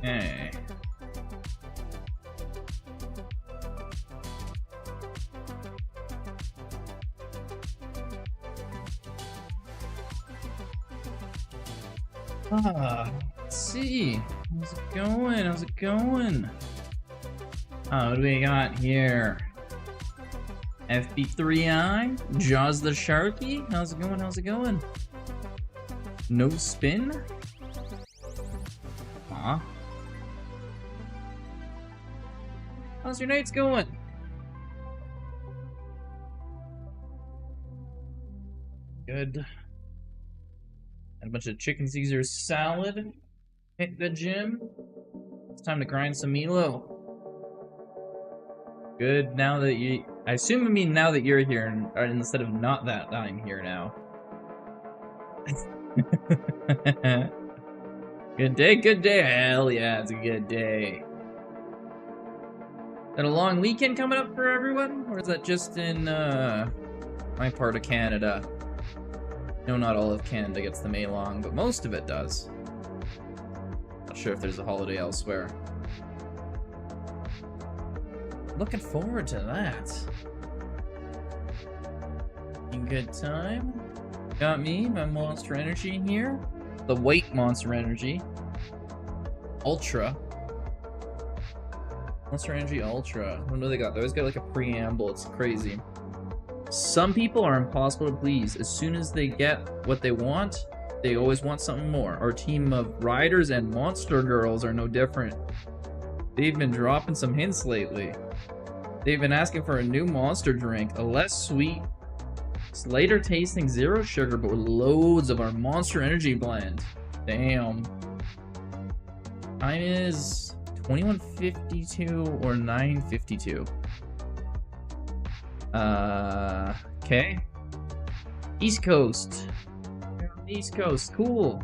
Okay. Let's see. How's it going? How's it going? What do we got here? FB3I? Jaws the Sharky? How's it going? How's it going? No spin? Aw. How's your nights going? Good. Had a bunch of chicken Caesar salad. Hit the gym. It's time to grind some Milo. Good, now that you... I assume I mean now that you're here, or instead of not that I'm here now. Good day, good day. Hell yeah, it's a good day. Is that a long weekend coming up for everyone? Or is that just in, my part of Canada? No, not all of Canada gets the May long, but most of it does. Not sure if there's a holiday elsewhere. Looking forward to that. Good time. Got me, my Monster Energy here. The white Monster Energy. Ultra. Monster Energy Ultra. I don't know what they got. They always got like a preamble. It's crazy. Some people are impossible to please. As soon as they get what they want, they always want something more. Our team of riders and monster girls are no different. They've been dropping some hints lately. They've been asking for a new monster drink, a less sweet, lighter tasting, zero sugar, but with loads of our Monster Energy blend. Damn. Time is 21:52 or 9:52. Okay. East Coast. East Coast, cool.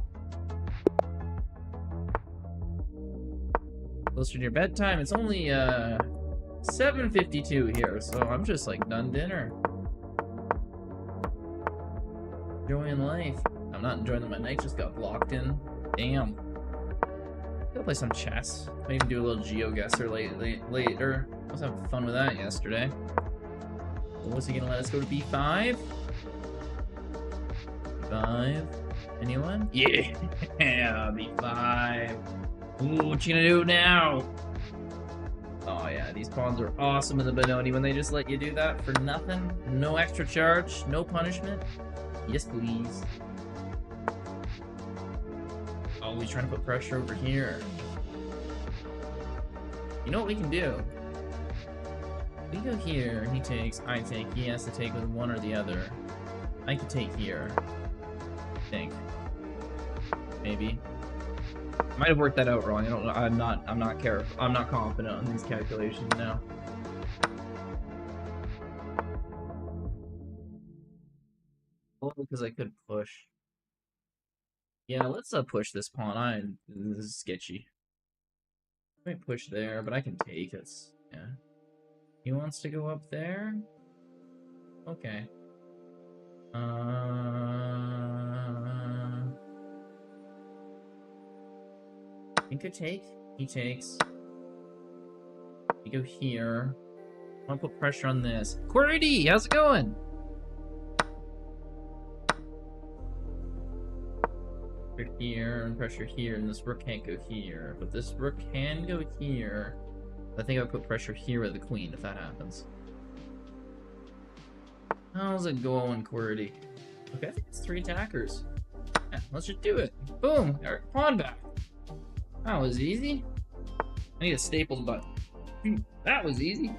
Closer to your bedtime. It's only 7:52 here, so I'm just like done dinner. Enjoying life. I'm not enjoying my night, just got locked in. Damn. Go play some chess. Maybe do a little GeoGuessr later. I was having fun with that yesterday. Was he gonna let us go to B5? B5. Anyone? Yeah, B5. Ooh, what you gonna do now? Oh yeah, these pawns are awesome in the Benoni when they just let you do that for nothing. No extra charge, no punishment. Yes, please. Oh, he's trying to put pressure over here. You know what we can do? We go here, he takes, I take, he has to take with one or the other. I could take here. I think. Maybe. I might have worked that out wrong. I don't know. I'm not confident on these calculations now. Oh, because I could push. Yeah, let's push this pawn. This is sketchy. I might push there, but I can take it. Yeah. He wants to go up there? Okay. He could take. He takes. We go here. I want to put pressure on this. QWERTY, how's it going? Pressure here and pressure here, and this rook can't go here. But this rook can go here. I think I'll put pressure here with the queen if that happens. How's it going, QWERTY? Okay, I think it's 3 attackers. Yeah, let's just do it. Boom! Our pawn back. That was easy. I need a staples button. That was easy.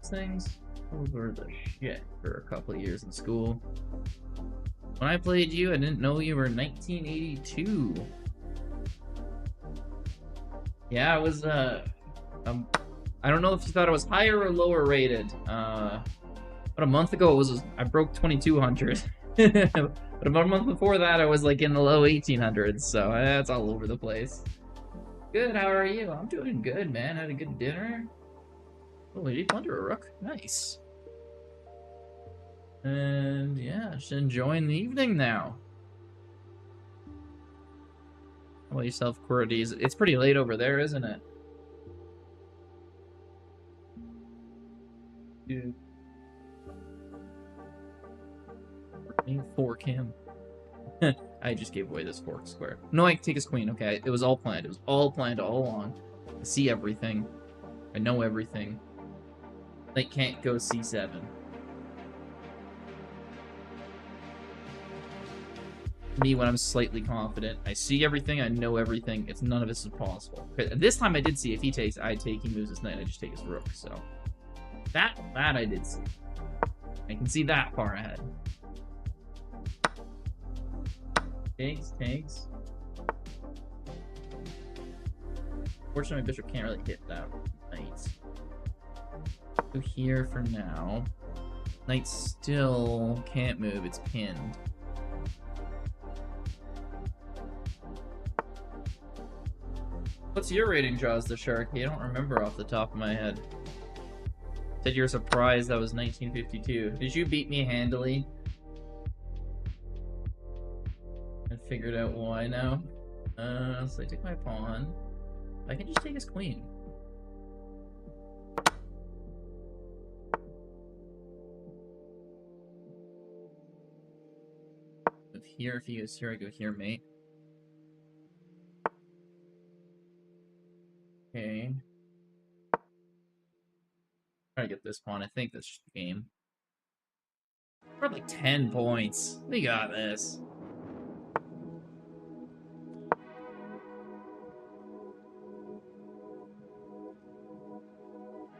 These things, those were the shit for a couple of years in school. When I played you, I didn't know you were 1982. Yeah, I was, I don't know if you thought I was higher or lower rated. About a month ago, I broke 2200. But about a month before that, I was like in the low 1800s, so that's all over the place. Good, how are you? I'm doing good, man. Had a good dinner. Oh, he under a rook. Nice. And yeah, just enjoying the evening now. Call yourself Cordes. It's pretty late over there, isn't it? Dude. Fork him. I just gave away this fork square. No, I can take his queen. Okay, it was all planned. It was all planned all along. I see everything. I know everything. Knight can't go c7. Me when I'm slightly confident. I see everything. I know everything. It's none of this is possible. This time I did see if he takes, I take. He moves his knight. I just take his rook. So that I did see. I can see that far ahead. Takes. Fortunately, my bishop can't really hit that knight. Go here for now. Knight still can't move. It's pinned. What's your rating, Jaws the Sharky? I don't remember off the top of my head. Said you were surprised that was 1952. Did you beat me handily? I figured out why now. So I take my pawn. I can just take his queen. Move here. If he goes here, I go here, mate. Okay. Try to get this pawn. I think that's just the game. We're at like 10 points. We got this.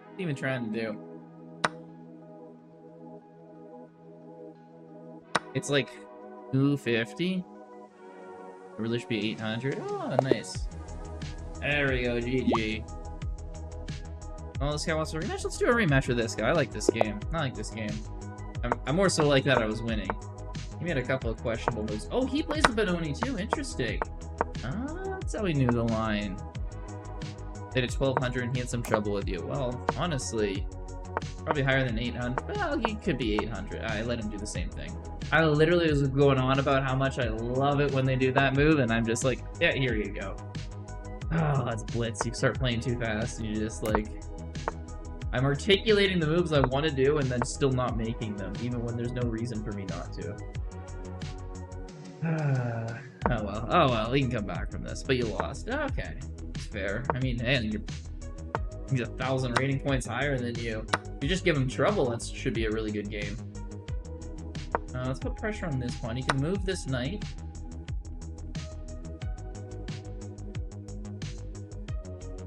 What are you even trying to do? It's like 250. It really should be 800. Oh, nice. There we go, GG. Oh, this guy wants a rematch? Let's do a rematch with this guy. I like this game. I like this game. I'm more so like that I was winning. He made a couple of questionable moves. Oh, he plays the Benoni too. Interesting. That's how he knew the line. They did 1200 and he had some trouble with you. Well, honestly, probably higher than 800. Well, he could be 800. I let him do the same thing. I literally was going on about how much I love it when they do that move, and I'm just like, yeah, here you go. Oh, that's blitz. You start playing too fast, and you're just like... I'm articulating the moves I want to do, and then still not making them, even when there's no reason for me not to. Oh well, we can come back from this, but you lost. Okay, it's fair. I mean, and he's 1,000 rating points higher than you. If you just give him trouble, it should be a really good game. Let's put pressure on this one. He can move this knight.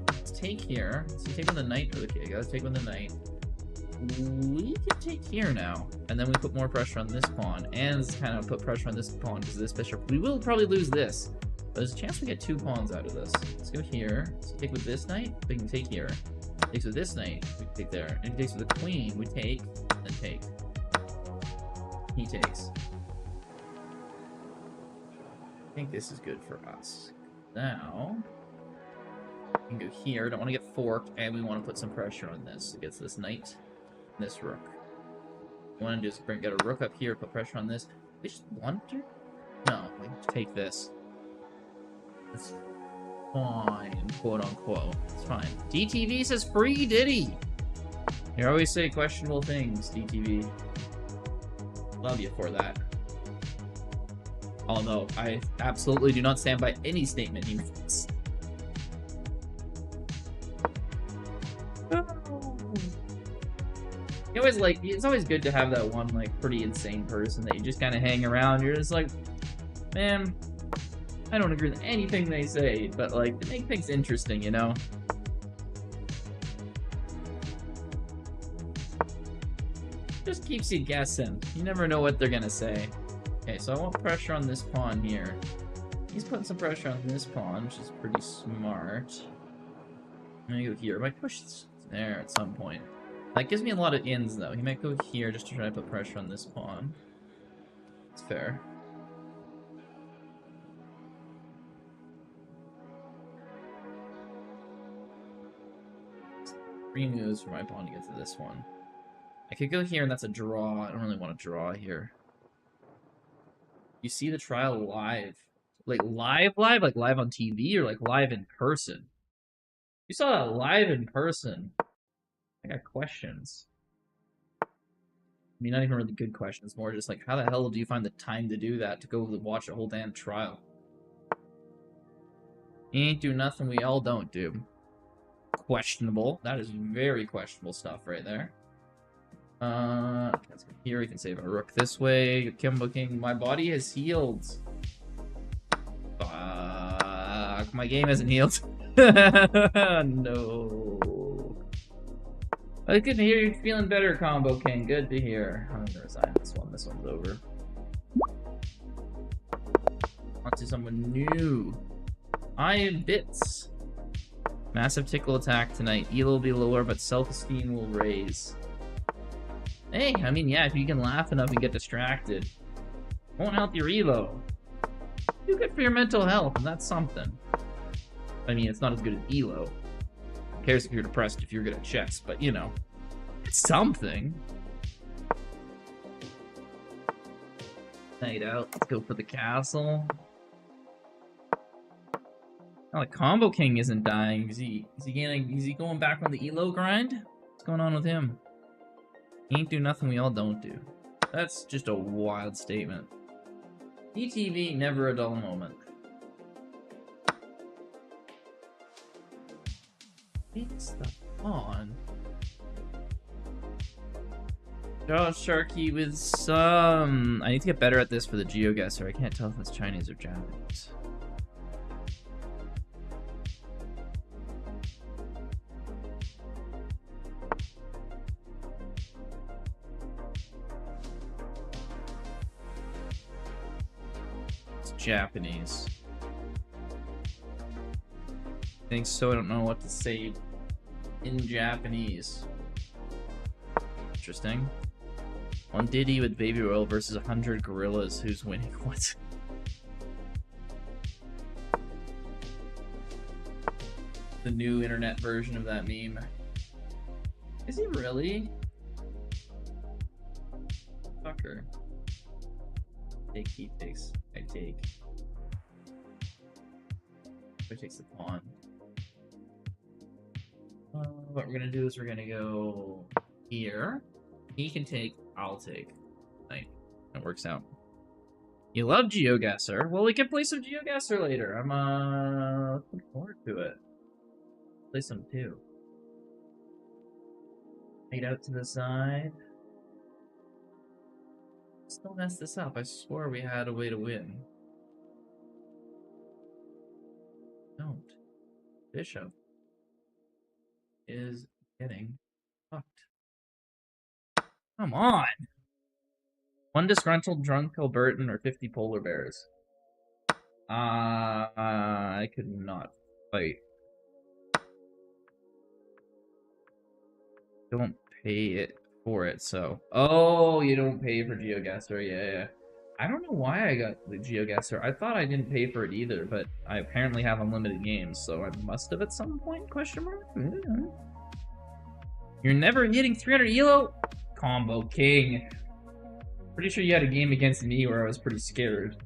Let's take here. So take with the knight. Okay, guys, take with the knight. We can take here now. And then we put more pressure on this pawn. And kind of put pressure on this pawn because this bishop. We will probably lose this. But there's a chance we get 2 pawns out of this. Let's go here. So take with this knight. We can take here. Takes with this knight. We can take there. And he takes with the queen. We take. Then take. He takes. I think this is good for us. Now, we can go here. Don't want to get forked, and we want to put some pressure on this against this knight and this rook. We want to just get a rook up here, put pressure on this. We just want to? No, we just take this. It's fine, quote unquote. It's fine. DTV says free Diddy. You always say questionable things, DTV. Love you for that. Although I absolutely do not stand by any statement he makes. You always like, it's always good to have that one like pretty insane person that you just kind of hang around. You're just like, man, I don't agree with anything they say, but like they make things interesting, you know? Just keeps you guessing. You never know what they're gonna say. Okay, so I want pressure on this pawn here. He's putting some pressure on this pawn, which is pretty smart. I'm gonna go here. I might push there at some point. That gives me a lot of ins, though. He might go here just to try to put pressure on this pawn. It's fair. It's 3 moves for my pawn to get to this one. I could go here, and that's a draw. I don't really want to draw here. You see the trial live. Like live, like live on TV, or like live in person? You saw that live in person. I got questions. I mean, not even really good questions. More just like, how the hell do you find the time to do that? To go watch a whole damn trial? You ain't do nothing we all don't do. Questionable. That is very questionable stuff right there. Here we can save a rook this way. Kimbo King. My body has healed. Fuck. My game hasn't healed. No. It's good to hear you're feeling better, Combo King. Good to hear. I'm gonna resign this one. This one's over. On to someone new. Iron Bits. Massive tickle attack tonight. Elo will be lower, but self-esteem will raise. Hey, I mean, yeah, if you can laugh enough and get distracted, won't help your elo. Do good for your mental health, and that's something. I mean, it's not as good as elo. Who cares if you're depressed if you're good at chess, but you know, it's something. Night out. Let's go for the castle. Oh, like Combo King isn't dying. Is he going back on the elo grind? What's going on with him? He ain't do nothing we all don't do. That's just a wild statement. ETV, never a dull moment. It's the pawn. Draw Sharky with some... I need to get better at this for the GeoGuessr. I can't tell if it's Chinese or Japanese. Japanese. I think so. I don't know what to say in Japanese. Interesting. One Diddy with Baby Oil versus 100 gorillas. Who's winning? What? The new internet version of that meme. Is he really? Fucker. Take, he takes. I take. Who takes the pawn? What we're gonna do is we're gonna go here. He can take, I'll take. Right. That works out. You love GeoGuessr? Well, we can play some GeoGuessr later. I'm looking forward to it. Play some too. Fade out to the side. Still messed this up. I swore we had a way to win. Don't. Bishop is getting fucked. Come on! One disgruntled drunk Albertan or 50 polar bears. I could not fight. Don't pay it for it, so... Oh, you don't pay for GeoGuessr, yeah. I don't know why I got the GeoGuessr. I thought I didn't pay for it either, but I apparently have unlimited games, so I must have at some point, question mark? Yeah. You're never hitting 300 elo? Combo King. Pretty sure you had a game against me where I was pretty scared.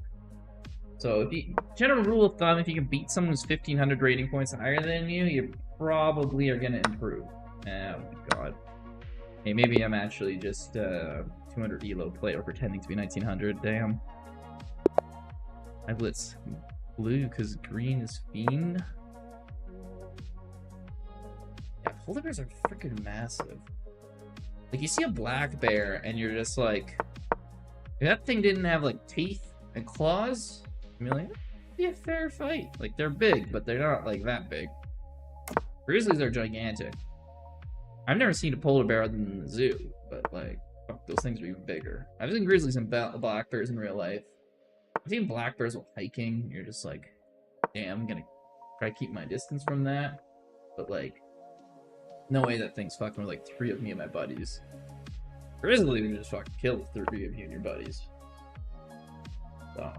So, if you, general rule of thumb, if you can beat someone who's 1500 rating points higher than you, you probably are going to improve. Oh my god. Hey, maybe I'm actually just 200 elo player pretending to be 1900. Damn. I blitz blue because green is fiend. Yeah, polar bears are freaking massive. Like, you see a black bear and you're just like, if that thing didn't have like teeth and claws, I mean, like, it'd be a fair fight. Like, they're big, but they're not like that big. Grizzlies are gigantic. I've never seen a polar bear other than the zoo, but like, fuck, those things are even bigger. I've seen grizzlies and black bears in real life. I've seen black bears while hiking. You're just like, damn, I'm gonna try to keep my distance from that. But like, no way that thing's fucking with like 3 of me and my buddies. Grizzly would just fucking kill 3 of you and your buddies. So,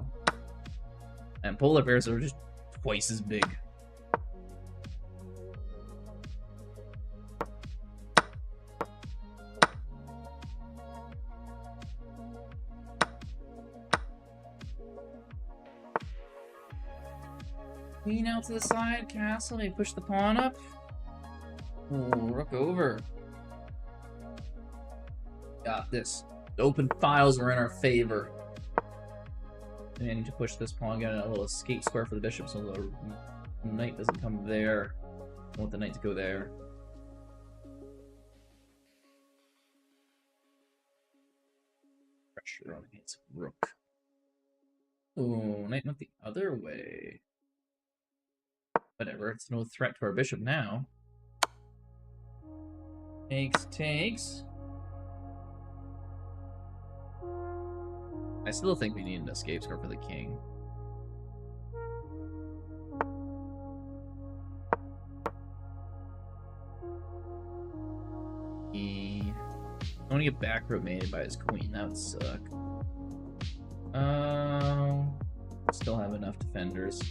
and polar bears are just twice as big. Queen out to the side, castle, maybe push the pawn up. Ooh, rook over. Got this. The open files are in our favor. And I need to push this pawn, get a little escape square for the bishop so the knight doesn't come there. I want the knight to go there. Pressure on against rook. Ooh, knight went the other way. Whatever, it's no threat to our bishop now. Takes. I still think we need an escape square for the king. I want to get back row mated by his queen. That would suck. Still have enough defenders.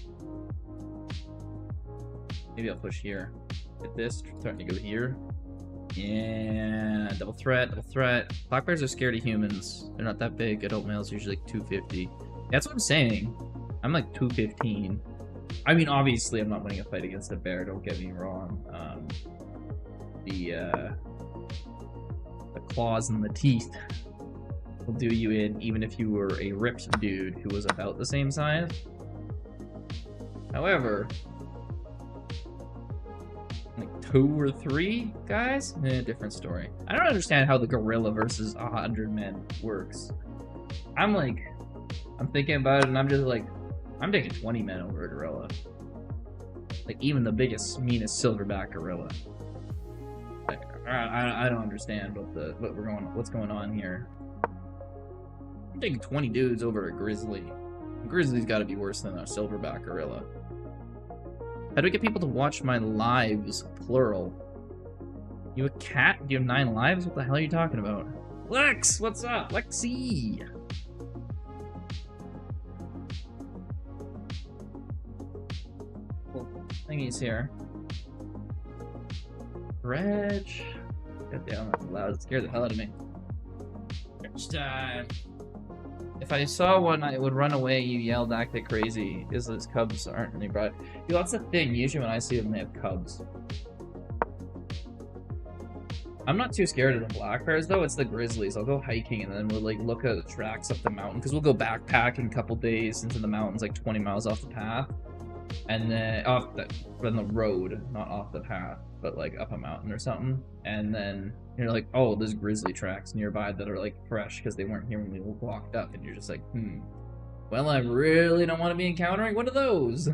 Maybe I'll push here. Hit this. Threatening to go here. Yeah, double threat. Black bears are scared of humans. They're not that big. Adult males usually like 250. That's what I'm saying. I'm like 215. I mean, obviously, I'm not winning a fight against a bear. Don't get me wrong. The claws and the teeth will do you in, even if you were a ripped dude who was about the same size. However, like 2 or 3 guys, different story. I don't understand how the gorilla versus 100 men works. I'm thinking about it, and I'm just like, I'm taking 20 men over a gorilla. Like even the biggest, meanest silverback gorilla. Like, I don't understand what's going on here. I'm taking 20 dudes over a grizzly. A grizzly's got to be worse than a silverback gorilla. How do I get people to watch my lives, plural? You a cat? Do you have 9 lives? What the hell are you talking about? Lex, what's up? Lexi! Well, thingy's here. Reg. God damn, that's loud. It scared the hell out of me. Next time. If I saw one, I would run away. You yelled, acted crazy. Isla's cubs aren't really brought. Dude, that's the thing. Usually when I see them, they have cubs. I'm not too scared of the black bears, though. It's the grizzlies. I'll go hiking, and then we'll like look at the tracks up the mountain, because we'll go backpacking a couple days into the mountains, like 20 miles off the path. And then off the road, not off the path, but like up a mountain or something. And then you're like, oh, there's grizzly tracks nearby that are like fresh because they weren't here when we walked up. And you're just like, well, I really don't want to be encountering one of those.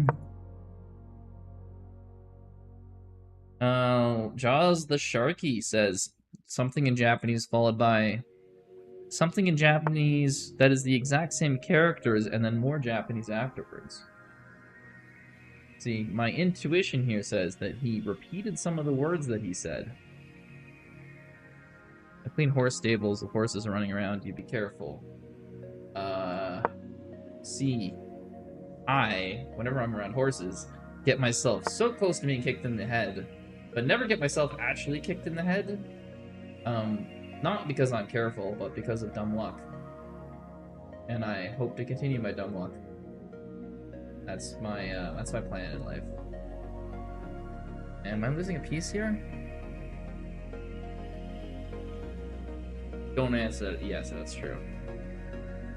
Jaws the Sharky says something in Japanese followed by something in Japanese that is the exact same characters and then more Japanese afterwards. See, my intuition here says that he repeated some of the words that he said. I clean horse stables, the horses are running around, you be careful. See, whenever I'm around horses, get myself so close to being kicked in the head, but never get myself actually kicked in the head. Not because I'm careful, but because of dumb luck. And I hope to continue my dumb luck. That's my plan in life. Am I losing a piece here? Don't answer that. Yes, that's true.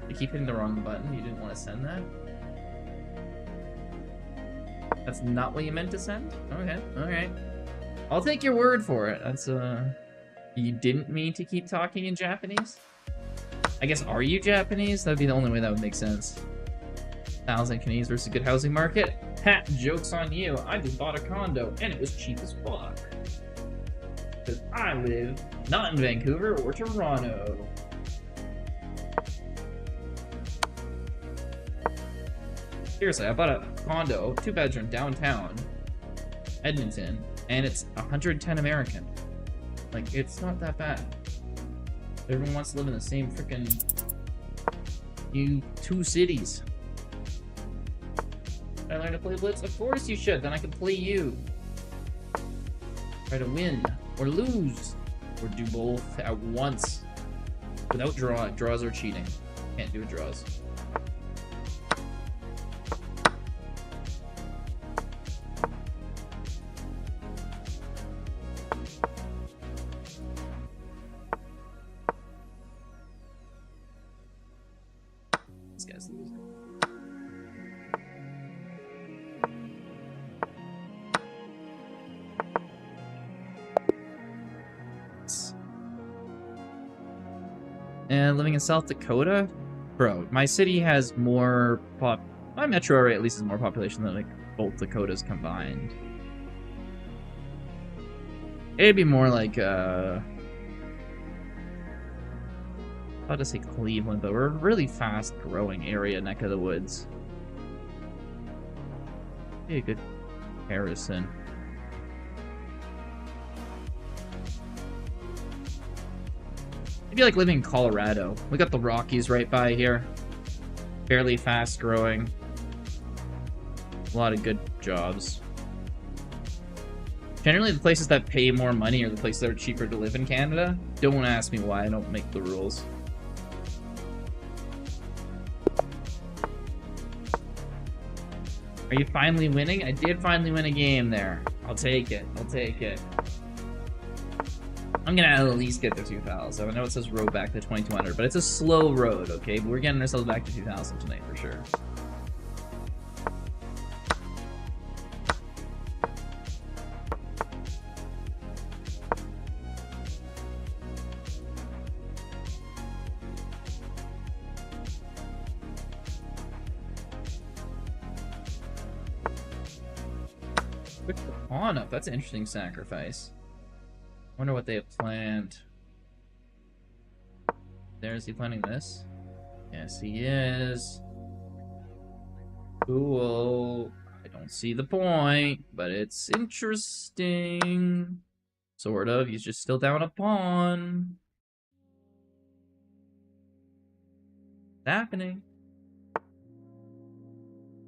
You keep hitting the wrong button. You didn't want to send that? That's not what you meant to send? Okay, alright. I'll take your word for it. That's, you didn't mean to keep talking in Japanese? I guess, are you Japanese? That'd be the only way that would make sense. 1,000 Canadians versus a good housing market? Ha! Joke's on you. I just bought a condo, and it was cheap as fuck. Because I live not in Vancouver or Toronto. Seriously, I bought a condo, 2-bedroom, downtown, Edmonton, and it's 110 American. Like, it's not that bad. Everyone wants to live in the same freaking 2 cities. Should I learn to play Blitz? Of course you should, then I can play you. Try to win, or lose, or do both at once. Without draws are cheating. Can't do draws. This guy's losing. And living in South Dakota? Bro, my city has more my metro area at least is more population than like both Dakotas combined. It'd be more like about to say Cleveland, but we're a really fast growing area neck of the woods. Be a good comparison. Maybe like living in Colorado. We got the Rockies right by here. Fairly fast growing. A lot of good jobs. Generally, the places that pay more money are the places that are cheaper to live in Canada. Don't ask me why, I don't make the rules. Are you finally winning? I did finally win a game there. I'll take it. I'll take it. I'm gonna at least get to 2,000. I know it says road back to 2,200, but it's a slow road, okay? But we're getting ourselves back to 2,000 tonight for sure. Pick the pawn up. That's an interesting sacrifice. Wonder what they have planned. Is he planning this? Yes, he is. Cool. I don't see the point, but it's interesting. Sort of. He's just still down a pawn. It's happening.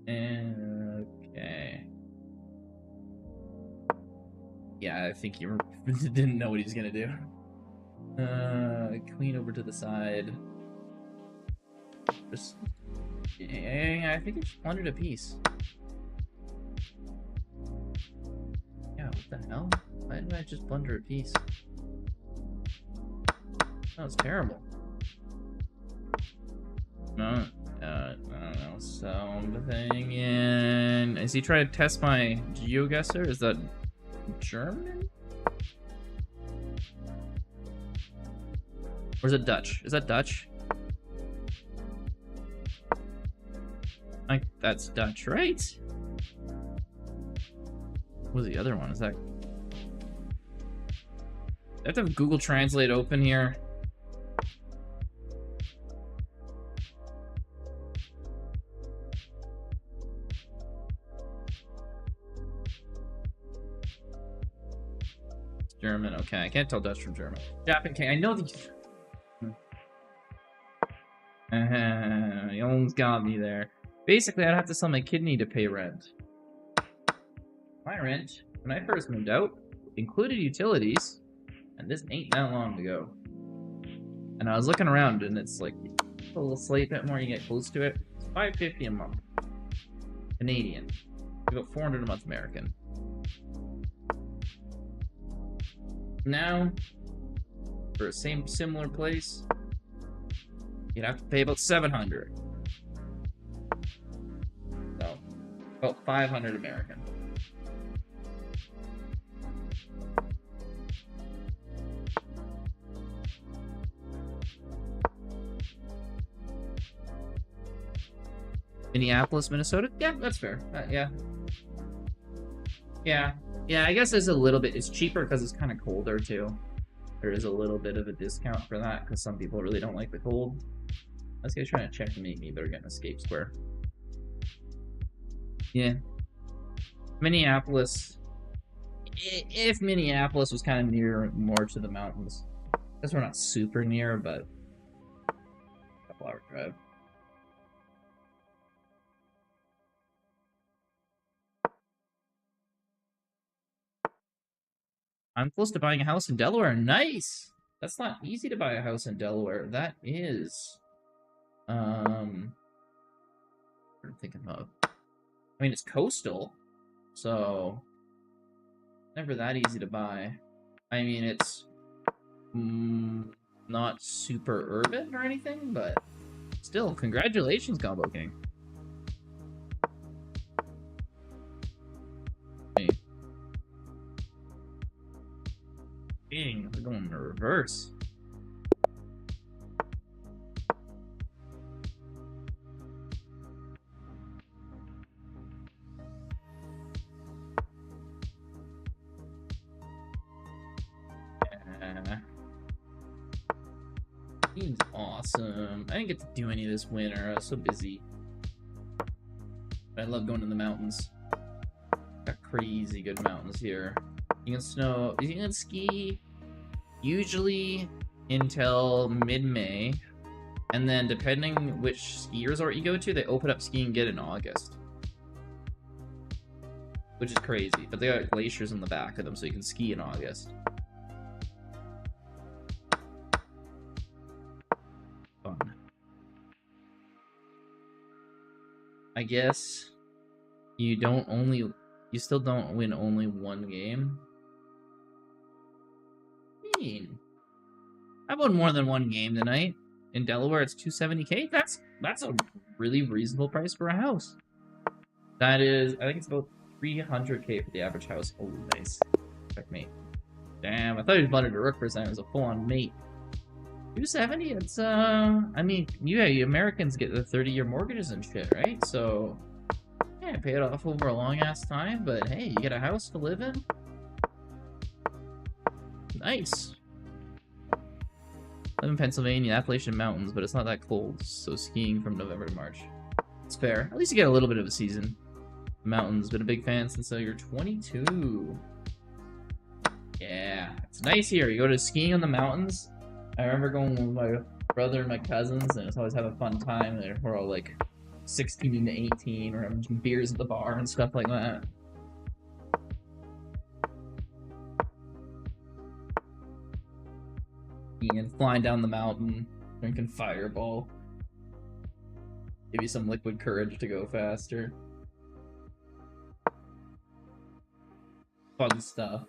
Okay. Yeah, I think he didn't know what he was gonna do. Queen over to the side. Just, yeah, I think he just blundered a piece. Yeah, what the hell? Why did I just blunder a piece? That was terrible. No, I don't know. Something in. Is he trying to test my GeoGuessr? Is that German? Or is it Dutch? Is that Dutch? I think that's Dutch, right? What was the other one? Is that... I have to have Google Translate open here. German, okay. I can't tell Dutch from German. Japan, I know the... You almost got me there. Basically, I'd have to sell my kidney to pay rent. My rent, when I first moved out, included utilities, and this ain't that long ago. And I was looking around, and it's like a little slight bit more. You get close to it. It's $5.50 a month, Canadian. About $400 a month American. Now, for a similar place, you'd have to pay about $700. So, about $500 American. Minneapolis, Minnesota? Yeah, that's fair. Yeah. Yeah, I guess there's a little bit. It's cheaper because it's kind of colder, too. There is a little bit of a discount for that because some people really don't like the cold. This guy's trying to checkmate me, but we're getting escape square. Yeah. Minneapolis. If Minneapolis was kind of near more to the mountains. I guess we're not super near, but a couple hour drive. I'm close to buying a house in Delaware. Nice! That's not easy to buy a house in Delaware. That is. What I'm thinking of. I mean, it's coastal, so never that easy to buy. I mean, it's not super urban or anything, but it's still, congratulations, Combo King. Hey. Dang, we're going in reverse. He's awesome. I didn't get to do any of this winter. I was so busy. But I love going to the mountains. Got crazy good mountains here. You can ski usually until mid-May. And then depending which ski resort you go to, they open up skiing again in August. Which is crazy. But they got glaciers in the back of them, so you can ski in August. Fun. I guess you still don't win only one game. I've won more than one game tonight. In Delaware, it's 270K. That's a really reasonable price for a house. That is, I think it's about 300K for the average house. Oh, nice. Checkmate. Damn, I thought he was bunted to rook for a second. It was a full-on mate. 270. It's I mean, you Americans get the 30-year mortgages and shit, right? So yeah, pay it off over a long ass time. But hey, you get a house to live in. Nice. Live in Pennsylvania, Appalachian Mountains, but it's not that cold, so skiing from November to March. It's fair. At least you get a little bit of a season. Mountains, been a big fan since you're 22. Yeah, it's nice here. You go to skiing on the mountains. I remember going with my brother and my cousins, and it's always have a fun time. We're all like 16 to 18, we're having beers at the bar and stuff like that. And flying down the mountain, drinking Fireball. Give you some liquid courage to go faster. Fun stuff.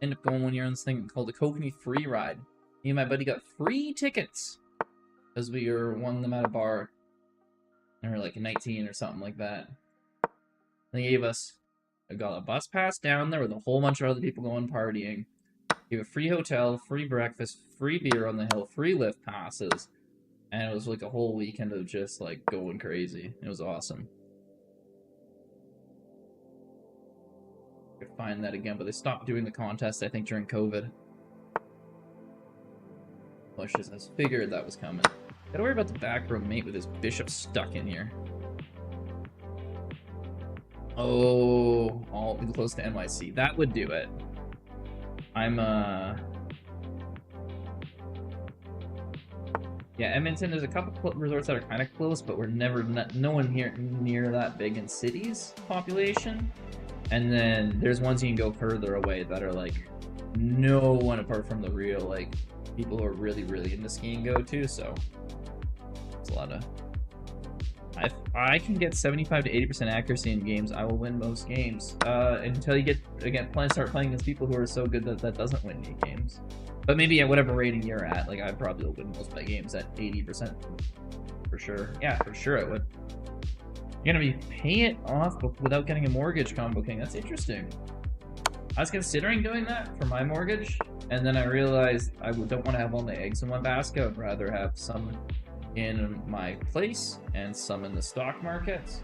End up going one year on this thing called the Kokanee Free Ride. Me and my buddy got free tickets because we won them at a bar. And we were like 19 or something like that. They gave us. I got a bus pass down there with a whole bunch of other people going partying. Gave a free hotel, free breakfast, free beer on the hill, free lift passes. And it was like a whole weekend of just like going crazy. It was awesome. I could find that again, but they stopped doing the contest, I think, during COVID. I figured that was coming. Gotta worry about the back row mate with his bishop stuck in here. Oh, all close to NYC. That would do it. Yeah, Edmonton, there's a couple resorts that are kind of close, but we're no one here near that big in cities population. And then there's ones you can go further away that are like no one apart from the real like people who are really, really into skiing go to, so it's a lot of... If I can get 75 to 80% accuracy in games, I will win most games. Until you start playing against people who are so good that doesn't win any games. But maybe at whatever rating you're at, like I probably will win most of my games at 80%. For sure. Yeah, for sure I would. You're gonna be paying it off without getting a mortgage, Combo King. That's interesting. I was considering doing that for my mortgage, and then I realized I don't want to have all my eggs in one basket. I'd rather have some in my place and some in the stock market.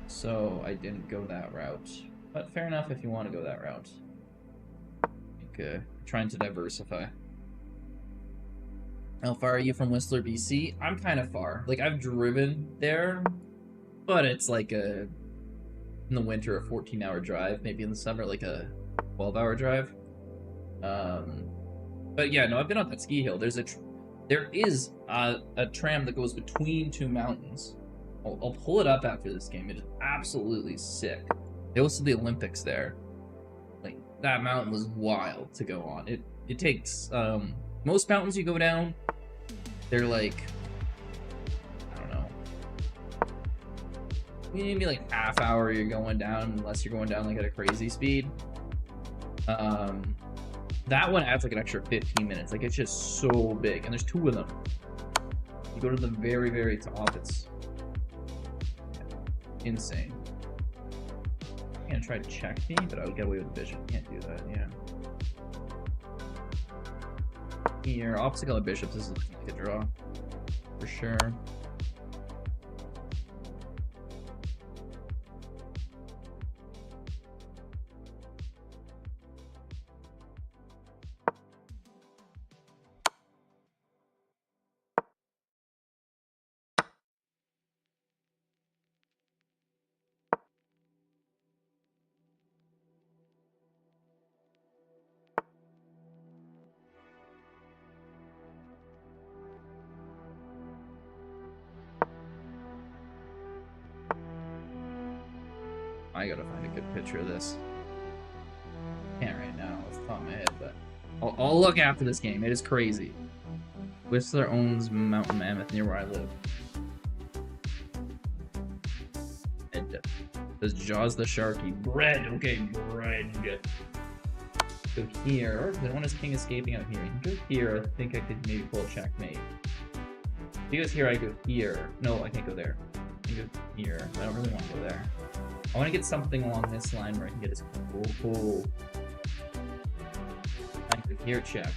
So I didn't go that route. But fair enough if you want to go that route. Okay, trying to diversify. How far are you from Whistler, BC? I'm kind of far. Like, I've driven there, but it's like in the winter, a 14-hour drive. Maybe in the summer, like a 12-hour drive. But yeah, no, I've been on that ski hill. There is a tram that goes between two mountains. I'll pull it up after this game. It is absolutely sick. They hosted the Olympics there. Like, that mountain was wild to go on. It takes most mountains you go down, they're like, I don't know, maybe like half hour you're going down, unless you're going down like at a crazy speed. That one adds like an extra 15 minutes. Like, it's just so big. And there's 2 of them. You go to the very, very top. It's insane. I'm gonna try to check me, but I would get away with the bishop. Can't do that, yeah. Here, opposite color bishops, this is looking like a draw. For sure. I gotta find a good picture of this. Can't right now off the top of my head, but I'll look after this game. It is crazy. Whistler owns Mountain Mammoth near where I live. And does Jaws the Sharky bread? Okay, bread. Go here. Then one is king escaping out here. You can go here. I think I could maybe pull a checkmate. If he goes here, I go here. No, I can't go there. I can go here. I don't really want to go there. I want to get something along this line where I can get his cool. I can go here, check.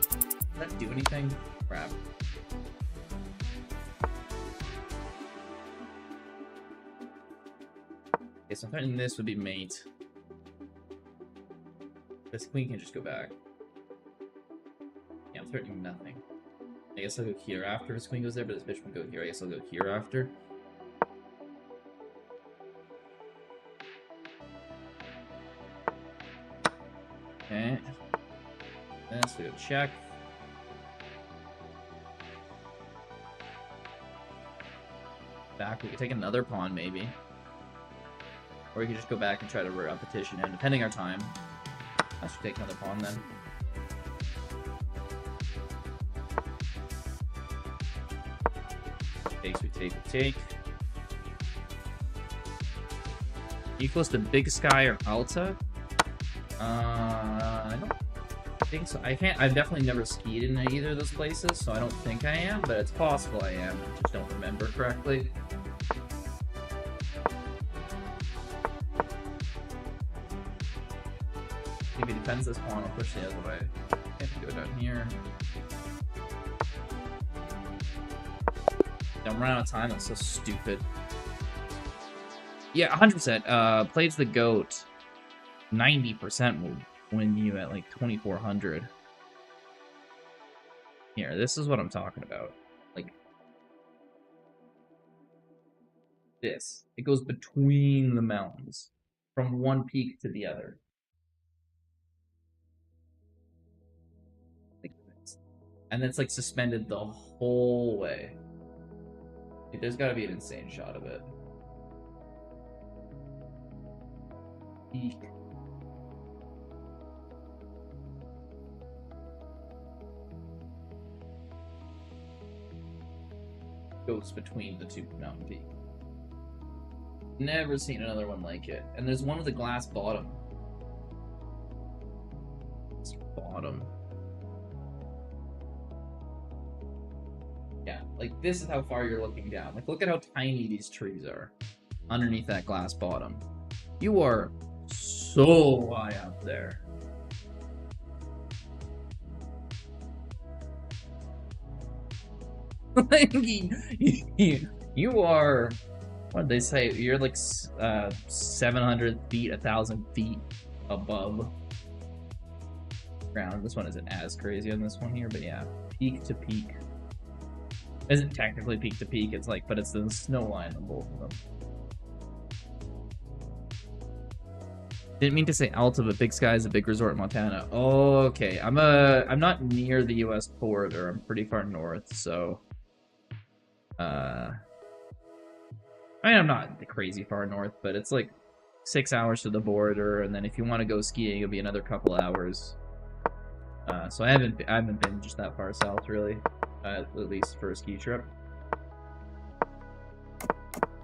Does that do anything? Crap. Okay, so I'm thinking this would be mate. This queen can just go back. Yeah, I'm threatening nothing. I guess I'll go here after his queen goes there, but his bishop can go here. I guess I'll go here after. Okay. Let's go check. Back, we could take another pawn maybe. Or we could just go back and try to repetition in, depending our time. I should take another pawn then. We take. Equals to Big Sky or Alta? I don't think so. I've definitely never skied in either of those places, so I don't think I am, but it's possible I am. I just don't remember correctly. If he defends this pawn, I'll push the other way. I have to go down here. Don't run out of time, that's so stupid. Yeah, 100%. Plays the GOAT. 90% will win you at like 2,400. Here, this is what I'm talking about. Like, this. It goes between the mountains. From one peak to the other. Like this. And it's like suspended the whole way. There's gotta be an insane shot of it. Eek. Goes between the 2 mountain peaks. Never seen another one like it. And there's one with a glass bottom. Bottom. Yeah, like this is how far you're looking down. Like, look at how tiny these trees are underneath that glass bottom. You are so high up there. You are, what did they say? You're like 700 feet, 1,000 feet above ground. This one isn't as crazy on this one here, but yeah, peak to peak. Isn't technically peak to peak, it's like, but it's the snow line on both of them. Didn't mean to say Alta, but Big Sky is a big resort in Montana. Oh, okay. I'm not near the US border. I'm pretty far north, so I mean, I'm not crazy far north, but it's like 6 hours to the border, and then if you want to go skiing, it'll be another couple hours. So I haven't been just that far south, really. At least for a ski trip.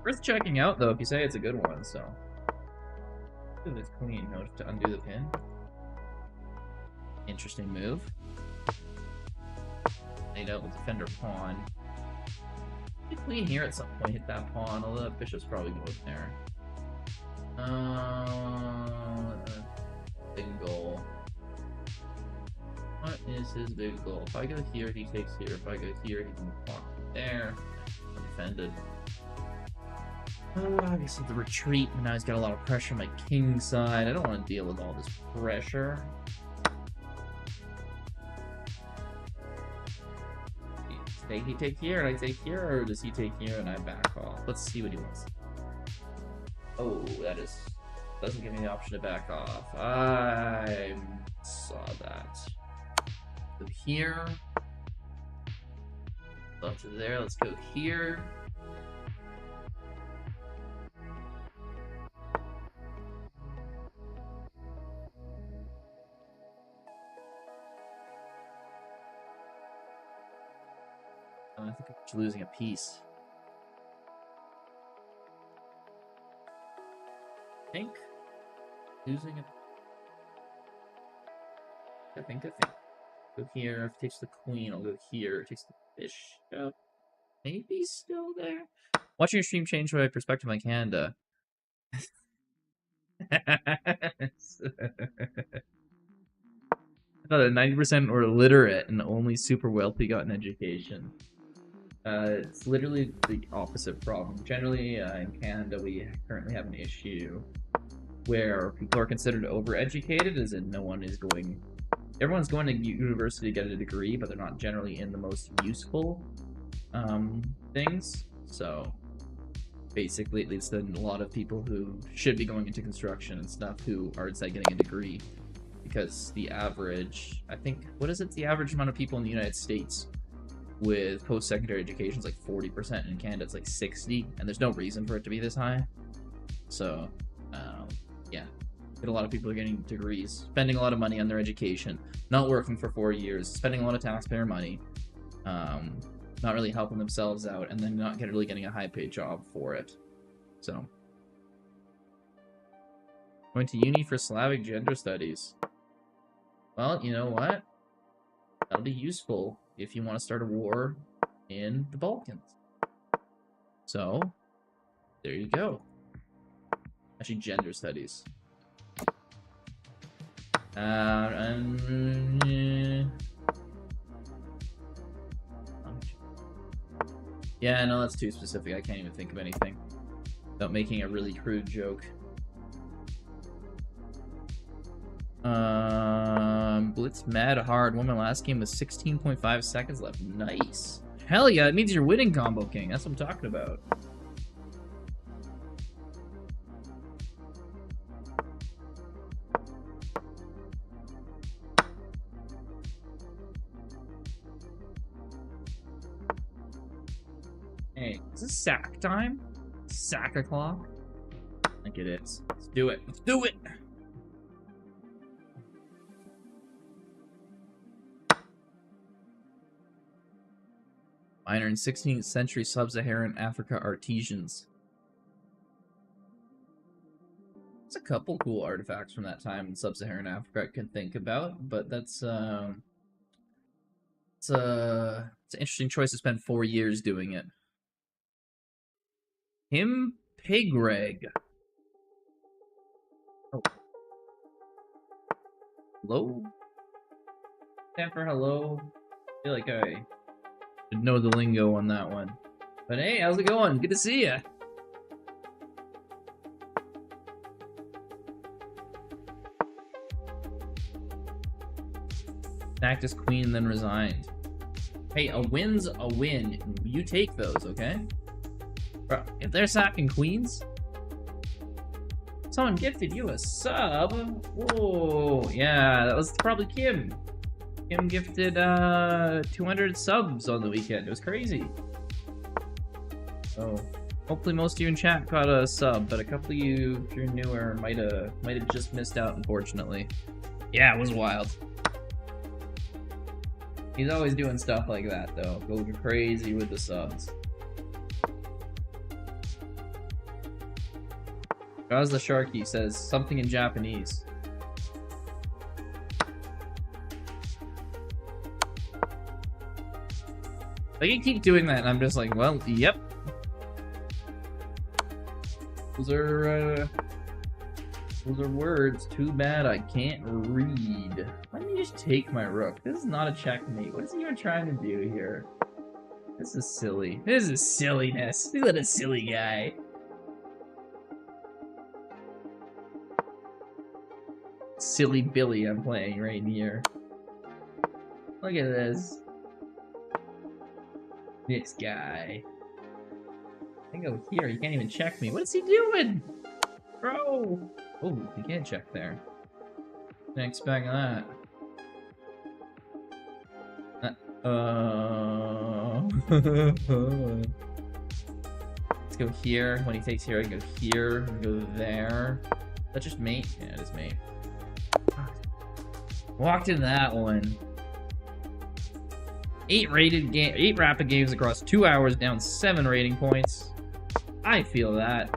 Worth checking out, though, if you say it's a good one, so. Do this queen, no, to undo the pin. Interesting move. Laid out with defender pawn. The queen here at some point hit that pawn, although the bishop's probably going there. Big goal. What is his big goal? If I go here, he takes here. If I go here, he can block there. I'm defended. I guess the retreat, and now he's got a lot of pressure on my king side. I don't want to deal with all this pressure. Does he take here and I take here, or does he take here and I back off? Let's see what he wants. Oh, doesn't give me the option to back off. I saw that. Go here. Up to there. Let's go here. I think I'm losing a piece. I think losing a. I think. Go here. If it takes the queen, I'll go here. It takes the bishop. Maybe still there. Watching your stream changed my perspective on Canada. I thought that 90% were illiterate and only super wealthy got an education. It's literally the opposite problem. Generally, in Canada, we currently have an issue where people are considered overeducated, as in everyone's going to university to get a degree, but they're not generally in the most useful things. So basically, it leads to a lot of people who should be going into construction and stuff who are instead getting a degree, because the average, I think, what is it? The average amount of people in the United States with post-secondary education is like 40%. In Canada, it's like 60%, and there's no reason for it to be this high. So, yeah. A lot of people are getting degrees, spending a lot of money on their education, not working for 4 years, spending a lot of taxpayer money, not really helping themselves out, and then not really getting a high-paid job for it. So, going to uni for Slavic gender studies. Well, you know what? That'll be useful if you want to start a war in the Balkans. So, there you go. Actually, gender studies. Yeah, no, that's too specific. I can't even think of anything without making a really crude joke. Blitz mad hard. Won my last game with 16.5 seconds left. Nice. Hell yeah, it means you're winning, Combo King. That's what I'm talking about. Hey, is this sack time? Sack o'clock? I think it is. Let's do it. Let's do it! Minor in 16th century sub-Saharan Africa artisans. There's a couple cool artifacts from that time in sub-Saharan Africa I can think about, but that's it's an interesting choice to spend 4 years doing it. Him Pigreg. Oh. Hello? Stand for hello. I feel like I should know the lingo on that one. But hey, how's it going? Good to see ya. Sacked as queen, then resigned. Hey, a win's a win. You take those, okay? Bro, if they're sacking queens, someone gifted you a sub. Whoa, yeah, that was probably Kim. Kim gifted 200 subs on the weekend. It was crazy. So hopefully most of you in chat got a sub, but a couple of you, if you're newer, might have just missed out, unfortunately. Yeah, it was wild. He's always doing stuff like that, though. Going crazy with the subs. Jaws the Sharky says something in Japanese. They can keep doing that, and I'm just like, well, yep. Those are words. Too bad I can't read. Let me just take my rook. This is not a checkmate. What is he even trying to do here? This is silly. This is silliness. Look at a silly guy. Silly Billy I'm playing right here. Look at this. This guy. I can go here. He can't even check me. What is he doing? Bro! Oh, he can't check there. Didn't expect that. Let's go here. When he takes here, I can go here. I can go there. That's just mate? Yeah, it is mate. Walked in that one. 8 rapid games across 2 hours, down 7 rating points. I feel that.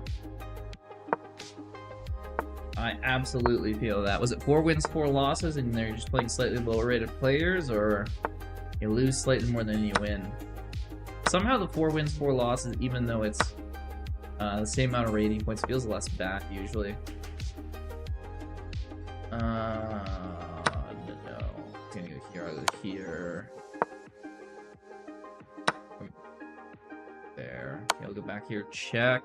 I absolutely feel that. Was it 4 wins, 4 losses, and they're just playing slightly lower rated players, or you lose slightly more than you win? Somehow the 4 wins, 4 losses, even though it's the same amount of rating points, feels less bad usually. No. I'm gonna go here, I'll go here. There. Okay, I'll go back here, check.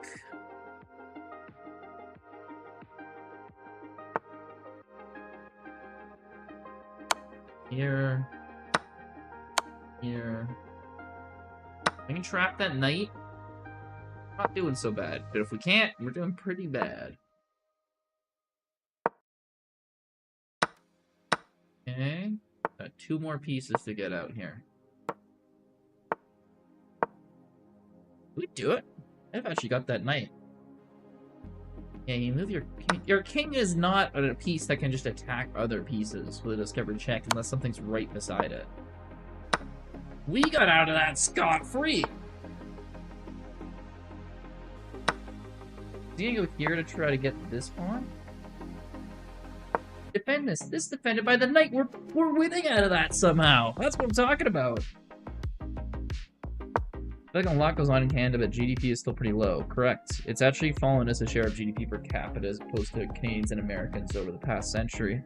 Here. Here. I can trap that knight. Not doing so bad, but if we can't, we're doing pretty bad. Okay. Got 2 more pieces to get out here. Did we do it? I've actually got that knight. Yeah, you move your king. Your king is not a piece that can just attack other pieces with a discovered check unless something's right beside it. We got out of that scot-free! Is he gonna go here to try to get this pawn? Defend this. This is defended by the knight. We're winning out of that somehow. That's what I'm talking about. I feel like a lot goes on in Canada, but GDP is still pretty low. Correct. It's actually fallen as a share of GDP per capita as opposed to Canadians and Americans over the past century.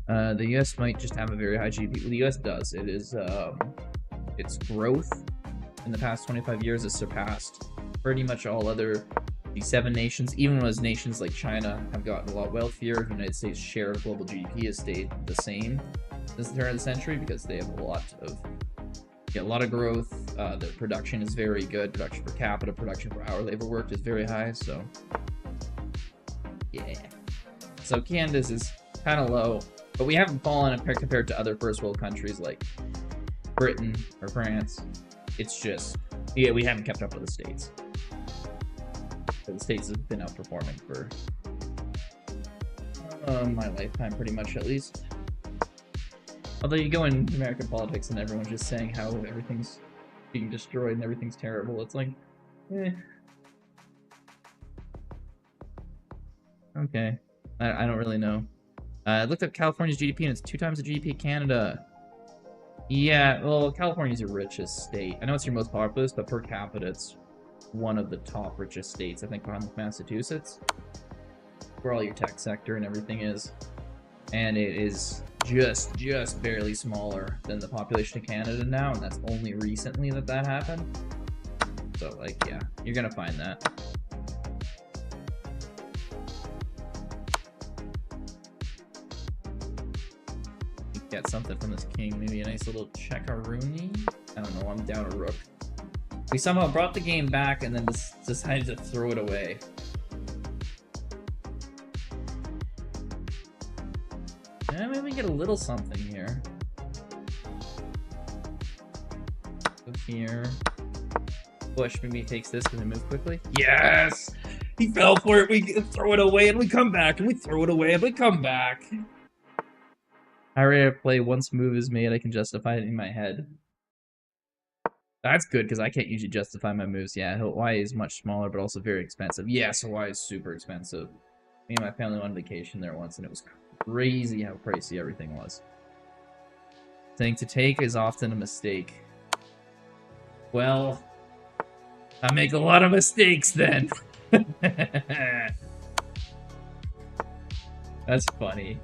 The US might just have a very high GDP. Well, the US does. It is, its growth in the past 25 years has surpassed pretty much all other G7 nations, even as nations like China have gotten a lot wealthier. The United States' share of global GDP has stayed the same since the turn of the century because they have a lot of growth. Their production is very good. Production per capita, production per hour labor worked is very high. So, yeah. So Canada's is kind of low, but we haven't fallen compared to other first world countries like Britain or France. It's just, yeah, we haven't kept up with the States. So the States have been outperforming for my lifetime, pretty much at least. Although you go in American politics and everyone's just saying how everything's being destroyed and everything's terrible, it's like, eh. Okay. I don't really know. I looked up California's GDP and it's 2 times the GDP of Canada. Yeah, well, California's your richest state. I know it's your most populous, but per capita it's one of the top richest states, I think, behind Massachusetts, where all your tech sector and everything is. And it is just barely smaller than the population of Canada now, and that's only recently that happened. So, like, yeah, you're gonna find that. Get something from this king, maybe a nice little check-a-rooney? I don't know, I'm down a rook. We somehow brought the game back and then decided to throw it away. Maybe we get a little something here. Go here. Bush maybe takes this because we move quickly. Yes! He fell for it. We throw it away and we come back. And we throw it away and we come back. I already play once move is made. I can justify it in my head. That's good because I can't usually justify my moves. Yeah, Hawaii is much smaller, but also very expensive. Yes, Hawaii is super expensive. Me and my family went on vacation there once, and it was crazy how pricey everything was. Thing to take is often a mistake. Well, I make a lot of mistakes then. That's funny.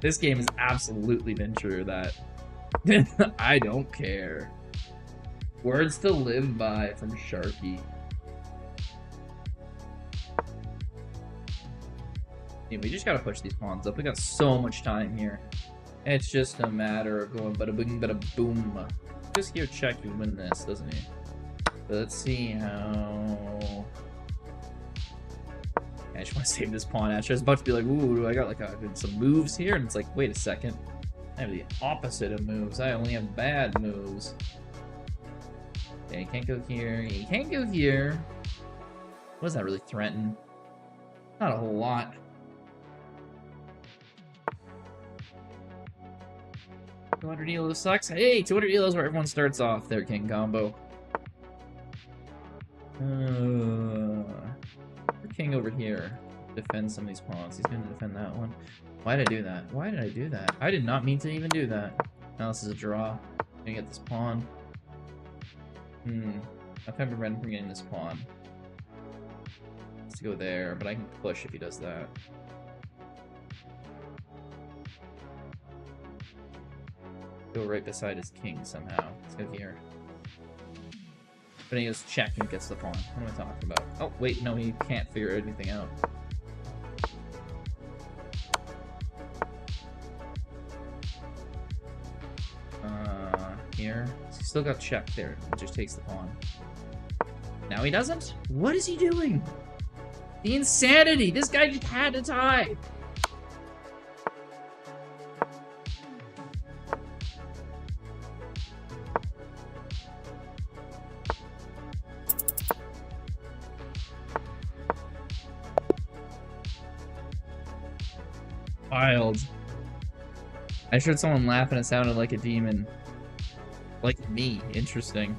This game has absolutely been true that I don't care. Words to live by from Sharky. Yeah, we just gotta push these pawns up. We got so much time here. It's just a matter of going bada boom, bada boom. Just here check you win this, doesn't he? But let's see how. I just want to save this pawn. Actually, I was about to be like, ooh, I got like some moves here, and it's like, wait a second. I have the opposite of moves. I only have bad moves. Yeah, you can't go here. You can't go here. What does that really threaten? Not a whole lot. 200 elo sucks. Hey, 200 elo is where everyone starts off there, King Combo. King over here. Defend some of these pawns. He's going to defend that one. Why did I do that? Why did I do that? I did not mean to even do that. Now this is a draw. I'm gonna get this pawn. I've never been for getting this pawn. Let's go there, but I can push if he does that. Go right beside his king somehow. Let's go here. But he goes check and gets the pawn. What am I talking about? Oh, wait, no, he can't figure anything out. Here. He's still got check there. He just takes the pawn. Now he doesn't? What is he doing? The insanity! This guy just had to tie! Wild. I heard someone laugh and it sounded like a demon. Like me. Interesting.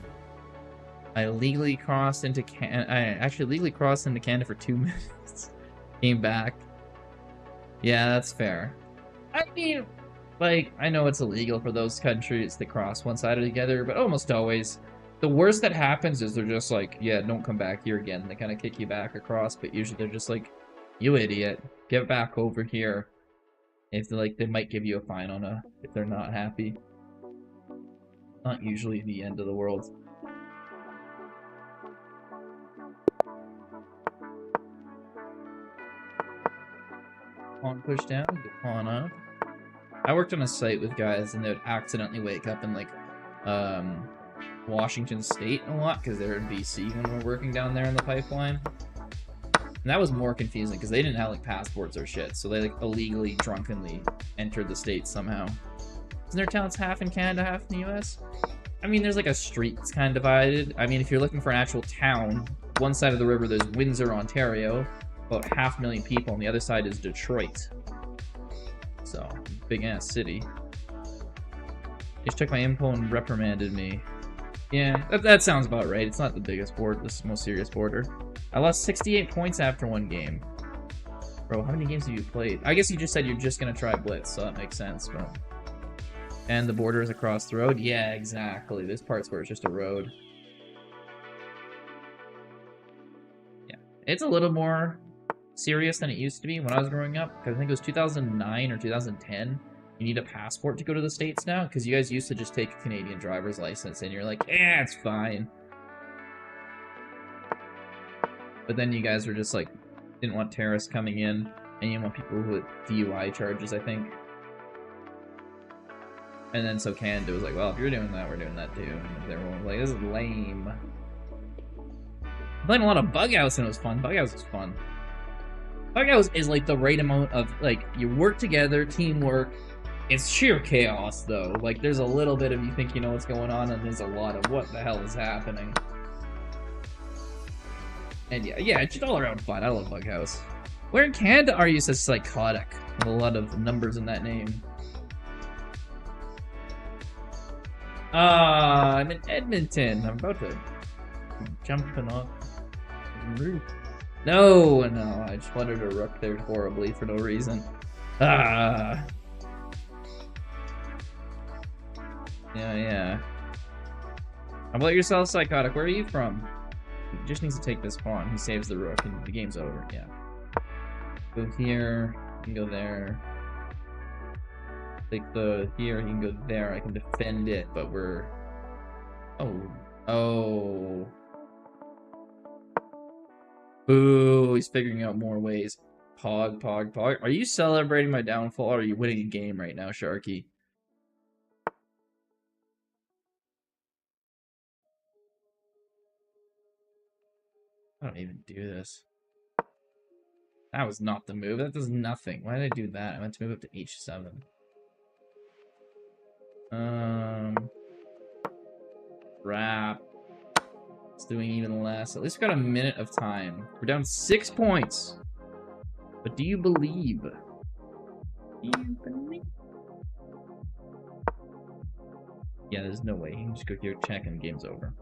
I legally crossed into Canada. I actually legally crossed into Canada for 2 minutes. Came back. Yeah, that's fair. I mean, like, I know it's illegal for those countries to cross one side or together, but almost always, the worst that happens is they're just like, yeah, don't come back here again. They kind of kick you back across, but usually they're just like, you idiot, get back over here. If they're like, they might give you a fine on if they're not happy. Not usually the end of the world. Pawn push down, get pawn up. I worked on a site with guys and they would accidentally wake up in like Washington State a lot because they're in BC when we're working down there in the pipeline. And that was more confusing because they didn't have like passports or shit, so they like illegally, drunkenly entered the States somehow. Isn't their towns half in Canada, half in the US? I mean, there's like a street that's kind of divided. I mean, if you're looking for an actual town, one side of the river there's Windsor, Ontario, about 500,000 people, and the other side is Detroit. So, big ass city. They just took my info and reprimanded me. Yeah, that sounds about right. It's not the biggest board. This is the most serious border. I lost 68 points after one game. Bro, how many games have you played? I guess you just said you're just gonna try Blitz, so that makes sense, but... And the border is across the road? Yeah, exactly. This part's where it's just a road. Yeah. It's a little more serious than it used to be when I was growing up, because I think it was 2009 or 2010. You need a passport to go to the States now, because you guys used to just take a Canadian driver's license, and you're like, yeah, it's fine. But then you guys were just like, didn't want terrorists coming in, and you didn't want people with DUI charges, I think. And then so Canada was like, well, if you're doing that, we're doing that too. And everyone was like, this is lame. I played a lot of Bughouse and it was fun. Bughouse was fun. Bughouse is like the right amount of, like, you work together, teamwork. It's sheer chaos though. Like, there's a little bit of you think you know what's going on, and there's a lot of what the hell is happening. And yeah, it's just all around fun. I love Bughouse. Where in Canada are you so psychotic with a lot of numbers in that name? I'm in Edmonton. I'm about to jumping off the roof. No, no, I just wanted to rook there horribly for no reason. Ah. Yeah. How about yourself, Psychotic? Where are you from? He just needs to take this pawn. He saves the rook and the game's over. Yeah. Go here. You can go there. Take the here. You can go there. I can defend it, but we're... Oh. Boo. He's figuring out more ways. Pog. Are you celebrating my downfall, or are you winning a game right now, Sharky? I don't even do this. That was not the move. That does nothing. Why did I do that? I meant to move up to h7. Wrap. It's doing even less. At least we got a minute of time. We're down 6 points. But do you believe? Do you believe? Yeah, there's no way. You can just go here, check, and game's over.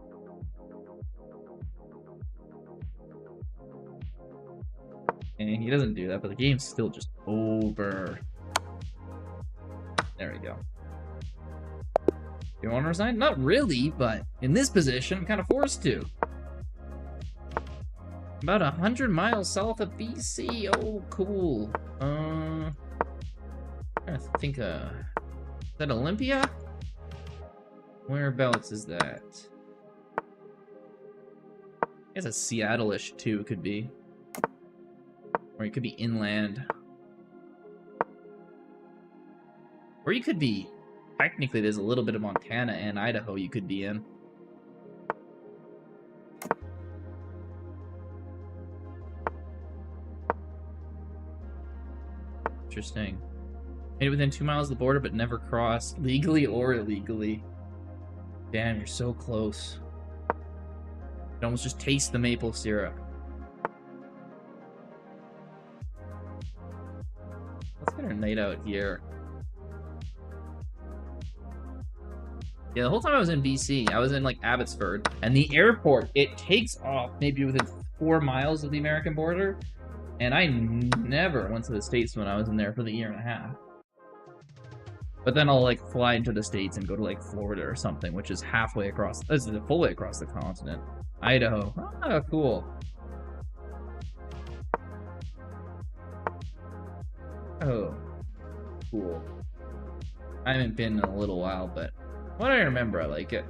And he doesn't do that, but the game's still just over. There we go. You want to resign? Not really, but in this position, I'm kind of forced to. About 100 miles south of BC. Oh, cool. I'm trying to think, is that Olympia? Whereabouts is that? I guess it's Seattle-ish, too, could be. Or it could be inland. Or you could be... Technically, there's a little bit of Montana and Idaho you could be in. Interesting. Made it within 2 miles of the border, but never crossed. Legally or illegally. Damn, you're so close. You can almost just taste the maple syrup. Let's get our knight out here. Yeah, the whole time I was in BC, I was in, like, Abbotsford. And the airport, it takes off maybe within 4 miles of the American border. And I never went to the States when I was in there for the year and a half. But then I'll, like, fly into the States and go to, like, Florida or something, which is halfway across... This is the full way across the continent. Idaho. Ah, cool. Oh. Cool. I haven't been in a little while, but... What I remember, I like it.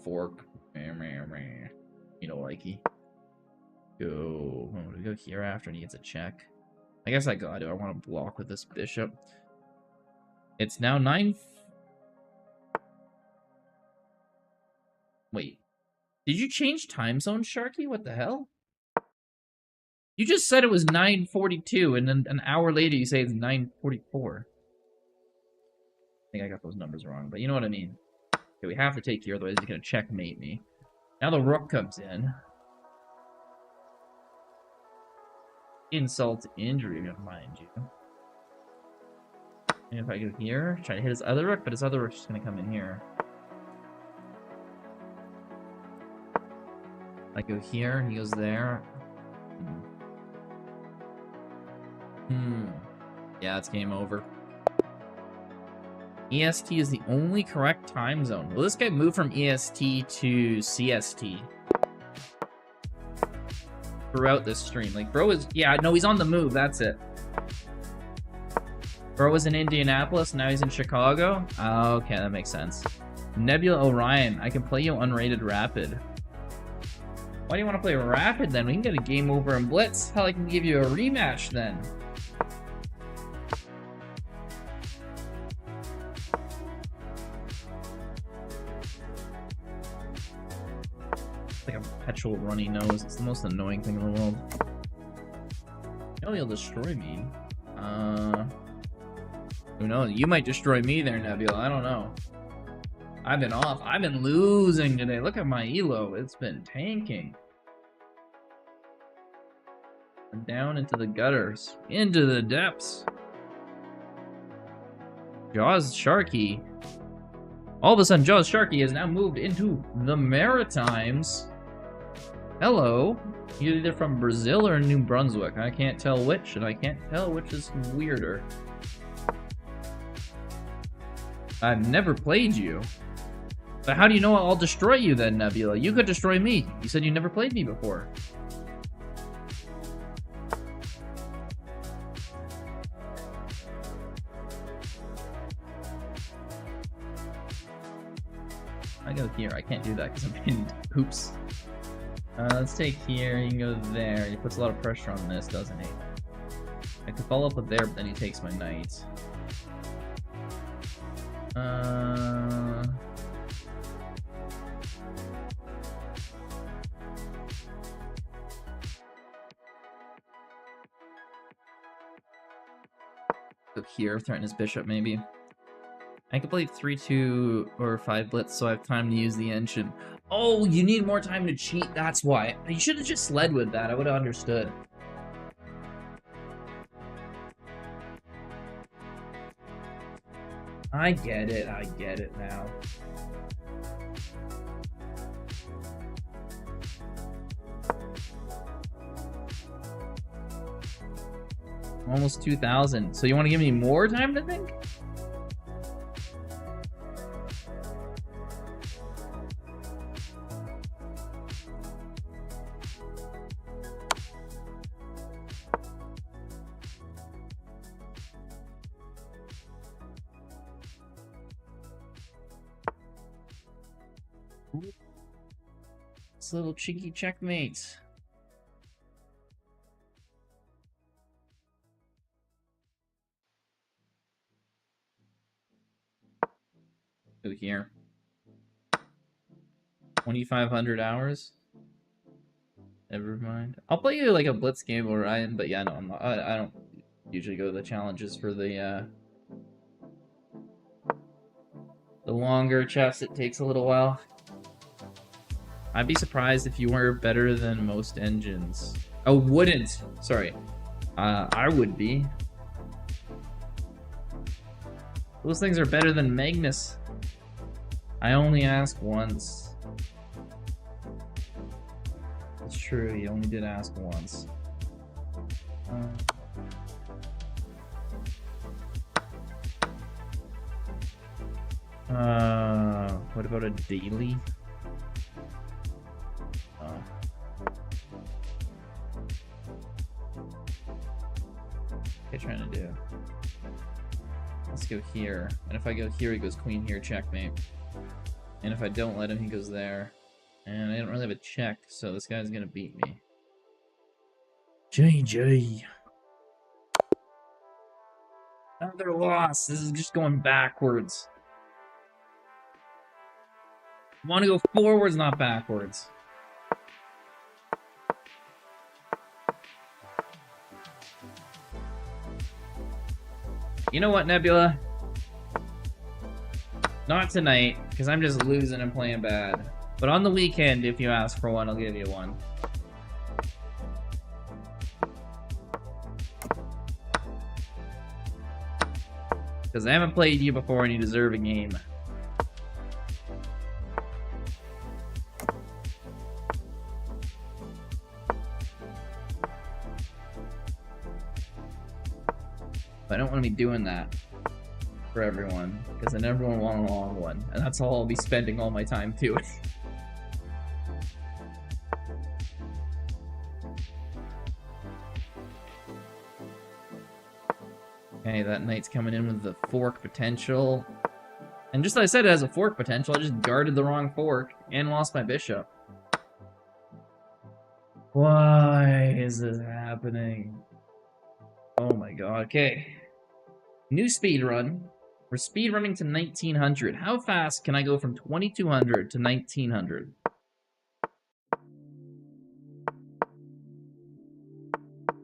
Fork. You know, likey. Go. Oh, do we go here after and he gets a check? I guess I gotta. I want to block with this bishop. It's now 9. Wait. Did you change time zone, Sharky? What the hell? You just said it was 9:42, and then an hour later you say it's 9:44. I think I got those numbers wrong, but you know what I mean. Okay, we have to take here, otherwise he's gonna checkmate me. Now the rook comes in. Insult to injury, mind you. And if I go here, try to hit his other rook, but his other rook's just gonna come in here. I go here, he goes there. Yeah, it's game over. EST is the only correct time zone. Will this guy move from EST to CST throughout this stream? Like, bro is... Yeah, no, he's on the move. That's it. Bro was in Indianapolis. Now he's in Chicago. Oh, okay, that makes sense. Nebula Orion. I can play you unrated Rapid. Why do you want to play Rapid, then? We can get a game over in Blitz. Hell, I can give you a rematch, then. Like a perpetual runny nose. It's the most annoying thing in the world. Oh, he'll destroy me. Who knows? You might destroy me there, Nebula. I don't know. I've been off. I've been losing today. Look at my elo. It's been tanking. And down into the gutters. Into the depths. Jaws Sharky. All of a sudden, Jaws Sharky has now moved into the Maritimes. Hello. You're either from Brazil or New Brunswick. I can't tell which, and I can't tell which is weirder. I've never played you. But how do you know I'll destroy you then, Nebula? You could destroy me. You said you never played me before. I go here. I can't do that because I'm pinned. Oops. Let's take here. You can go there. He puts a lot of pressure on this, doesn't he? I could follow up with there, but then he takes my knight. Go here, threaten his bishop, maybe. I could play 3-2 or 5 blitz, so I have time to use the engine. Oh, you need more time to cheat. That's why. You should have just led with that. I would have understood. I get it. I get it now. Almost 2,000. So you want to give me more time to think? This little cheeky checkmate. Go here. 2,500 hours. Never mind. I'll play you like a blitz game or Ryan, but yeah, no, I'm not, I don't usually go to the challenges for the longer chess. It takes a little while. I'd be surprised if you were better than most engines. Oh, wouldn't. Sorry. I would be. Those things are better than Magnus. I only ask once. It's true, you only did ask once. What about a daily? What are you trying to do? Let's go here. And if I go here, he goes queen here, checkmate. And if I don't let him, he goes there. And I don't really have a check, so this guy's gonna beat me. JJ. Another loss. This is just going backwards. I want to go forwards, not backwards. You know what, Nebula? Not tonight, because I'm just losing and playing bad. But on the weekend, if you ask for one, I'll give you one. Because I haven't played you before and you deserve a game. But I don't want to be doing that for everyone, because then everyone will want a long one, and that's all I'll be spending all my time doing. Okay, that knight's coming in with the fork potential. And just like I said, it has a fork potential. I just guarded the wrong fork and lost my bishop. Why is this happening? Oh my god. Okay. New speed run. We're speed running to 1900. How fast can I go from 2200 to 1900?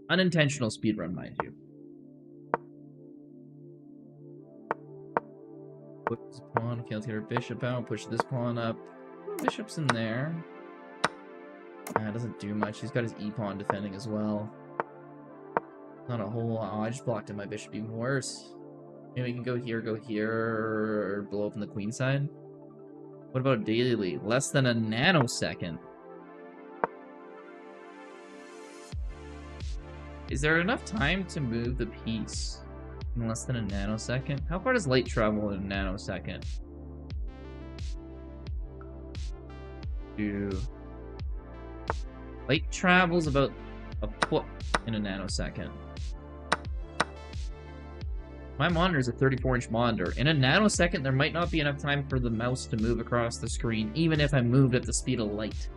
Unintentional speed run, mind you. Push this pawn. Okay, let's get our bishop out. Push this pawn up. Bishop's in there. Doesn't do much. He's got his e-pawn defending as well. Not a whole lot. Oh, I just blocked in my bishop even worse. Maybe we can go here, or blow up on the queen side. What about daily? Less than a nanosecond. Is there enough time to move the piece in less than a nanosecond? How far does light travel in a nanosecond? Light travels about a foot in a nanosecond. My monitor is a 34-inch monitor. In a nanosecond, there might not be enough time for the mouse to move across the screen, even if I moved at the speed of light.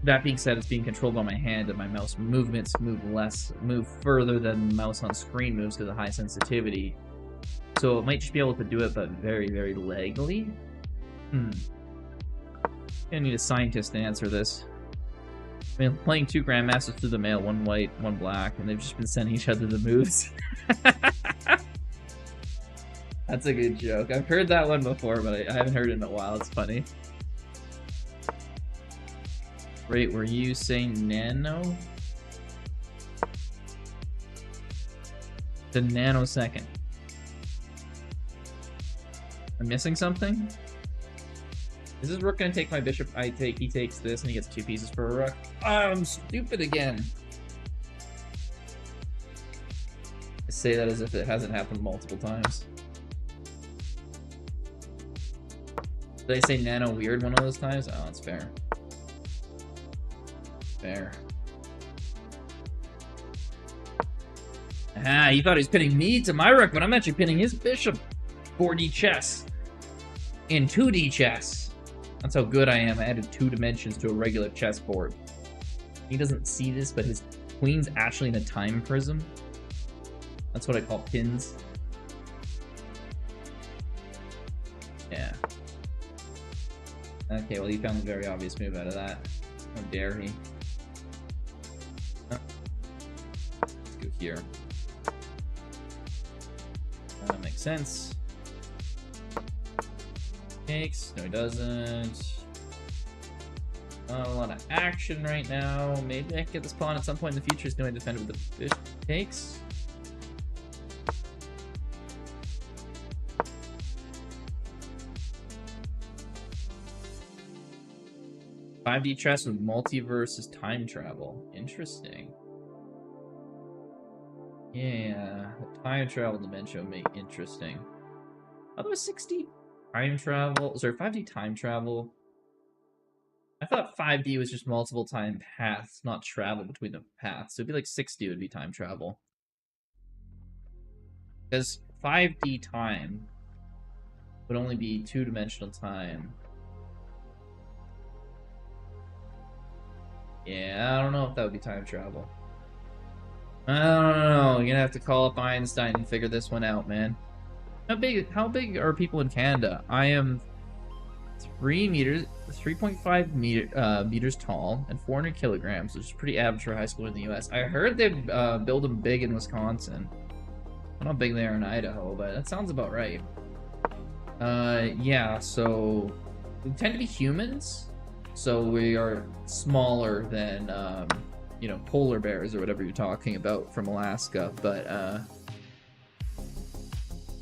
That being said, it's being controlled by my hand, and my mouse movements move further than the mouse on screen moves because of high sensitivity. So it might just be able to do it, but very, very lagly. Gonna need a scientist to answer this. I mean, playing 2 Grandmasters through the mail, 1 white, 1 black, and they've just been sending each other the moves. That's a good joke. I've heard that one before, but I haven't heard it in a while. It's funny. Wait, were you saying nano? The nanosecond. I'm missing something? Is this rook gonna take my bishop? He takes this and he gets 2 pieces for a rook. Oh, I'm stupid again. I say that as if it hasn't happened multiple times. Did I say nano weird one of those times? Oh, that's fair. Fair. Ah, he thought he was pinning me to my rook, but I'm actually pinning his bishop. 4D chess. In 2D chess. That's how good I am. I added 2 dimensions to a regular chessboard. He doesn't see this, but his queen's actually in a time prism. That's what I call pins. Yeah. Okay, well, he found a very obvious move out of that. How dare he? Oh. Let's go here. That makes sense. Takes. No, he doesn't. Not a lot of action right now. Maybe I can get this pawn at some point in the future. He's going to defend it with the bishop. Takes. "5D chess with multiverse is time travel." Interesting. Yeah, the time travel dimension would make interesting. Although 6D time travel, sorry, 5D time travel. I thought 5D was just multiple time paths, not travel between the paths. So it'd be like 6D would be time travel. Because 5D time would only be 2-dimensional time. Yeah, I don't know if that would be time travel. I don't know. You're gonna have to call up Einstein and figure this one out, man. How big are people in Canada? I am 3.5 meters tall and 400 kilograms, which is pretty average for a high schooler in the U.S. I heard they build them big in Wisconsin. I don't know how big they are in Idaho, but that sounds about right. Yeah, so we tend to be humans, so we are smaller than, you know, polar bears or whatever you're talking about from Alaska, but,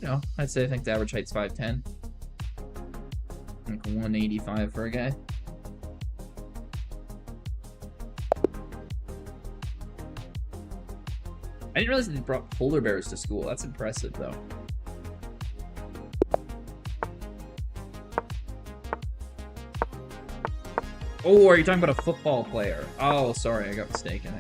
you know, I'd say I think the average height's 5'10". Like 185 for a guy. I didn't realize they brought polar bears to school. That's impressive, though. Oh, are you talking about a football player? Oh, sorry, I got mistaken.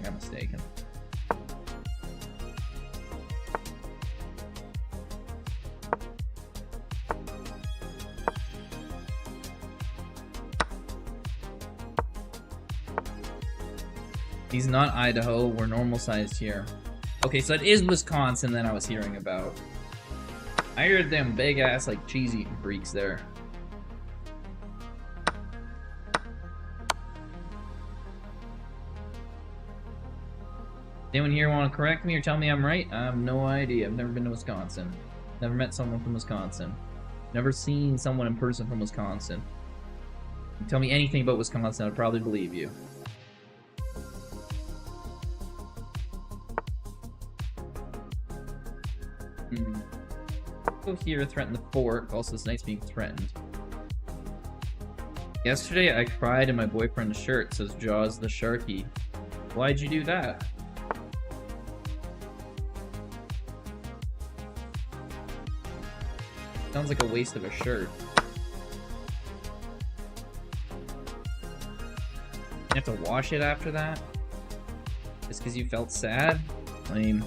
He's not Idaho. We're normal sized here. Okay, so it is Wisconsin that I was hearing about. I heard them big ass like cheese eating freaks there. Anyone here want to correct me or tell me I'm right? I have no idea. I've never been to Wisconsin. Never met someone from Wisconsin. Never seen someone in person from Wisconsin. You tell me anything about Wisconsin, I'd probably believe you. Go here, threaten the fort. Also, this knight's being threatened. Yesterday, I cried in my boyfriend's shirt, says Jaws the Sharky. Why'd you do that? Sounds like a waste of a shirt. You have to wash it after that? Just because you felt sad? Lame.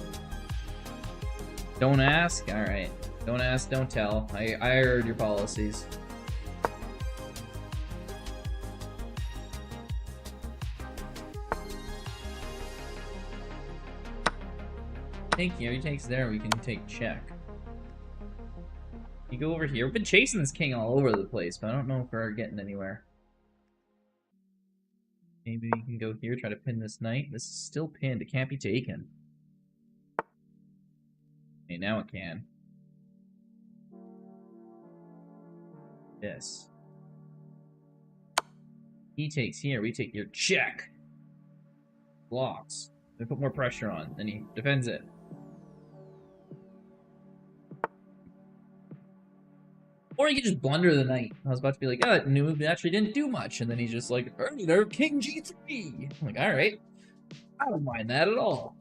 Don't ask? Alright. Don't ask, don't tell. I heard your policies. Thank you. He takes there, we can take check. You go over here. We've been chasing this king all over the place, but I don't know if we're getting anywhere. Maybe we can go here, try to pin this knight. This is still pinned. It can't be taken. Okay, now it can. This. He takes here, we take here. Check! Blocks. We put more pressure on, then he defends it. Or he could just blunder the knight. I was about to be like, oh, that move actually didn't do much. And then he's just like, there, king g3. I'm like, alright. I don't mind that at all.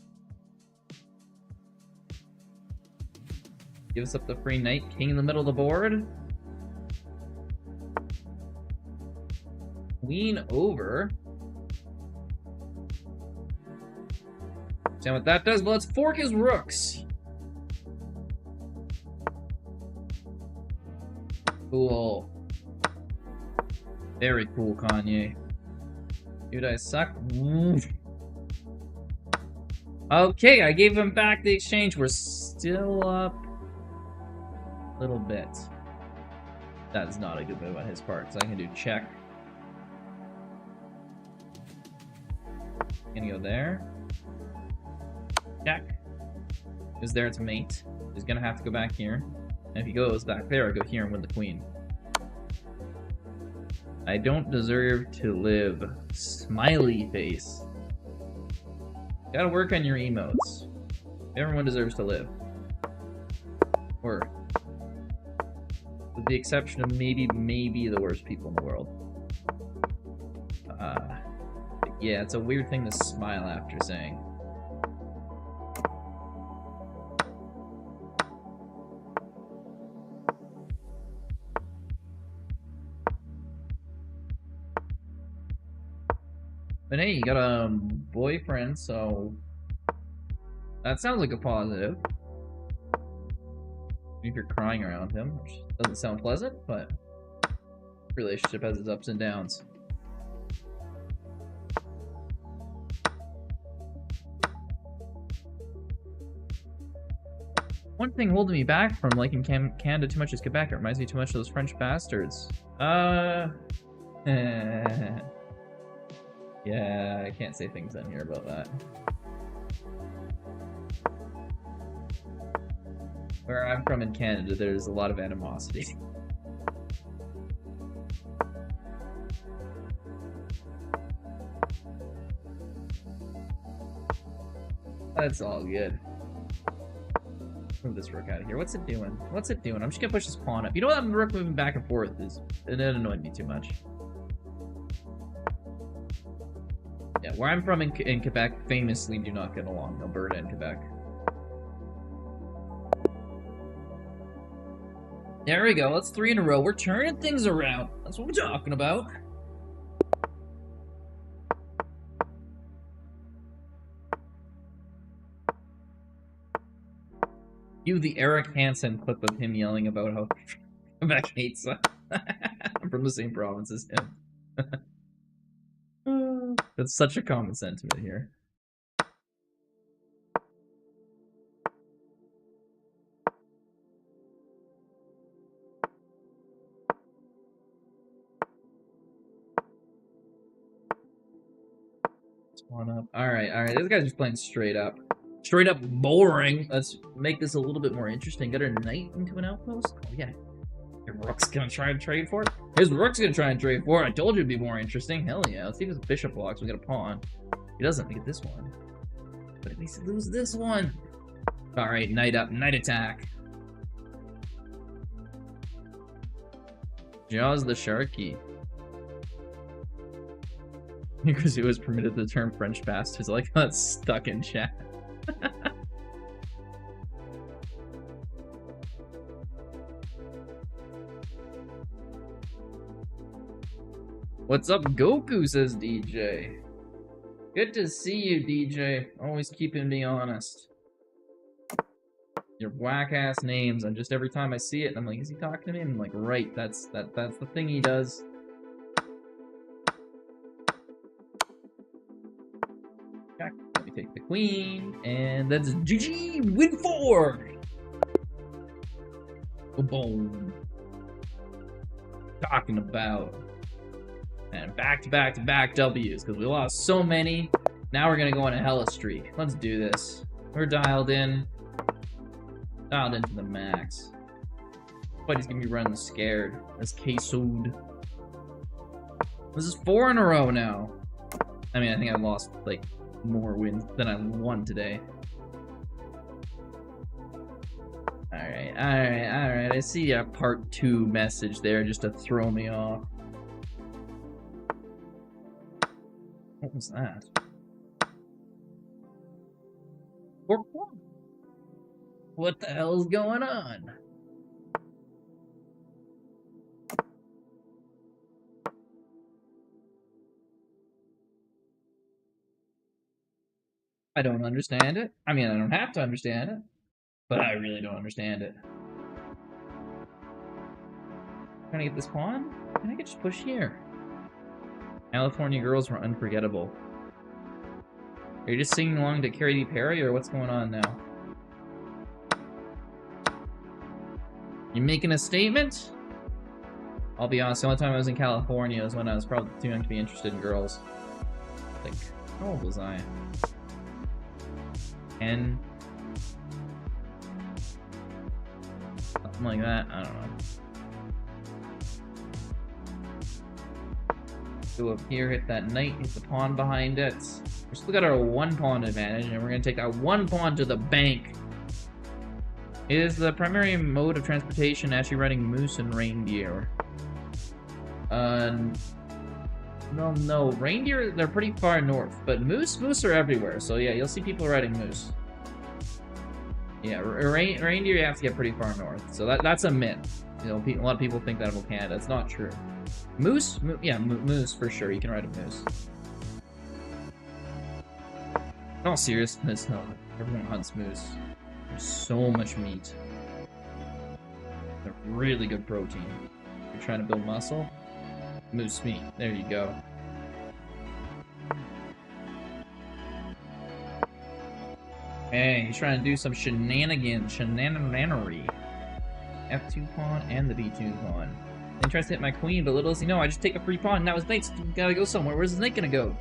Gives up the free knight, king in the middle of the board. Queen over. Understand what that does? Well, let's fork his rooks. Cool. Very cool, Kanye. Dude, I suck. Okay, I gave him back the exchange. We're still up a little bit. That is not a good move on his part, so I can do check. Gonna go there. Check. Is there its mate. He's gonna have to go back here. And if he goes back there, I go here and win the queen. I don't deserve to live. Smiley face. Gotta work on your emotes. Everyone deserves to live. Or, with the exception of maybe the worst people in the world. Yeah, it's a weird thing to smile after saying. But hey, you got a boyfriend, so that sounds like a positive. If you're crying around him, which doesn't sound pleasant, but relationship has its ups and downs. One thing holding me back from liking Canada too much is Quebec. It reminds me too much of those French bastards. Yeah, I can't say things on here about that. Where I'm from in Canada, there's a lot of animosity. That's all good. Move this rook out of here. What's it doing? What's it doing? I'm just gonna push this pawn up. You know what? I'm rook moving back and forth it annoyed me too much. Yeah, where I'm from in Quebec, famously do not get along. Alberta and Quebec. There we go. That's 3 in a row. We're turning things around. That's what we're talking about. You, the Eric Hansen clip of him yelling about how Quebec hates us. I'm from the same province as him. That's such a common sentiment here. Spawn up. Alright. This guy's just playing straight up. Straight up boring. Let's make this a little bit more interesting. Got our knight into an outpost? Oh, yeah. Your rook's gonna try and trade for it? His rook's gonna try and trade for it. I told you it'd be more interesting. Hell yeah. Let's see if his bishop blocks. We got a pawn. He doesn't. We get this one. But at least he loses this one. Alright, knight up. Knight attack. Jaws the Sharky. Because he was permitted the term French bastards. Like how that's stuck in chat. What's up, Goku? Says DJ. Good to see you, DJ. Always keeping me honest. Your whack ass names, and just every time I see it, I'm like, is he talking to me? And I'm like, right, that's the thing he does. Let me take the queen, and that's GG win 4. Boom. Talking about. And back to back W's, because we lost so many. Now we're gonna go on a hella streak. Let's do this. We're dialed in. Dialed into the max. But he's gonna be running scared. That's K-Sood. This is 4 in a row now. I mean, I think I lost, like, more wins than I won today. Alright. I see a part 2 message there just to throw me off. What was that? What the hell's going on? I don't understand it. I mean, I don't have to understand it, but I really don't understand it. Trying to get this pawn? I could just push here. California girls were unforgettable. Are you just singing along to Katy Perry, or what's going on now? You making a statement? I'll be honest, the only time I was in California was when I was probably too young to be interested in girls. Like, how old was I? 10? Something like that, I don't know. Go up here, hit that knight, hit the pawn behind it. We still got our 1 pawn advantage, and we're going to take our 1 pawn to the bank. Is the primary mode of transportation actually riding moose and reindeer? No, reindeer, they're pretty far north, but moose are everywhere, so yeah, you'll see people riding moose. Yeah, reindeer you have to get pretty far north, so that's a myth. You know, a lot of people think that about Canada. It's not true. Moose? Yeah, moose for sure. You can ride a moose. In all seriousness, no, everyone hunts moose. There's so much meat. They're really good protein. You're trying to build muscle? Moose meat. There you go. Hey, he's trying to do some shenaniganery. F2 pawn and the B2 pawn. He tries to hit my queen, but little does he know, I just take a free pawn. Now his knight's gotta go somewhere. Where's his knight gonna go?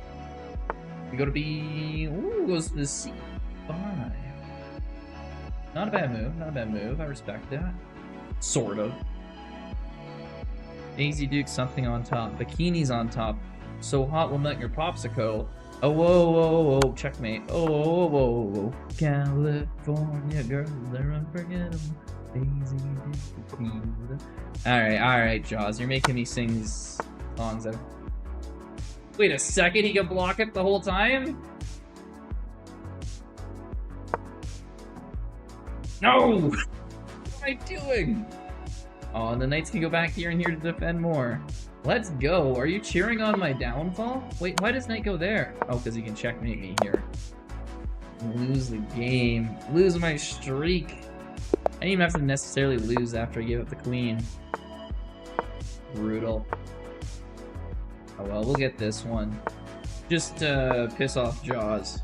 We go to B. Ooh, goes to the C5. Not a bad move. Not a bad move. I respect that. Sort of. Daisy Duke something on top. Bikini's on top. So hot will melt your popsicle. Oh, whoa. Checkmate. Whoa. California girls, they're unforgettable. Daisy Duke. Alright, Jaws. You're making me sing these songs. Wait a second, he can block it the whole time? No! What am I doing? Oh, and the knights can go back here and here to defend more. Let's go. Are you cheering on my downfall? Wait, why does knight go there? Oh, because he can checkmate me here. Lose the game. Lose my streak. I didn't even have to necessarily lose after I gave up the queen. Brutal. Oh well, we'll get this one. Just to piss off Jaws.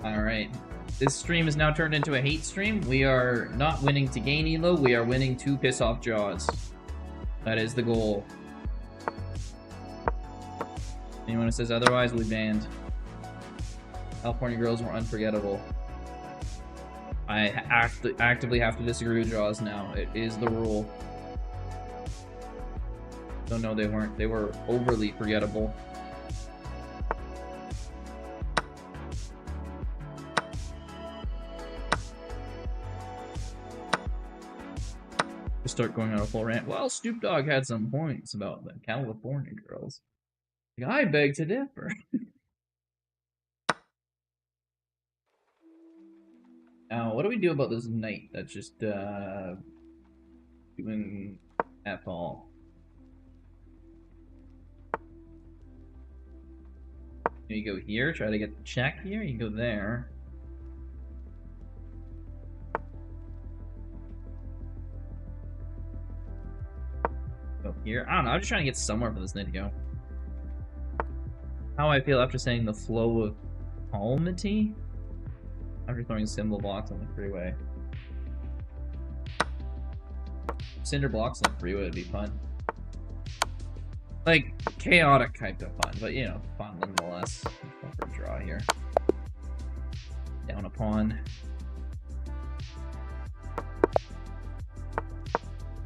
Alright. This stream is now turned into a hate stream. We are not winning to gain elo, we are winning to piss off Jaws. That is the goal. Anyone who says otherwise will be banned. California girls were unforgettable. I actively have to disagree with Jaws now. It is the rule. So no, they weren't. They were overly forgettable. start going on a full rant. Well, Snoop Dogg had some points about the California girls. Like, I beg to differ. Now, what do we do about this knight that's just doing F all? You go here, try to get the check here, you go there. Go here. I don't know, I'm just trying to get somewhere for this knight to go. How I feel after saying the flow of calmity? After throwing symbol blocks on the freeway. Cinder blocks on the freeway would be fun. Like, chaotic type of fun, but you know, fun nonetheless. Go for a draw here. Down a pawn.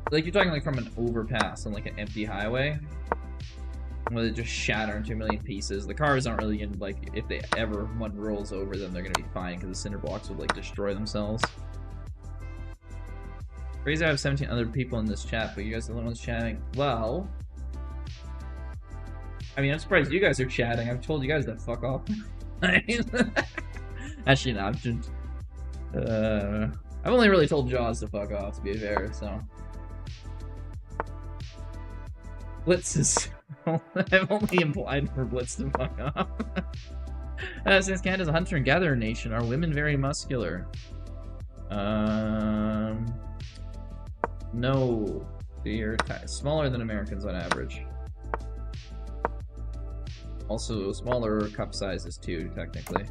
Like, you're talking like from an overpass on like an empty highway. Where they just shatter into a million pieces. The cars aren't really gonna, like, if they ever, one rolls over them, they're gonna be fine, because the cinder blocks would, like, destroy themselves. Crazy I have 17 other people in this chat, but you guys are the only ones chatting. Well... I mean, I'm surprised you guys are chatting. I've told you guys to fuck off. Actually, no, I've only really told Jaws to fuck off, to be fair, so... Blitz is... I've only implied for Blitz to fuck off. Since Canada's a hunter and gatherer nation, are women very muscular? No. They're smaller than Americans on average. Also, smaller cup sizes too, technically.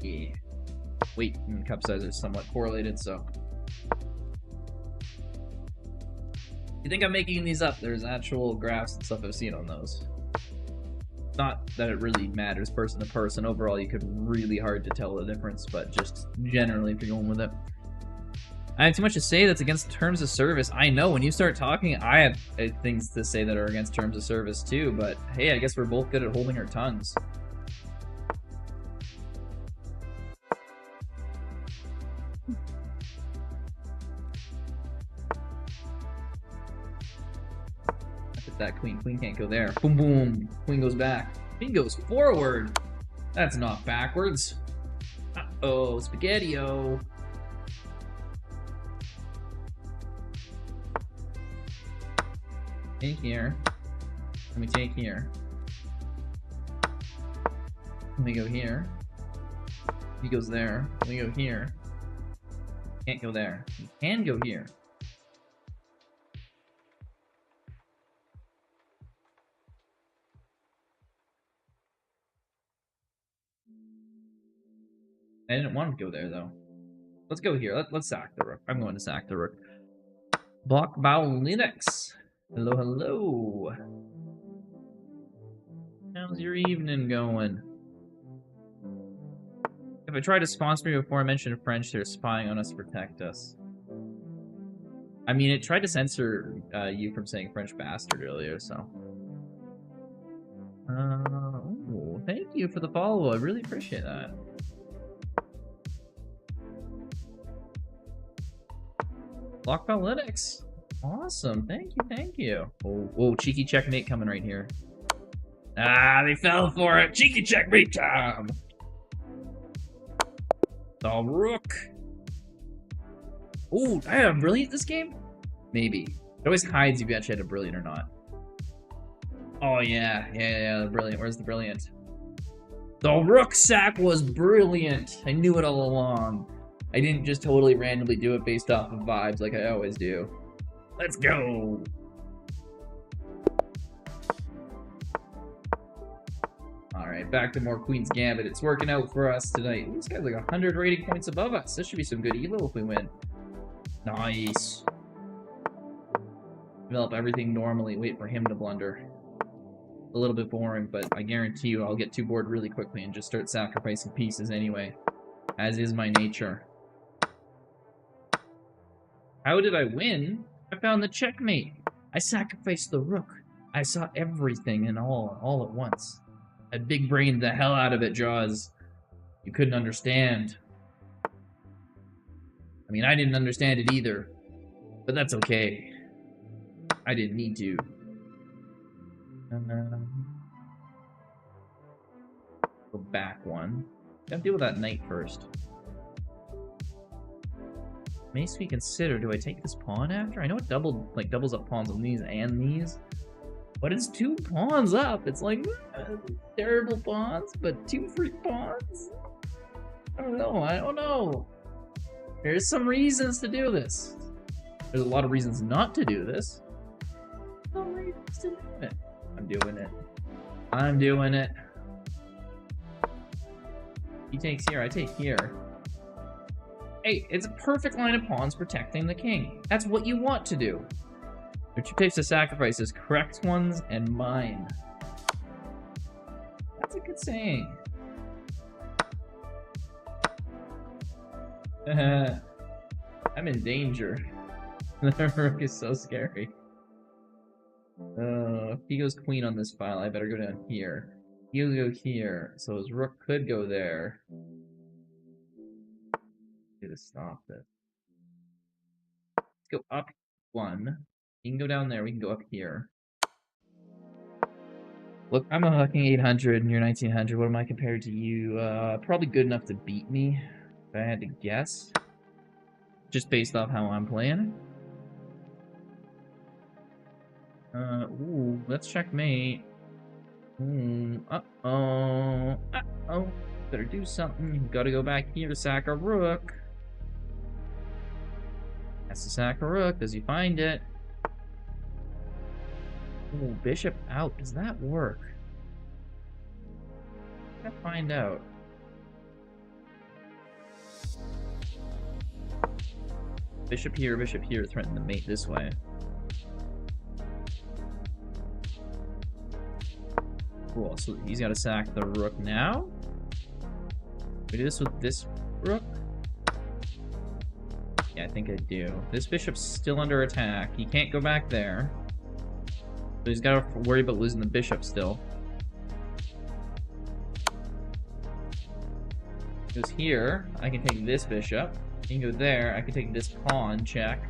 Yeah. Weight and cup size are somewhat correlated, so... You think I'm making these up? There's actual graphs and stuff I've seen on those. Not that it really matters person to person. Overall, you could really hard to tell the difference, but just generally if you're going with it. I have too much to say that's against terms of service. I know, when you start talking, I have things to say that are against terms of service too, but hey, I guess we're both good at holding our tongues. That queen. Queen can't go there. Boom, boom. Queen goes back. Queen goes forward. That's not backwards. Uh-oh, spaghetti-o. Take here. Let me take here. Let me go here. He goes there. Let me go here. Can't go there. He can go here. I didn't want to go there, though. Let's go here. Let's sack the rook. I'm going to sack the rook. Blockbow Linux. Hello, hello. How's your evening going? If I try to sponsor me before I mention French, they're spying on us to protect us. I mean, it tried to censor you from saying French bastard earlier, so... Oh, thank you for the follow. I really appreciate that. Blockbow Linux. Awesome. Thank you, thank you. Oh, cheeky checkmate coming right here. Ah, they fell for it. Cheeky checkmate time. The rook. Oh, I have brilliant this game? Maybe. It always hides if you actually had a brilliant or not. Oh, yeah, the brilliant. Where's the brilliant? The rook sack was brilliant. I knew it all along. I didn't just totally randomly do it based off of vibes like I always do. Let's go! Alright, back to more Queen's Gambit. It's working out for us tonight. This guy's like 100 rating points above us. This should be some good elo if we win. Nice. Develop everything normally. Wait for him to blunder. A little bit boring, but I guarantee you I'll get too bored really quickly and just start sacrificing pieces anyway. As is my nature. How did I win? I found the checkmate. I sacrificed the rook. I saw everything and all at once. I big brained the hell out of it, Jaws. You couldn't understand. I mean, I didn't understand it either, but that's okay. I didn't need to. Go back one. Gotta deal with that knight first. Makes me consider, do I take this pawn after? I know it doubles up pawns on these and these, but it's 2 pawns up. It's like terrible pawns, but 2 free pawns. I don't know. There's some reasons to do this. There's a lot of reasons not to do this. Some reasons to do it. I'm doing it. He takes here, I take here. Hey, it's a perfect line of pawns protecting the king. That's what you want to do. There are 2 types of sacrifices, correct ones and mine. That's a good saying. I'm in danger. The rook is so scary. If he goes queen on this file, I better go down here. He'll go here, so his rook could go there. To stop this. Let's go up 1. You can go down there, we can go up here. Look, I'm a fucking 800 and you're 1900. What am I compared to you? Probably good enough to beat me, if I had to guess. Just based off how I'm playing. Ooh, let's checkmate. Uh-oh. Better do something. Gotta go back here to sack a rook. Has to sack a rook. Does he find it? Ooh, bishop out. Does that work? Let's find out. Bishop here, threaten to mate this way. Cool, so he's got to sack the rook now. We do this with this rook? Yeah, I think I do. This bishop's still under attack. He can't go back there. So he's got to worry about losing the bishop still. He goes here. I can take this bishop. He can go there. I can take this pawn. Check.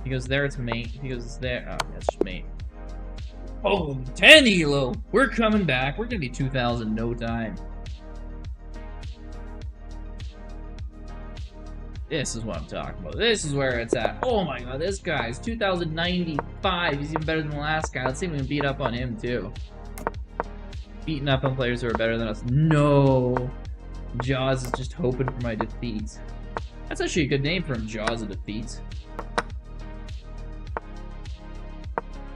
He goes there. It's mate. He goes there. Oh, that's just mate. Oh, 10 elo. We're coming back. We're going to be 2,000 no time. This is what I'm talking about. This is where it's at. Oh my god, this guy's 2,095. He's even better than the last guy. Let's see if we can beat up on him, too. Beating up on players who are better than us. No. Jaws is just hoping for my defeat. That's actually a good name for him, Jaws of Defeat.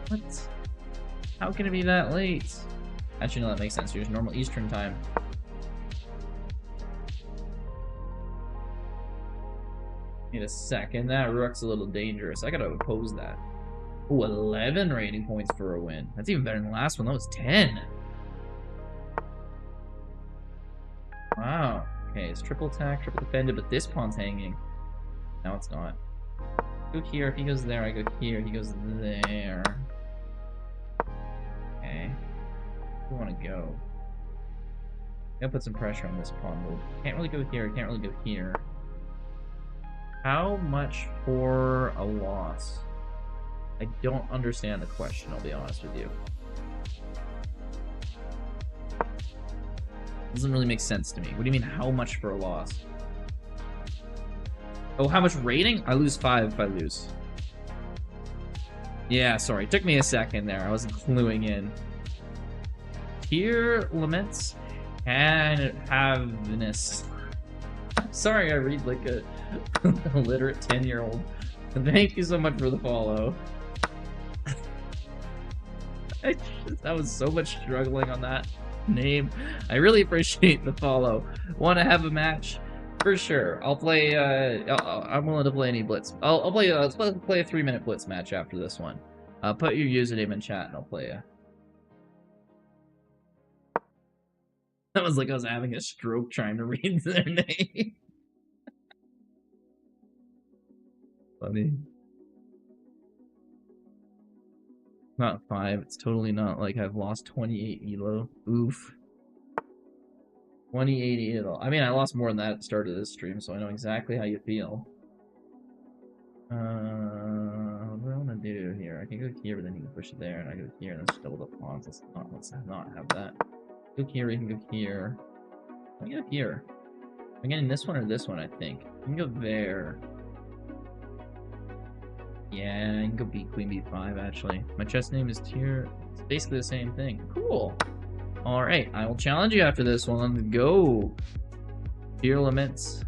What? How can it be that late? Actually, no, that makes sense. Here's normal Eastern time. Wait a second, that rook's a little dangerous. I gotta oppose that. Ooh, 11 rating points for a win. That's even better than the last one. That was 10. Wow. Okay, it's triple attack, triple defended, but this pawn's hanging. Now it's not. Go here. If he goes there, I go here. He goes there. Okay. Where do we want to go? Gotta put some pressure on this pawn move. Can't really go here. Can't really go here. How much for a loss? I don't understand the question, I'll be honest with you. Doesn't really make sense to me. What do you mean, how much for a loss? Oh, how much rating? I lose 5 if I lose. Yeah, sorry. It took me a second there. I wasn't cluing in. Tier limits and haveness. Sorry, I read like a illiterate 10-year-old. Thank you so much for the follow. That was so much struggling on that name. I really appreciate the follow. Want to have a match? For sure. I'll play. I'm willing to play any blitz. I'll play. Let's play a 3-minute blitz match after this one. Put your username in chat and I'll play you. That was like I was having a stroke trying to read their name. Funny. Not 5. It's totally not like I've lost 28 elo. Oof. 2080 it'll. I mean, I lost more than that at the start of this stream, so I know exactly how you feel. What do I want to do here? I can go here, but then you can push it there, and I go here, and then just double the pawns. Let's not have that. Go here, you can go here. I can go here. I'm getting this one or this one, I think. You can go there. Yeah, I can go B Queen B5 actually. My chess name is Tier. It's basically the same thing. Cool. Alright, I will challenge you after this one. Go! Tier limits.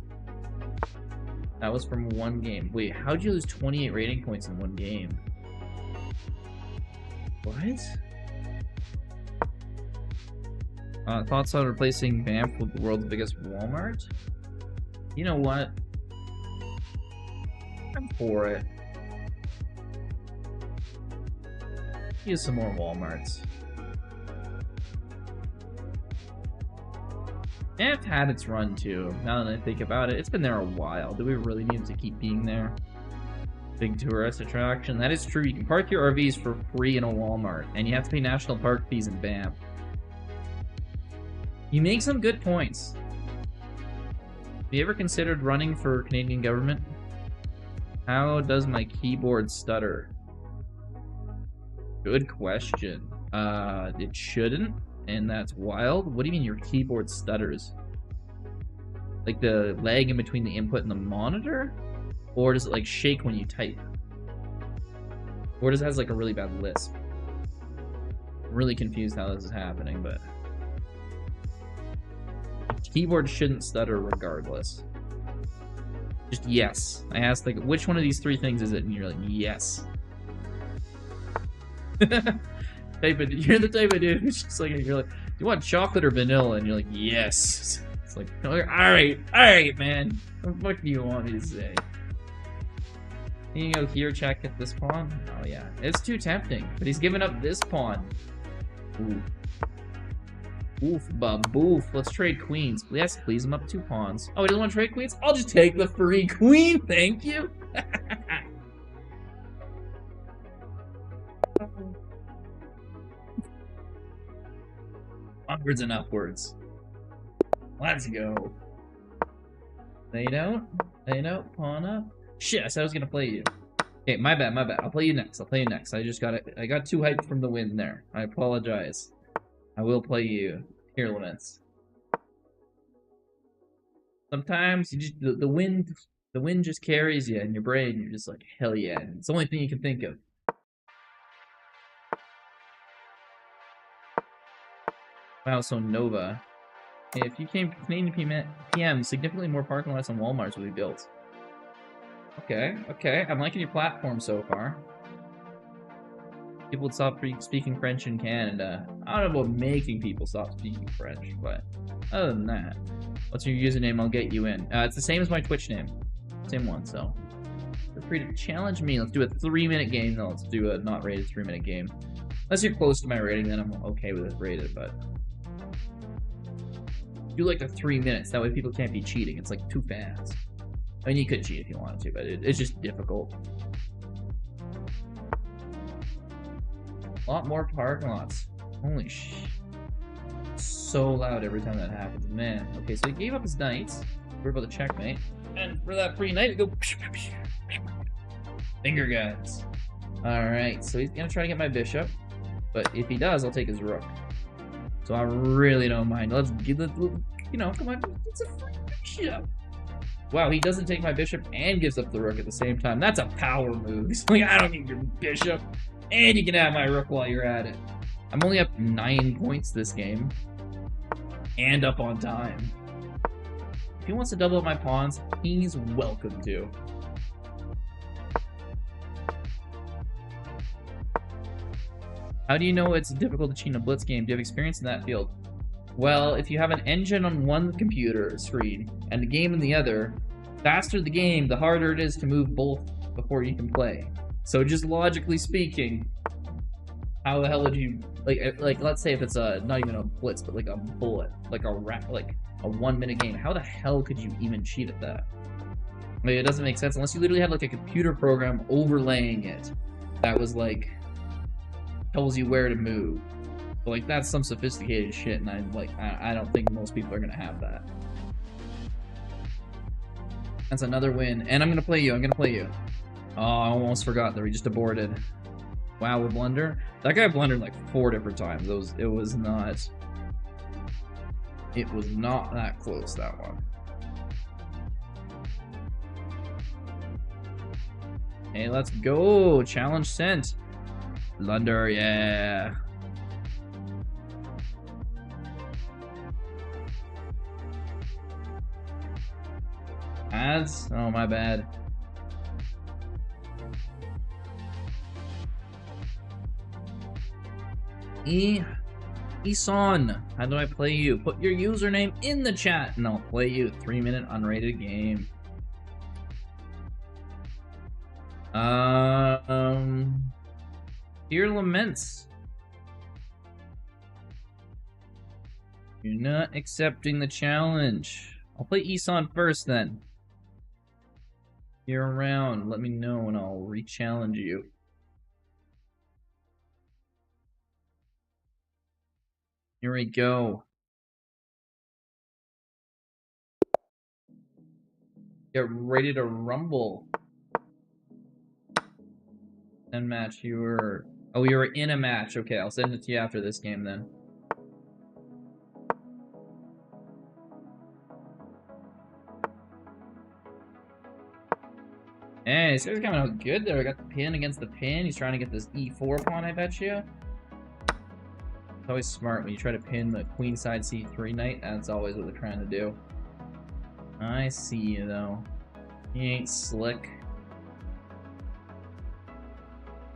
That was from one game. Wait, how'd you lose 28 rating points in one game? What? Thoughts on replacing Banff with the world's biggest Walmart? You know what? I'm for it. Use some more Walmarts. Banff had its run too, now that I think about it. It's been there a while. Do we really need to keep being there? Big tourist attraction. That is true. You can park your RVs for free in a Walmart, and you have to pay national park fees in Banff. You make some good points. Have you ever considered running for Canadian government? How does my keyboard stutter? Good question. It shouldn't, and that's wild. What do you mean your keyboard stutters? Like the lag in between the input and the monitor? Or does it like shake when you type? Or does it has like a really bad lisp? I'm really confused how this is happening, but keyboard shouldn't stutter regardless. Just yes. I asked like, which one of these three things is it? And you're like, yes. You're the type of dude who's just like, you're like, do you want chocolate or vanilla? And you're like, yes. It's like, all right, man. What the fuck do you want me to say? You can go here, check at this pawn. Oh yeah, it's too tempting. But he's giving up this pawn. Ooh. Oof, baboof. Let's trade queens. Yes, please. I'm up 2 pawns. Oh, he doesn't want to trade queens? I'll just take the free queen. Thank you. Onwards and upwards. Let's go. They don't. Pawn up. Shit, I said I was gonna play you. Okay, my bad. I'll play you next. I got too hyped from the win there. I apologize. I will play you. Tier limits. Sometimes you just the wind just carries you in your brain. You're just like, hell yeah. And it's the only thing you can think of. Wow, so Nova. If you came to Canadian PM, significantly more parking lots and Walmarts will be built. Okay. I'm liking your platform so far. People would stop speaking French in Canada. I don't know about making people stop speaking French, but other than that, what's your username? I'll get you in. It's the same as my Twitch name. Same one, so feel free to challenge me. Let's do a 3-minute game. No, let's do a not rated 3-minute game. Unless you're close to my rating, then I'm okay with it rated, but do like a 3 minutes. That way people can't be cheating. It's like too fast. I mean, you could cheat if you wanted to, but it's just difficult. A lot more parking lots. Holy sh! So loud every time that happens, man. Okay, so he gave up his knights. We're about to checkmate, and for that free knight, we go finger guns. All right, so he's gonna try to get my bishop, but if he does, I'll take his rook. So I really don't mind. Let's give it, you know, come on, it's a free bishop. Wow, he doesn't take my bishop and gives up the rook at the same time. That's a power move. He's like, I don't need your bishop. And you can have my rook while you're at it. I'm only up 9 points this game. And up on time. If he wants to double up my pawns, he's welcome to. How do you know it's difficult to cheat in a blitz game? Do you have experience in that field? Well, if you have an engine on one computer screen and a game in the other, faster the game, the harder it is to move both before you can play. So just logically speaking, how the hell would you like let's say if it's not even a blitz but like a bullet, like a 1-minute game, how the hell could you even cheat at that? Like, it doesn't make sense unless you literally have like a computer program overlaying it that was like tells you where to move. But like that's some sophisticated shit, and I don't think most people are gonna have that. That's another win, and I'm gonna play you. I'm gonna play you. Oh, I almost forgot that we just aborted. Wow, with blunder. That guy blundered like 4 different times. It was not that close, that one. Hey, let's go. Challenge sent. Blunder, yeah. Ads? Oh, my bad. Eson, how do I play you? Put your username in the chat and I'll play you. 3-minute unrated game. Dear Laments. You're not accepting the challenge. I'll play Eson first then. You're around, let me know and I'll re-challenge you. Here we go. Get ready to rumble. Send match, you were... Oh, you were in a match. Okay, I'll send it to you after this game then. Hey, this guy's coming out good there. I got the pin against the pin. He's trying to get this E4 pawn, I bet you. It's always smart when you try to pin the queenside C3 knight. That's always what they're trying to do. I see you, though. He ain't slick.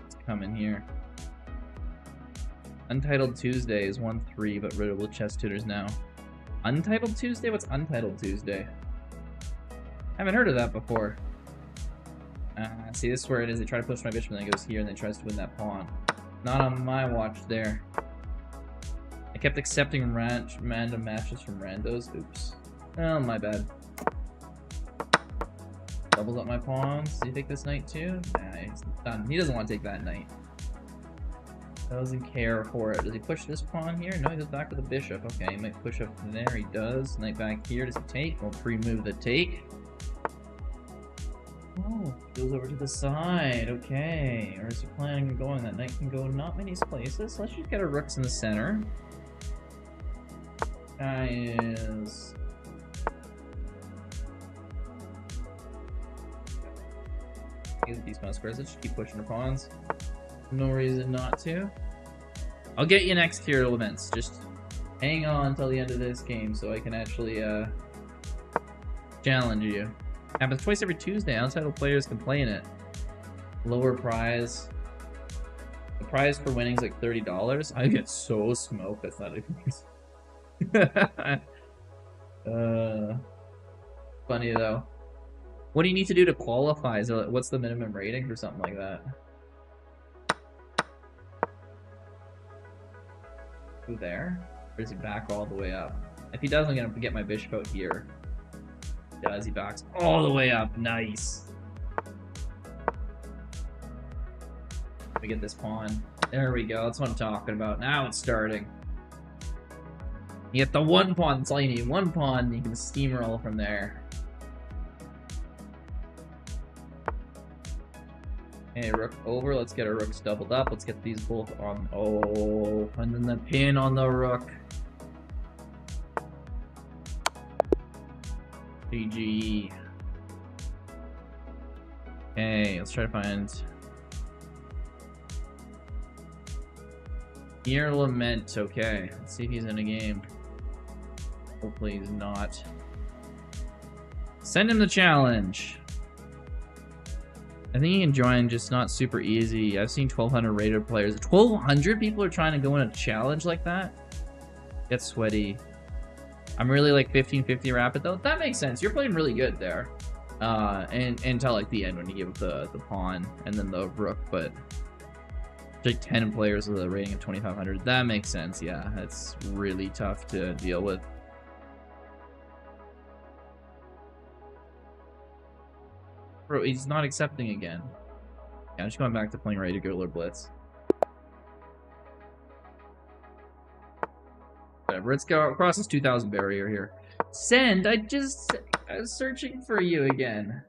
It's coming here. Untitled Tuesday is 1-3, but rid of chess tutors now. Untitled Tuesday? What's Untitled Tuesday? I haven't heard of that before. See, this is where it is. They try to push my bishop, and then it goes here, and then tries to win that pawn. Not on my watch there. I kept accepting random matches from randos. Oops. Oh, my bad. Doubles up my pawns. Do you take this knight too? Nah, he's done. He doesn't want to take that knight. Doesn't care for it. Does he push this pawn here? No, he goes back to the bishop. Okay, he might push up there. He does. Knight back here. Does he take? We'll pre-move the take. Oh, goes over to the side. Okay. Or is he planning on going? That knight can go not many places. Let's just get our rooks in the center. Guy is... He's a decent amount of squares. Let's just keep pushing the pawns. No reason not to. I'll get you next tier events. Just hang on until the end of this game so I can actually challenge you. Happens twice every Tuesday. Untitled players can play in it. Lower prize. The prize for winning is like $30. I get so smoked. That's not even. Funny though. What do you need to do to qualify? Is there, like, what's the minimum rating for something like that? Go there? Or does he back all the way up? If he does, I'm gonna get my bishop out here. He does, he backs all the way up. Nice. Let me get this pawn. There we go. That's what I'm talking about. Now it's starting. You get the one pawn. That's all you need. One pawn. You can steamroll from there. Okay, rook over. Let's get our rooks doubled up. Let's get these both on. Oh, and then the pin on the rook. GG. Okay, let's try to find. Dear Lament. Okay, let's see if he's in a game. Hopefully he's not. Send him the challenge. I think he can join, just not super easy. I've seen 1,200 rated players. 1,200 people are trying to go in a challenge like that? Get sweaty. I'm really like 1550 rapid though. That makes sense. You're playing really good there. And until like the end when you give up the pawn and then the rook, but like 10 players with a rating of 2,500. That makes sense. Yeah, it's really tough to deal with. Bro, he's not accepting again. Yeah, I'm just going back to playing Regular Blitz. Whatever. Let's go across this 2,000 barrier here. Send. I was searching for you again.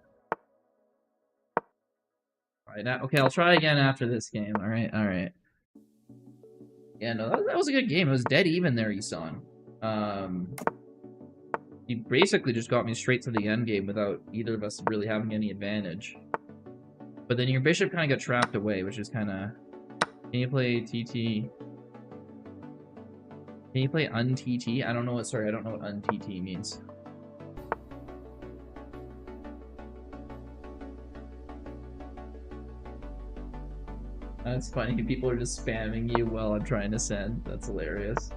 All right. Now, okay, I'll try again after this game. All right. All right. Yeah, no, that was a good game. It was dead even there, Isan. He basically just got me straight to the end game without either of us really having any advantage. But then your bishop kind of got trapped away, which is kind of... Can you play TT? Can you play un-TT? I don't know what... Sorry, I don't know what un-TT means. That's funny. People are just spamming you while I'm trying to send. That's hilarious.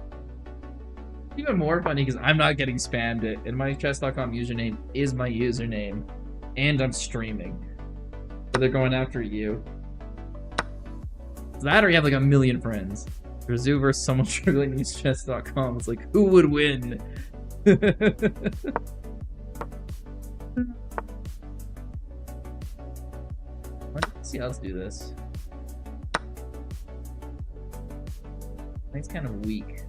Even more funny because I'm not getting spammed it, and my chess.com username is my username, and I'm streaming. So they're going after you. That or you have like a million friends. Rizzu versus someone struggling to use chess.com. It's like, who would win? Let's see how let's do this. I think it's kind of weak.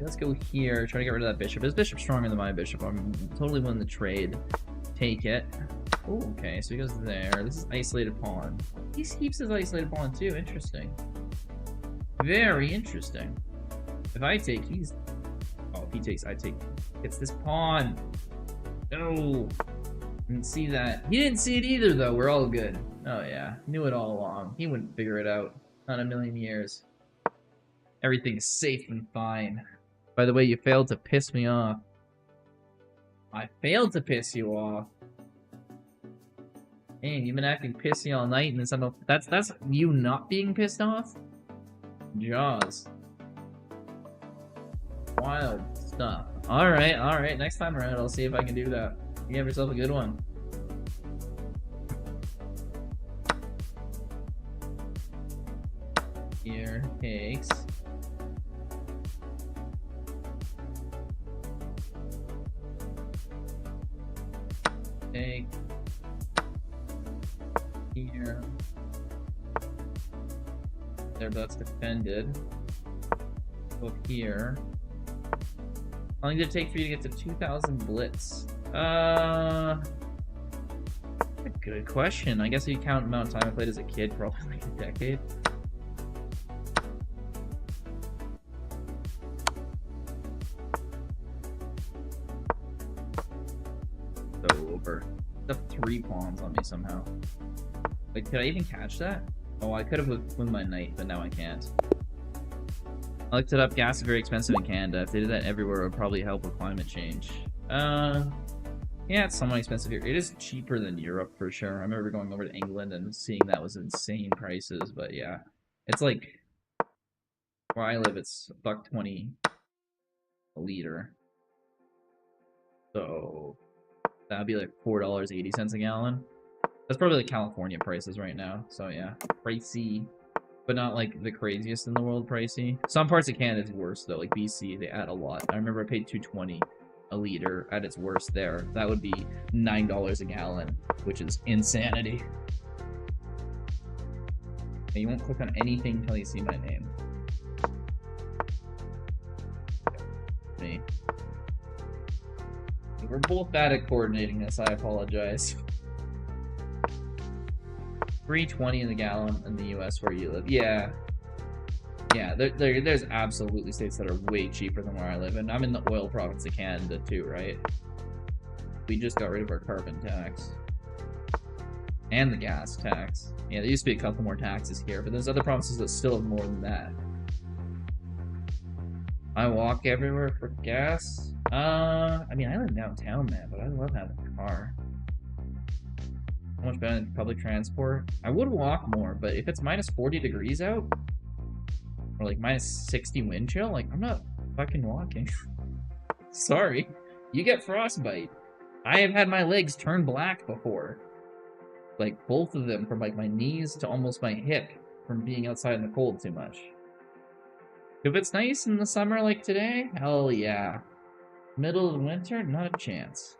Let's go here, try to get rid of that bishop. His bishop's stronger than my bishop. I'm totally willing to trade. Take it. Oh, okay, so he goes there. This is isolated pawn. He keeps his isolated pawn too. Interesting. Very interesting. If I take, he's... Oh, if he takes, I take. It's this pawn. No. Didn't see that. He didn't see it either, though. We're all good. Oh, yeah. Knew it all along. He wouldn't figure it out. Not a million years. Everything is safe and fine. By the way, you failed to piss me off. I failed to piss you off. Dang, you've been acting pissy all night, and then that's you not being pissed off? Jaws. Wild stuff. Alright, next time around I'll see if I can do that. You have yourself a good one. Here takes. Take. Here. There, but that's defended. Go here. How long did it take for you to get to 2,000 blitz? A good question. I guess if you count the amount of time I played as a kid, probably like a decade. So over. It's up 3 pawns on me somehow. Like, could I even catch that? Oh, I could have with my knight, but now I can't. I looked it up. Gas is very expensive in Canada. If they did that everywhere, it would probably help with climate change. Yeah, it's somewhat expensive here. It is cheaper than Europe for sure. I remember going over to England and seeing that was insane prices, but yeah. It's like, where I live, it's $1.20 a liter. So, that'd be like $4.80 a gallon. That's probably like California prices right now. So yeah, pricey, but not like the craziest in the world pricey. Some parts of Canada is worse though, like BC, they add a lot. I remember I paid $2.20 a liter at its worst there. That would be $9 a gallon, which is insanity. And you won't click on anything until you see my name. Me. We're both bad at coordinating this, I apologize. $3.20 in the gallon in the US where you live. Yeah. Yeah, there's absolutely states that are way cheaper than where I live. And I'm in the oil province of Canada too, right? We just got rid of our carbon tax. And the gas tax. Yeah, there used to be a couple more taxes here, but there's other provinces that still have more than that. I walk everywhere for gas. I mean, I live downtown, man, but I love having a car. So much better than public transport. I would walk more, but if it's minus 40 degrees out, or like minus 60 wind chill, like, I'm not fucking walking. Sorry. You get frostbite. I have had my legs turn black before. Like, both of them, from like my knees to almost my hip, from being outside in the cold too much. If it's nice in the summer like today, hell yeah. Middle of the winter, not a chance.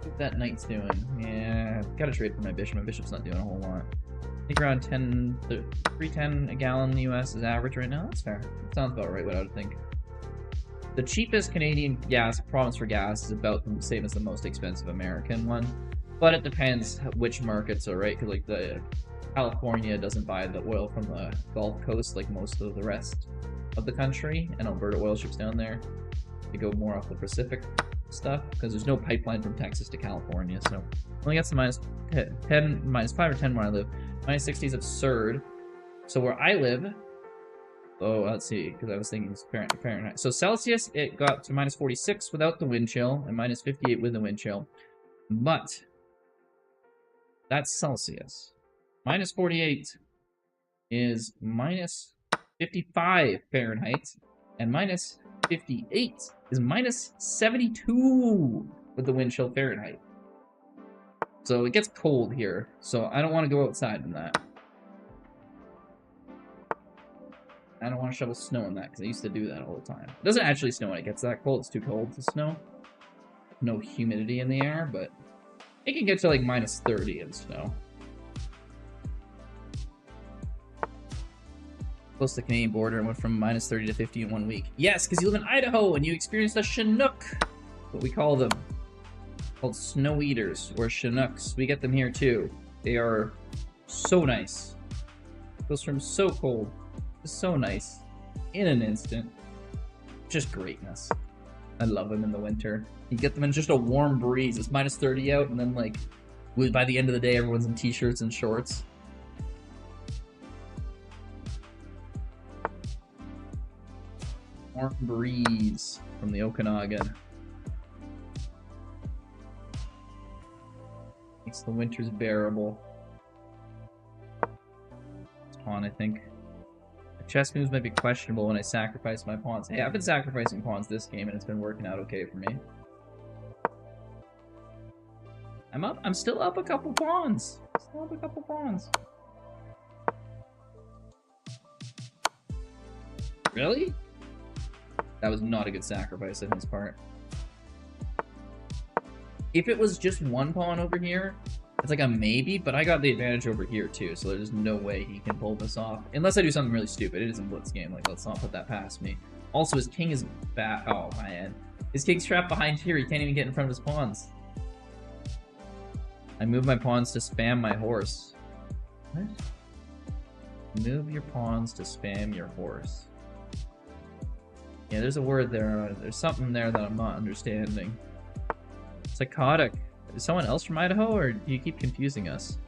What that knight's doing? Yeah, gotta trade for my bishop. My bishop's not doing a whole lot. I think around 310 a gallon in the US is average right now. That's fair. That sounds about right, what I would think. The cheapest Canadian gas province for gas is about the same as the most expensive American one, but it depends which markets are right. Because like the California doesn't buy the oil from the Gulf Coast like most of the rest of the country, and Alberta oil ships down there. They go more off the Pacific stuff because there's no pipeline from Texas to California. So only gets to minus 10, minus 5 or 10 where I live. Minus 60 is absurd. So where I live. Oh, let's see, because I was thinking Fahrenheit. So Celsius, it got to minus 46 without the wind chill, and minus 58 with the wind chill. But that's Celsius. Minus 48 is minus 55 Fahrenheit, and minus 58 is minus 72 with the wind chill Fahrenheit. So it gets cold here, so I don't want to go outside in that. I don't want to shovel snow in that, because I used to do that all the time. It doesn't actually snow when it gets that cold. It's too cold to snow. No humidity in the air, but it can get to like minus 30 in snow. Close to the Canadian border and went from minus 30 to 50 in 1 week. Yes, because you live in Idaho and you experienced the Chinook. What we call them. Called snow eaters, or Chinooks. We get them here too. They are so nice. Goes from so cold. So nice in an instant. Just greatness. I love them in the winter. You get them in just a warm breeze. It's minus 30 out, and then like by the end of the day everyone's in t-shirts and shorts. Warm breeze from the Okanagan. Makes the winters bearable. It's pawn, I think. Chess moves might be questionable when I sacrifice my pawns. Hey, I've been sacrificing pawns this game and it's been working out okay for me. I'm still up a couple pawns. Still up a couple pawns. Really? That was not a good sacrifice on his part. If it was just one pawn over here, it's like a maybe, but I got the advantage over here too, so there's no way he can pull this off. Unless I do something really stupid. It is a blitz game, like let's not put that past me. Also, his king is bad. Oh man. His king's trapped behind here, he can't even get in front of his pawns. I move my pawns to spam my horse. What? Move your pawns to spam your horse. Yeah, there's a word there. There's something there that I'm not understanding. Psychotic. Is someone else from Idaho, or do you keep confusing us?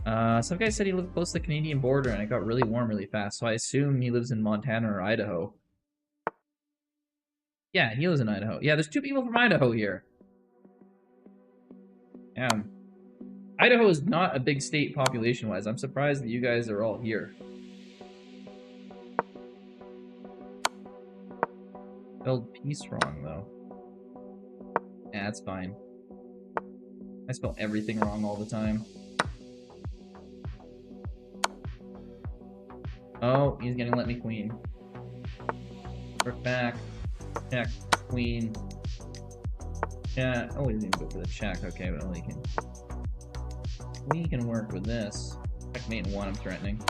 Some guy said he lived close to the Canadian border, and it got really warm really fast, so I assume he lives in Montana or Idaho. Yeah, he lives in Idaho. Yeah, there's 2 people from Idaho here. Yeah. Idaho is not a big state population-wise. I'm surprised that you guys are all here. Spelled peace wrong, though. Yeah, that's fine. I spell everything wrong all the time. Oh, he's gonna let me queen. Work back. Check. Queen. Yeah. Oh, he didn't go for the check. Okay, well, we can work with this. Checkmate in 1, I'm threatening.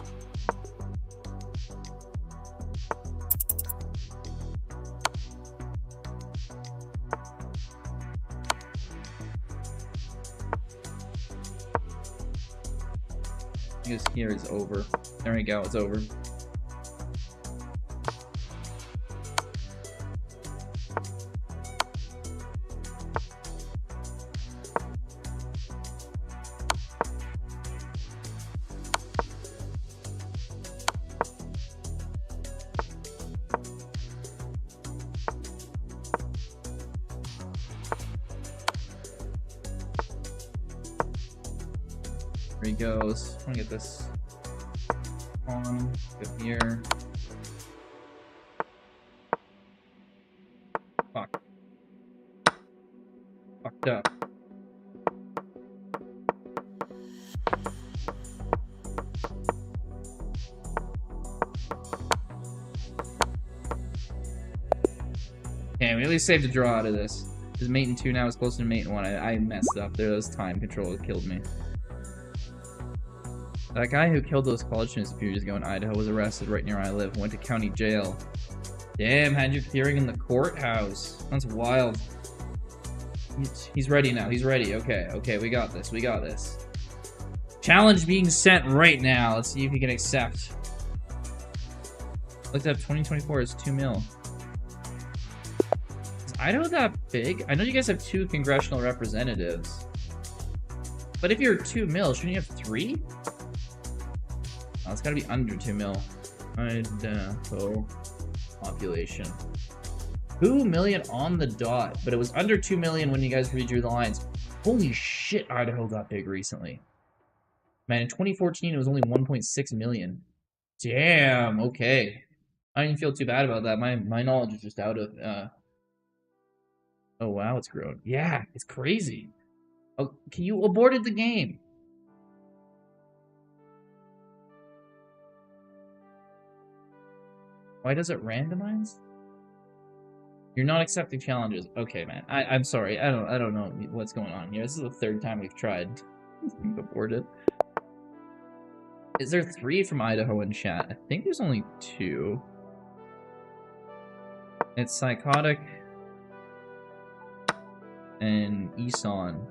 I guess here is over. There we go, it's over. There he goes. I'm gonna get this on. Go here. Fuck. Fucked up. Okay, we at least saved a draw out of this. His mate in 2 now is closer to mate in 1. I messed up there. Those time control killed me. That guy who killed those college students a few years ago in Idaho was arrested right near where I live. Went to county jail. Damn, had your hearing in the courthouse. That's wild. He's ready now. He's ready. Okay, okay, we got this. We got this. Challenge being sent right now. Let's see if he can accept. Looked up 2024 is 2 mil. Is Idaho that big? I know you guys have 2 congressional representatives. But if you're 2 mil, shouldn't you have 3? Oh, it's gotta be under 2 mil. Idaho population. 2 million on the dot, but it was under 2 million when you guys redrew the lines. Holy shit, Idaho got big recently. Man, in 2014, it was only 1.6 million. Damn, okay. I didn't feel too bad about that. My knowledge is just out of, Oh, wow, it's grown. Yeah, it's crazy. Oh, you aborted the game. Why does it randomize? You're not accepting challenges. Okay, man. I'm sorry. I don't know what's going on here. This is the 3rd time we've tried. We've aborted. Is there 3 from Idaho in chat? I think there's only 2. It's Psychotic and Eson.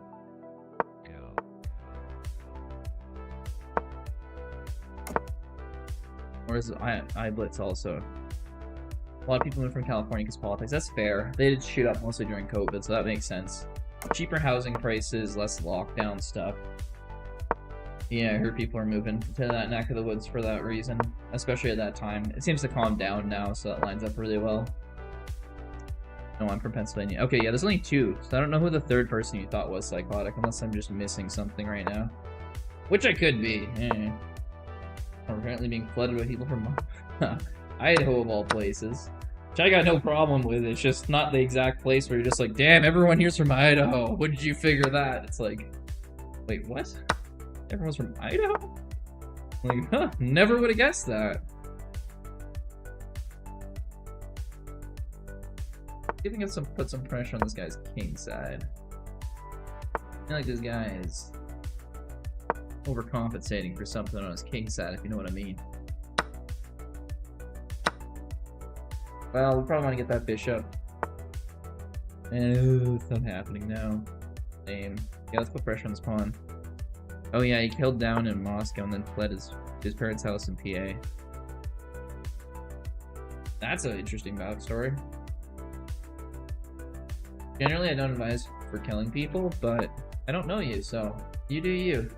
Or is it iBlitz also? A lot of people moved from California because politics. That's fair. They did shoot up mostly during COVID, so that makes sense. Cheaper housing prices, less lockdown stuff. Yeah, I heard people are moving to that neck of the woods for that reason, especially at that time. It seems to calm down now, so that lines up really well. No, I'm from Pennsylvania. Okay, yeah, there's only 2, so I don't know who the 3rd person you thought was Psychotic, unless I'm just missing something right now. Which I could be. We're currently being flooded with people from Idaho of all places. Which I got no problem with. It's just not the exact place where you're just like, damn, everyone here's from Idaho. When did you figure that? It's like, wait, what? Everyone's from Idaho? Like, huh, never would have guessed that. I think it's put some pressure on this guy's king side. I feel like this guy is overcompensating for something on his king side, if you know what I mean. Well, we probably want to get that bishop. And it's not happening now. Same. Yeah, let's put pressure on this pawn. Oh yeah, he killed down in Moscow and then fled his parents' house in PA. That's an interesting backstory. Generally, I don't advise for killing people, but I don't know you, so you do you.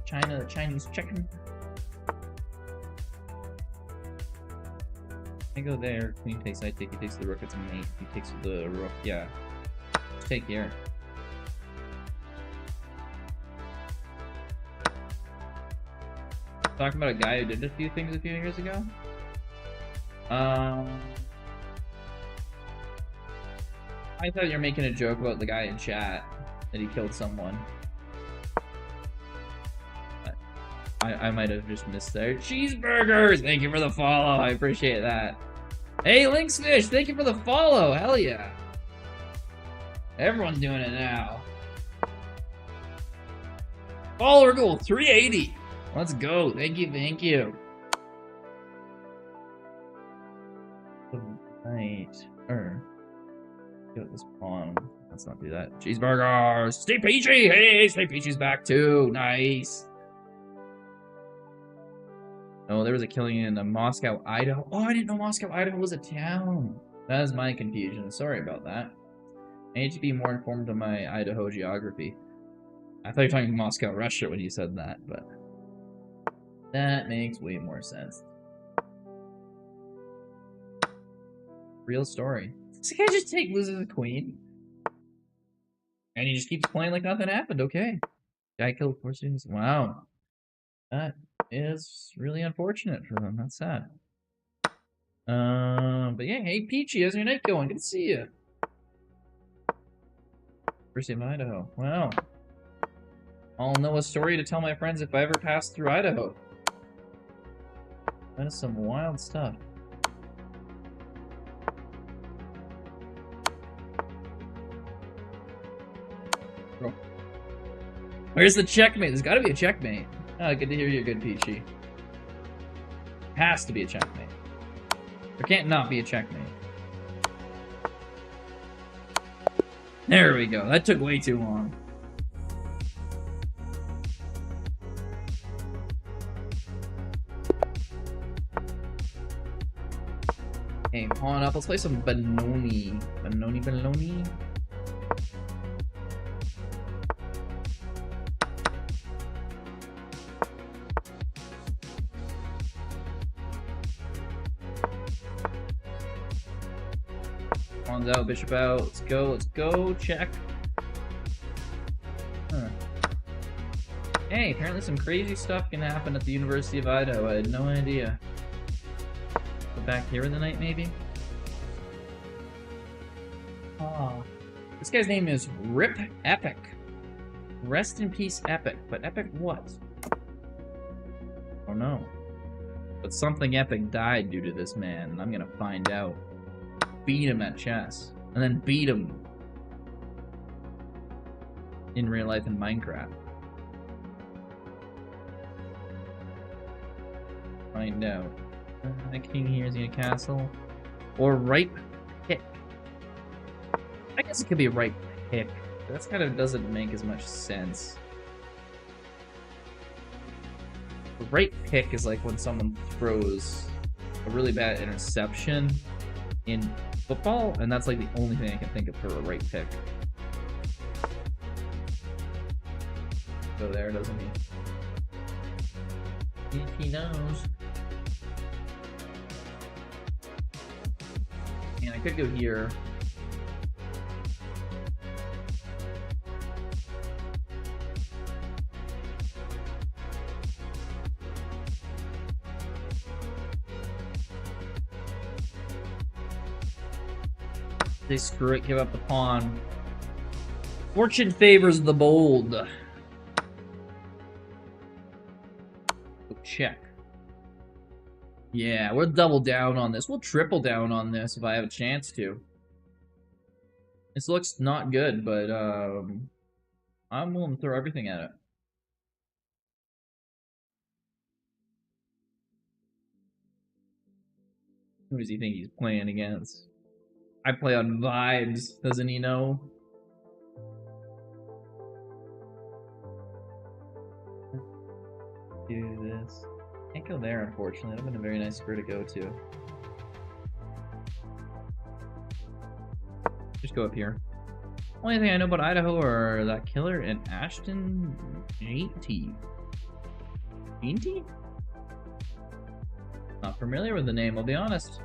China, the Chinese chicken. I go there. Queen takes, I take. He takes the rook. It's a mate. He takes the rook. Yeah. Just take here. Talking about a guy who did a few things a few years ago. I thought you were making a joke about the guy in chat that he killed someone. I might have just missed there. Cheeseburgers! Thank you for the follow. I appreciate that. Hey, Lynxfish! Thank you for the follow. Hell yeah. Everyone's doing it now. Follower goal 380. Let's go. Thank you. Thank you. Right. Get this pawn. Let's not do that. Cheeseburgers! Stay peachy! Hey, Stay Peachy's back too. Nice. Oh, there was a killing in Moscow, Idaho. Oh, I didn't know Moscow, Idaho was a town. That is my confusion. Sorry about that. I need to be more informed on my Idaho geography. I thought you were talking Moscow, Russia when you said that, but that makes way more sense. Real story. This guy just loses a queen. And he just keeps playing like nothing happened. Okay. Guy killed 4 students. Wow. That is really unfortunate for them. That's sad. But yeah, hey Peachy, how's your night going? Good to see you. University of Idaho. Wow. I'll know a story to tell my friends if I ever pass through Idaho. That is some wild stuff. Where's the checkmate? There's gotta be a checkmate. Oh, good to hear you're good, Peachy. Has to be a checkmate. There can't not be a checkmate. There we go. That took way too long. Hey, pawn up. Let's play some Benoni. Benoni. Pawn's out, bishop out. Let's go. Check. Huh. Hey, apparently some crazy stuff can happen at the University of Idaho. I had no idea. Go back here in the night, maybe? Oh. This guy's name is Rip Epic. Rest in peace, Epic. But Epic what? Oh no. But something epic died due to this man, and I'm gonna find out. Beat him at chess. And then beat him in real life in Minecraft. Find out. The king here is in a castle. Or ripe pick. I guess it could be a ripe pick. That kind of doesn't make as much sense. A ripe pick is like when someone throws a really bad interception in football, and that's like the only thing I can think of for a right pick. Go there, doesn't he? He knows. And I could go here. They screw it, give up the pawn. Fortune favors the bold. Oh, check. Yeah, we'll double down on this. We'll triple down on this if I have a chance to. This looks not good, but I'm willing to throw everything at it. Who does he think he's playing against? I play on vibes, doesn't he know? Do this. Can't go there, unfortunately. That would have been a very nice square to go to. Just go up here. Only thing I know about Idaho are that killer and Ashton Jainty. Jainty? Not familiar with the name, I'll be honest.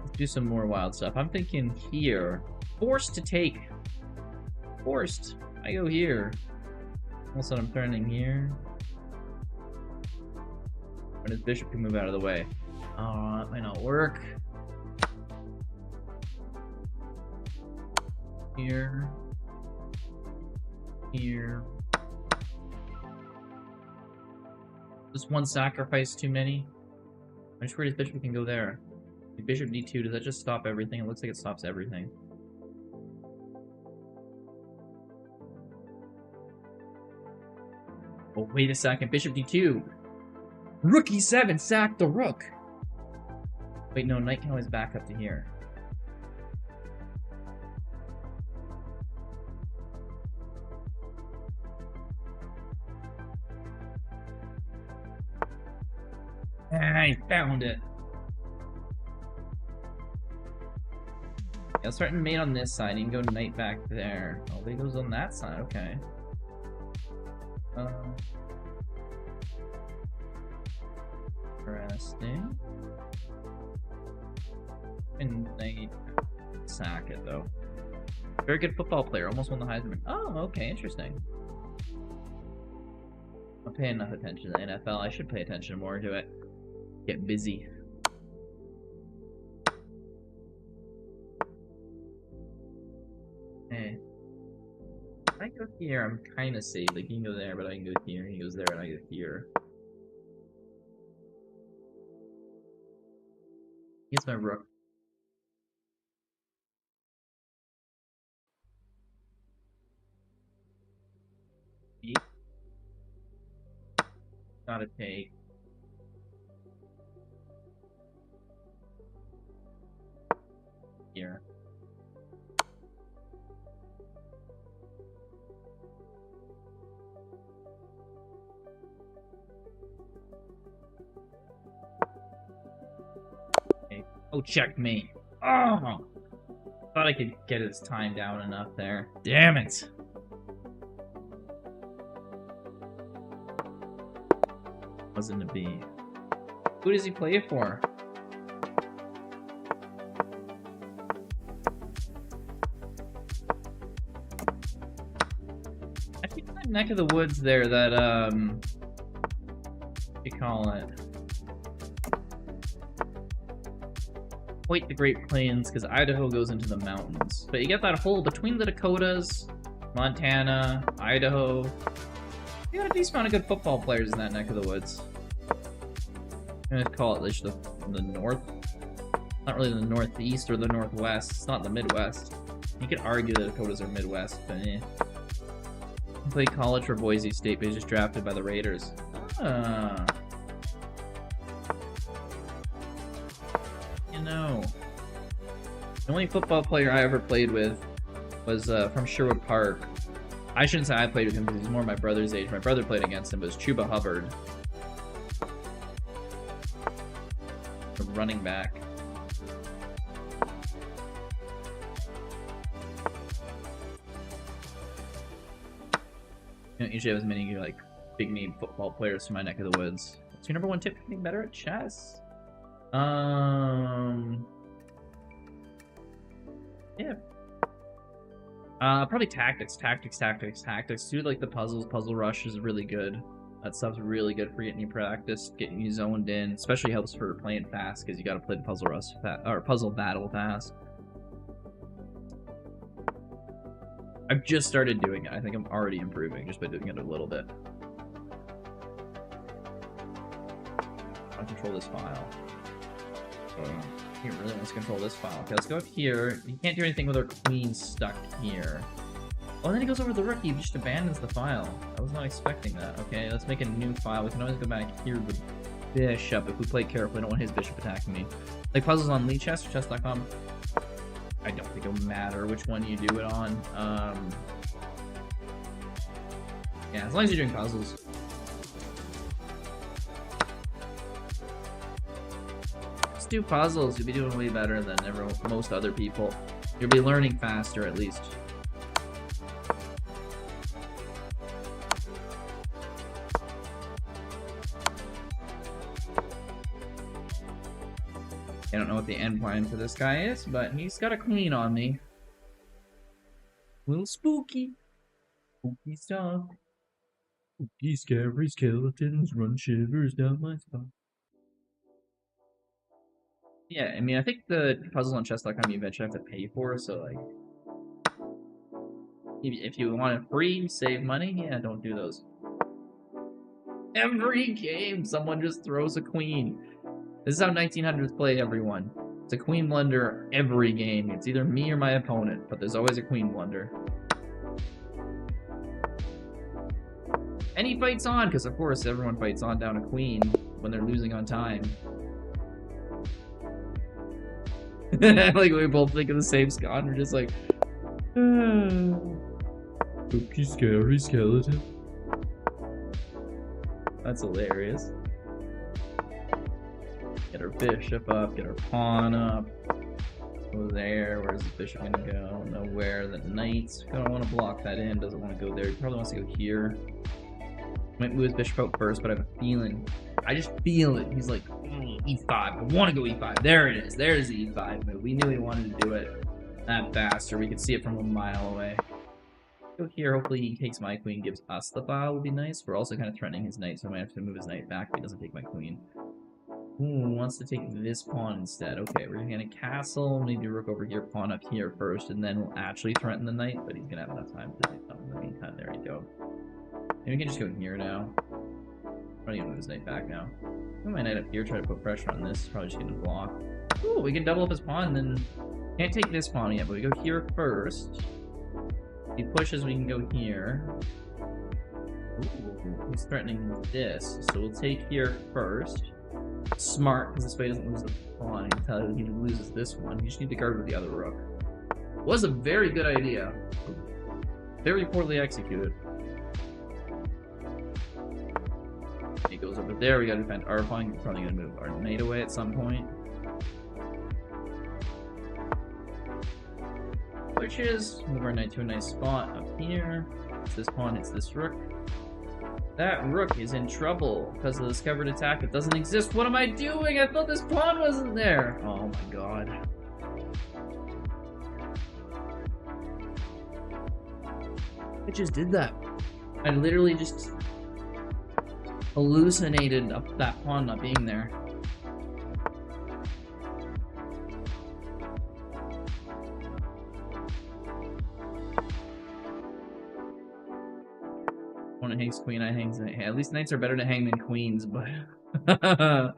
Let's do some more wild stuff. I'm thinking here. Forced to take. Forced. I go here. Also, I'm turning here. And his bishop can move out of the way. Oh, that might not work. Here. Here. Just one sacrifice too many. I'm just worried his bishop can go there. Bishop d2, does that just stop everything? It looks like it stops everything. Oh, wait a second. Bishop d2. Rook e7, sack the rook. Wait, no, knight can always back up to here. I found it. Yeah, let's start mate on this side. You can go knight back there. Oh, he goes on that side. Okay. Interesting. And knight sack it though. Very good football player. Almost won the Heisman. Oh, okay, interesting. I'm paying enough attention to the NFL. I should pay attention more to it. Get busy. Hey. I go here, I'm kind of safe. Like, he can go there, but I can go here. He goes there, and I go here. He gets my rook. Gotta take. Here. Okay. Oh, checkmate. Oh! Thought I could get his time down enough there. Damn it! Wasn't to be. Who does he play it for? I think that neck of the woods there that, what do you call it? Quite the Great Plains, because Idaho goes into the mountains. But you get that hole between the Dakotas, Montana, Idaho. You got a decent amount of good football players in that neck of the woods. I'm gonna call it like the north. Not really the northeast or the northwest. It's not the Midwest. You could argue the Dakotas are Midwest, but eh. He played college for Boise State, but he's just drafted by the Raiders. Ah. You know. The only football player I ever played with was from Sherwood Park. I shouldn't say I played with him because he's more my brother's age. My brother played against him, but it was Chuba Hubbard. The running back. You don't usually have as many like big name football players from my neck of the woods. What's your number one tip for getting better at chess? Yeah. Probably tactics. Do like the puzzles. Puzzle Rush is really good. That stuff's really good for getting you practice, getting you zoned in. Especially helps for playing fast because you got to play the Puzzle Rush or Puzzle Battle fast. I've just started doing it. I think I'm already improving just by doing it a little bit. I'll control this file. He really wants to control this file. Okay, let's go up here. You can't do anything with our queen stuck here. Oh, and then he goes over the rook. He just abandons the file. I was not expecting that. Okay, let's make a new file. We can always go back here with bishop if we play carefully. I don't want his bishop attacking me. Like puzzles on Lichess or chess.com. I don't think it'll matter which one you do it on. Yeah, as long as you're doing puzzles. Just do puzzles. You'll be doing way better than most other people. You'll be learning faster, at least. I don't know what the end plan for this guy is, but he's got a queen on me. A little spooky. Spooky stuff. Spooky, scary skeletons run shivers down my spine. Yeah, I mean, I think the puzzle on chess.com you eventually have to pay for, so, like... If you want it free, save money, yeah, don't do those. Every game, someone just throws a queen. This is how 1900s play, everyone. It's a queen blunder every game. It's either me or my opponent, but there's always a queen blunder. And he fights on, because of course everyone fights on down a queen when they're losing on time. Like, we both think of the same Scott, we're just like... Spooky, scary skeleton. That's hilarious. Get our bishop up, get our pawn up. Go there. Where's the bishop gonna go? Nowhere. The knights. I don't want to block that in. Doesn't want to go there. He probably wants to go here. Might move his bishop out first, but I have a feeling. I just feel it. He's like, e5. I want to go e5. There it is. There's the e5 move. We knew he wanted to do it that fast, or we could see it from a mile away. Go here. Hopefully he takes my queen, gives us the file. Would be nice. We're also kind of threatening his knight, so I might have to move his knight back if he doesn't take my queen. Ooh, wants to take this pawn instead. Okay, we're gonna castle, maybe rook over here, pawn up here first, and then we'll actually threaten the knight, but he's gonna have enough time to do something in the meantime. There you go. Maybe we can just go here now. I don't even move his knight back now. Put my knight up here, try to put pressure on this. Probably just gonna block. Ooh, we can double up his pawn, then can't take this pawn yet, but we go here first. If he pushes, we can go here. Ooh, he's threatening this, so we'll take here first. Smart, because this way he doesn't lose the pawn until he loses this one. You just need to guard with the other rook. Was a very good idea. Very poorly executed. He goes over there, we gotta defend our pawn. We're probably gonna move our knight away at some point. Which is, move our knight to a nice spot up here. It's this pawn, it's this rook. That rook is in trouble because of the discovered attack. It doesn't exist. What am I doing? I thought this pawn wasn't there. Oh my god. I just did that. I literally just hallucinated that pawn not being there. Opponent hangs queen, I hangs knight. Hey, at least knights are better to hang than queens, but that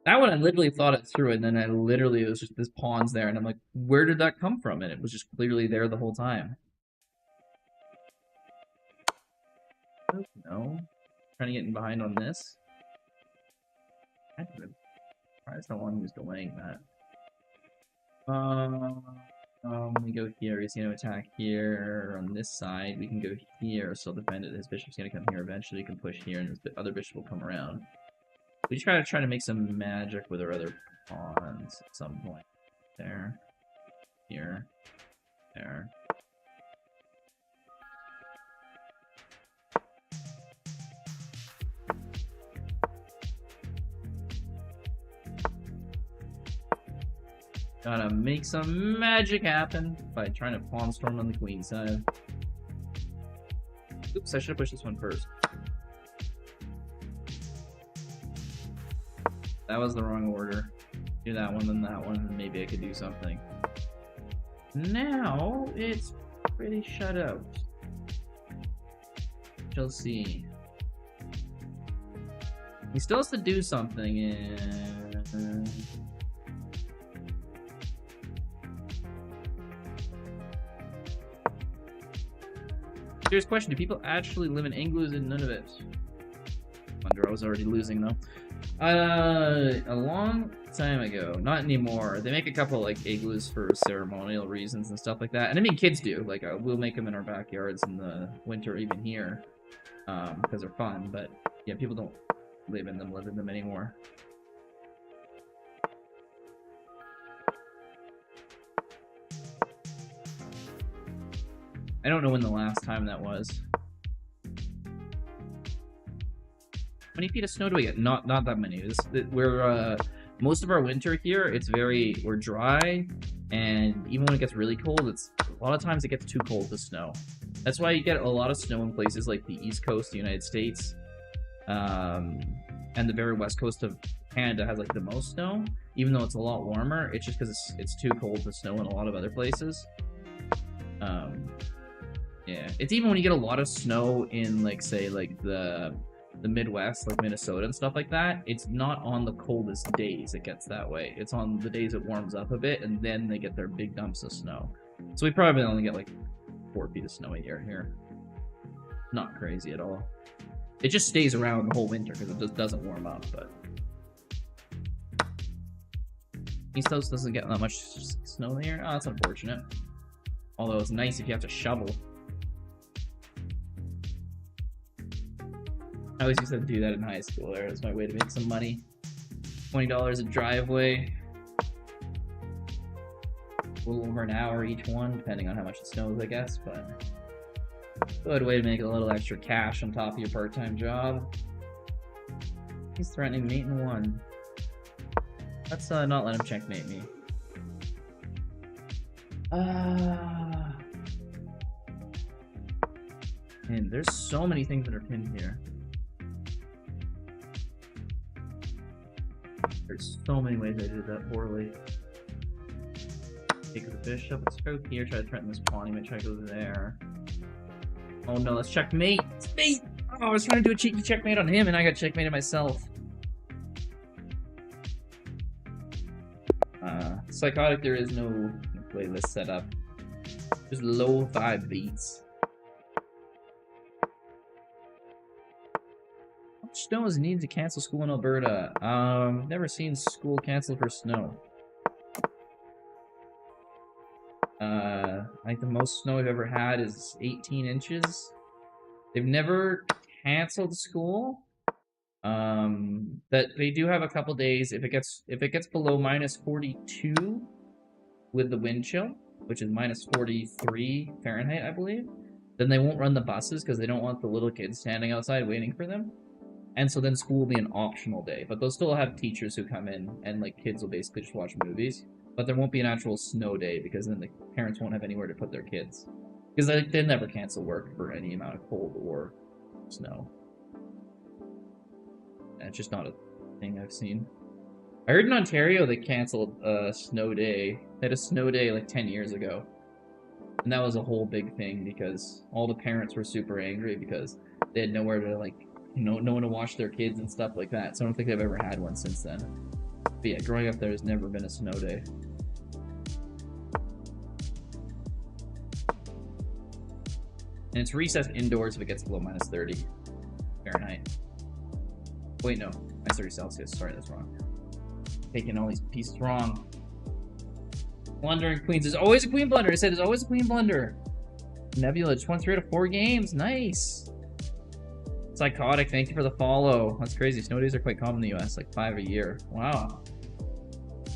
one I literally thought it through, and then it was just this pawn's there, and I'm like, where did that come from? And it was just clearly there the whole time. No. Trying to get in behind on this. I just don't want him who's delaying that. We go here. He's going to attack here on this side. We can go here, so defend it. His bishop's going to come here eventually. He can push here, and his other bishop will come around. We just gotta try to make some magic with our other pawns at some point. There. Here. There. Gotta make some magic happen by trying to pawn storm on the queen side. Oops, I should have pushed this one first. That was the wrong order. Do that one, then that one, and maybe I could do something. Now, it's pretty shut out. Shall see. He still has to do something, and... Serious question, do people actually live in igloos in Nunavut? Wonder, I was already losing though. A long time ago, not anymore. They make a couple like igloos for ceremonial reasons and stuff like that. And I mean, kids do. Like, we'll make them in our backyards in the winter, even here, because they're fun. But yeah, people don't live in them anymore. I don't know when the last time that was. How many feet of snow do we get? Not that many. We're most of our winter here, we're dry, and even when it gets really cold, a lot of times it gets too cold to snow. That's why you get a lot of snow in places like the East Coast of the United States, and the very west coast of Canada has like the most snow. Even though it's a lot warmer, it's just because it's too cold to snow in a lot of other places. Yeah, it's even when you get a lot of snow in, like, say, like the Midwest, like Minnesota and stuff like that, it's not on the coldest days it gets that way. It's on the days it warms up a bit, and then they get their big dumps of snow. So we probably only get like 4 feet of snow a year here. Not crazy at all. It just stays around the whole winter because it just doesn't warm up, but... East Coast doesn't get that much snow here. Oh, that's unfortunate. Although it's nice if you have to shovel. I always used to do that in high school. It was my way to make some money. $20 a driveway. A little over an hour each one, depending on how much it snows, I guess. But good way to make a little extra cash on top of your part-time job. He's threatening mate in 1. Let's not let him checkmate me. Man, there's so many things that are pinned here. There's so many ways I did that poorly. Take the bishop. Let's go here. Try to threaten this pawn. He might try to go there. Oh no, let's checkmate. It's mate. Oh, I was trying to do a cheeky checkmate on him, and I got checkmated myself. Psychotic. There is no playlist set up. Just low 5 beats. How much snow is needed to cancel school in Alberta? Never seen school canceled for snow. I think the most snow I've ever had is 18 inches. They've never canceled school. That they do have a couple days if it gets below -42 with the wind chill, which is -43 Fahrenheit, I believe, then they won't run the buses because they don't want the little kids standing outside waiting for them. And so then school will be an optional day, but they'll still have teachers who come in and like kids will basically just watch movies. But there won't be an actual snow day because then the parents won't have anywhere to put their kids. Because they never cancel work for any amount of cold or snow. And it's just not a thing I've seen. I heard in Ontario they canceled a snow day. They had a snow day like 10 years ago. And that was a whole big thing because all the parents were super angry because they had nowhere to like, you know, no one to watch their kids and stuff like that. So I don't think they've ever had one since then. But yeah, growing up there's never been a snow day. And it's recessed indoors if it gets below -30 Fahrenheit. Wait, no. -30 Celsius. Sorry, that's wrong. Taking all these pieces wrong. Blundering queens. There's always a queen blunder. I said there's always a queen blunder. Nebula just won 3 out of 4 games. Nice. Psychotic, thank you for the follow. That's crazy. Snow days are quite common in the US, like 5 a year. Wow.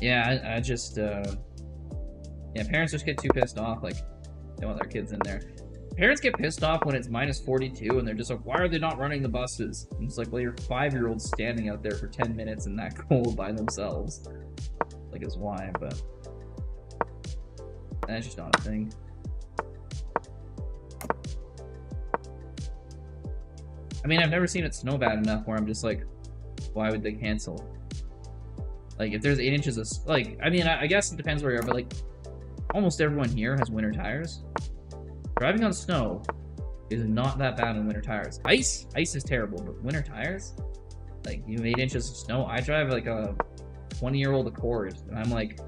Yeah, I just, yeah, parents just get too pissed off. Like, they want their kids in there. Parents get pissed off when it's -42 and they're just like, why are they not running the buses? And it's like, well, your 5-year-old's standing out there for 10 minutes in that cold by themselves. Like, it's why, but that's just not a thing. I mean, I've never seen it snow bad enough where I'm just like, why would they cancel? Like, if there's 8 inches of, like, I mean, I guess it depends where you are, but like, almost everyone here has winter tires. Driving on snow is not that bad on winter tires. Ice is terrible, but winter tires? Like, you have 8 inches of snow. I drive like a 20-year-old Accord, and I'm like,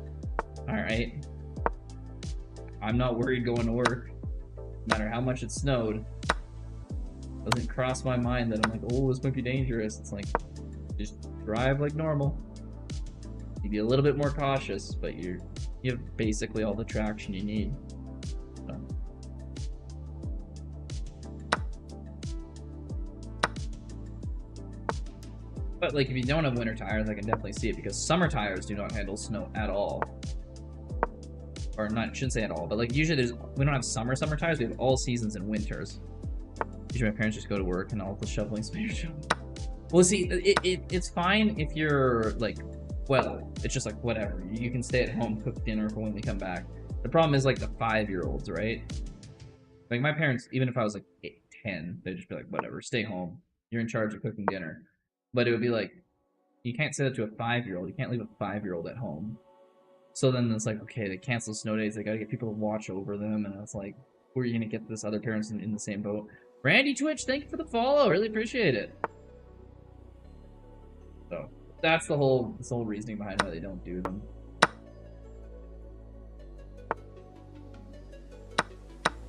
alright. I'm not worried going to work, no matter how much it snowed. Doesn't cross my mind that I'm like, oh, this might be dangerous. It's like, just drive like normal. You be a little bit more cautious, but you have basically all the traction you need. So. But like, if you don't have winter tires, I can definitely see it because summer tires do not handle snow at all. Or not, shouldn't say at all, but like usually we don't have summer tires. We have all seasons and winters. Usually my parents just go to work and all the shoveling space. Well, see, it's fine if you're like, well, it's just like whatever. You can stay at home, cook dinner for when we come back. The problem is like the 5-year-olds, right? Like my parents, even if I was like 8, 10, they'd just be like, whatever, stay home. You're in charge of cooking dinner. But it would be like, you can't say that to a 5-year-old. You can't leave a 5-year-old at home. So then it's like, okay, they cancel snow days. They gotta get people to watch over them. And it's like, who are you gonna get this other parents in the same boat? Randy Twitch, thank you for the follow. Really appreciate it. So that's the whole reasoning behind why they don't do them.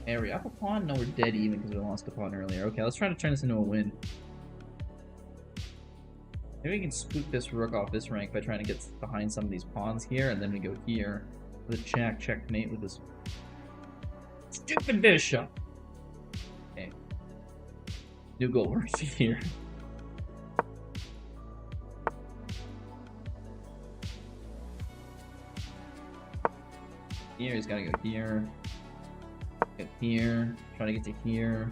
Hey, are we up a pawn? No, we're dead even because we lost a pawn earlier. Okay, let's try to turn this into a win. Maybe we can spook this rook off this rank by trying to get behind some of these pawns here, and then we go here with a checkmate with this stupid bishop. Okay. New goal right here. Here, he's gotta go here. Get here. Try to get to here.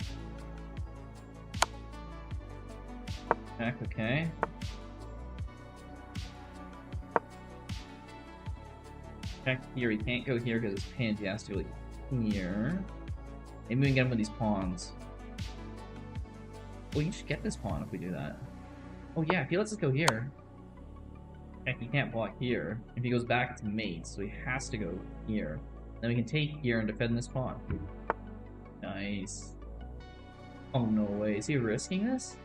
Check, okay. Check here, he can't go here because it's pinned, he has to go like here. Maybe we can get him with these pawns. Well, you should get this pawn if we do that. Oh yeah, if he lets us go here. Heck, he can't block here. If he goes back, it's mate, so he has to go here. Then we can take here and defend this pawn. Nice. Oh, no way. Is he risking this?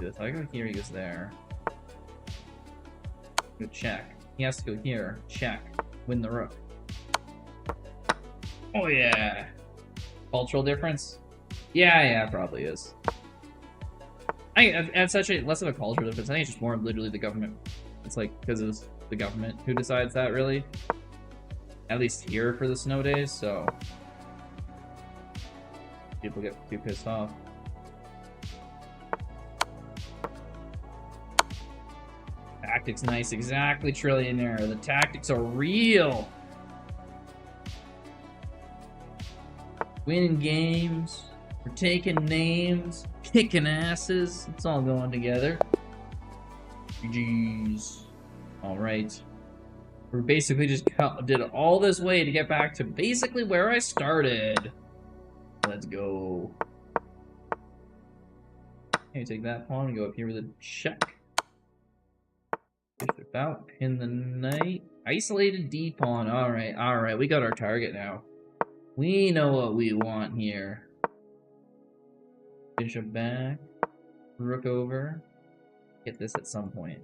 If I go here, he goes there. Go check. He has to go here. Check. Win the rook. Oh yeah. Cultural difference? Yeah, probably is. It's actually less of a cultural difference. I think it's just more literally the government. It's like because it's the government who decides that, really. At least here for the snow days, so people get too pissed off. Tactics nice, exactly, Trillionaire. The tactics are real. Winning games, we're taking names, kicking asses. It's all going together. GG's. All right. We basically just did all this way to get back to basically where I started. Let's go. Okay, take that pawn and go up here with a check. Bishop out, pin the knight. Isolated D pawn. Alright, we got our target now. We know what we want here. Bishop back. Rook over. Get this at some point.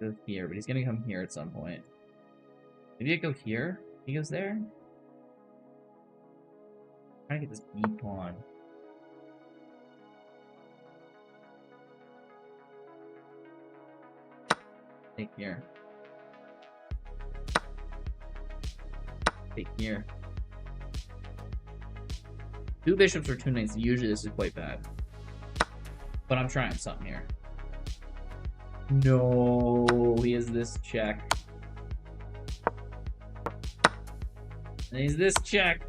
Go here, but he's gonna come here at some point. Maybe I go here? He goes there? I'm trying to get this B pawn. Take here. Take here. 2 bishops or 2 knights. Usually this is quite bad. But I'm trying something here. No, he has this check. And he's this check.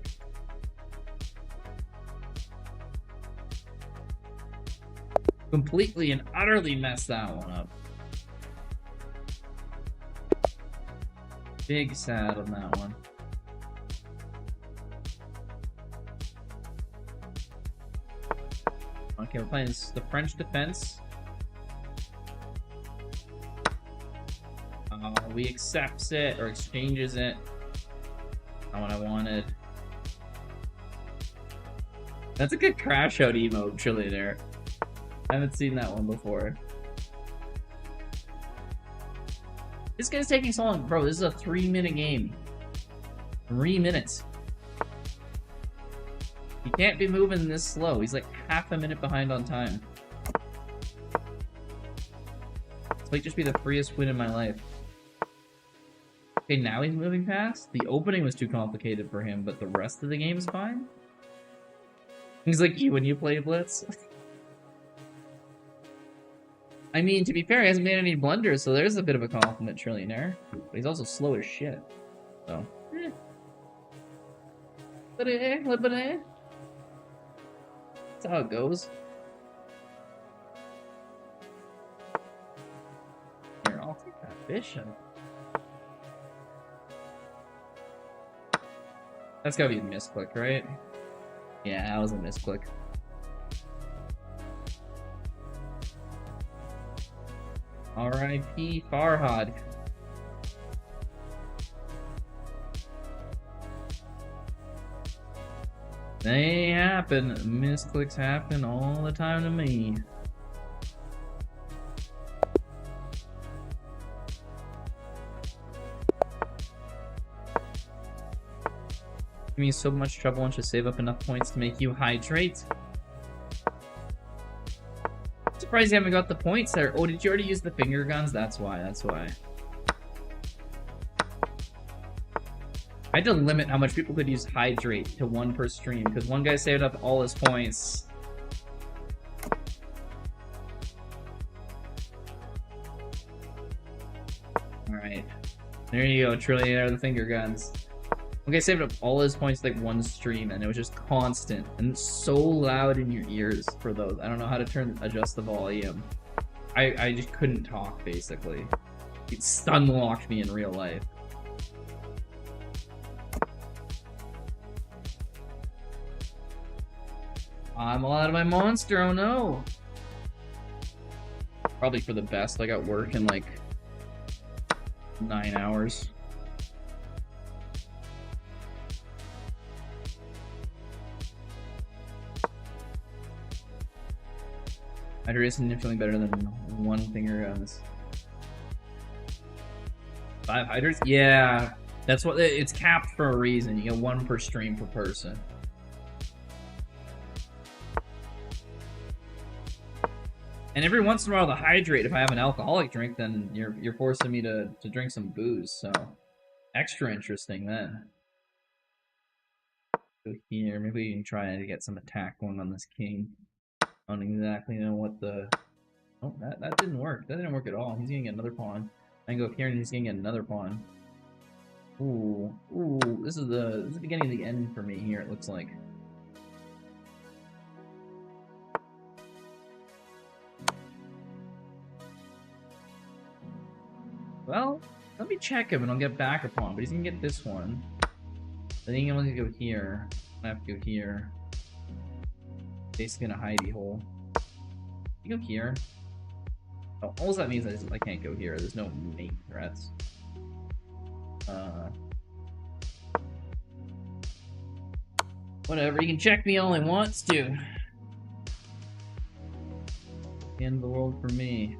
Completely and utterly messed that one up. Big sad on that one. Okay, we're playing the French defense. We accepts it or exchanges it. Not what I wanted. That's a good crash out emote, Trillionaire. I haven't seen that one before. This guy's taking so long. Bro, this is a 3-minute game. 3 minutes. He can't be moving this slow. He's like half a minute behind on time. This might just be the freest win in my life. Okay, now he's moving fast. The opening was too complicated for him, but the rest of the game is fine. He's like you when you play Blitz. I mean, to be fair, he hasn't made any blunders, so there's a bit of a compliment, Trillionaire. But he's also slow as shit. So, That's how it goes. Here, I'll take that bishop. That's gotta be a misclick, right? Yeah, that was a misclick. R.I.P. Farhad. They happen. Misclicks happen all the time to me. Give me so much trouble and should save up enough points to make you hydrate. Surprised you haven't got the points there. Oh, did you already use the finger guns? That's why. I had to limit how much people could use hydrate to 1 per stream because one guy saved up all his points. Alright. There you go, Trillionaire, the finger guns. One guy saved up all his points like 1 stream and it was just constant and so loud in your ears for those. I don't know how to adjust the volume. I just couldn't talk basically. He'd stun-lock me in real life. I'm all out of my monster, oh no! Probably for the best. I got work in like 9 hours. Hydra is significantly better than one finger guns. 5 hydras? Yeah, that's what it's capped for a reason. You get 1 per stream per person. And every once in a while, to hydrate, if I have an alcoholic drink, then you're forcing me to drink some booze. So extra interesting then. Go here. Maybe we can try to get some attack going on this king. I don't exactly know what the. Oh, that didn't work. That didn't work at all. He's gonna get another pawn. I can go here and he's gonna get another pawn. Ooh, this is the beginning of the end for me here. It looks like. Well, let me check him and I'll get back a pawn, but he's gonna get this one. Then he can only go here. I have to go here. Basically in a hidey hole. You go here. Oh, all that means is I can't go here. There's no mate threats. Whatever, he can check me all he wants to. The end of the world for me.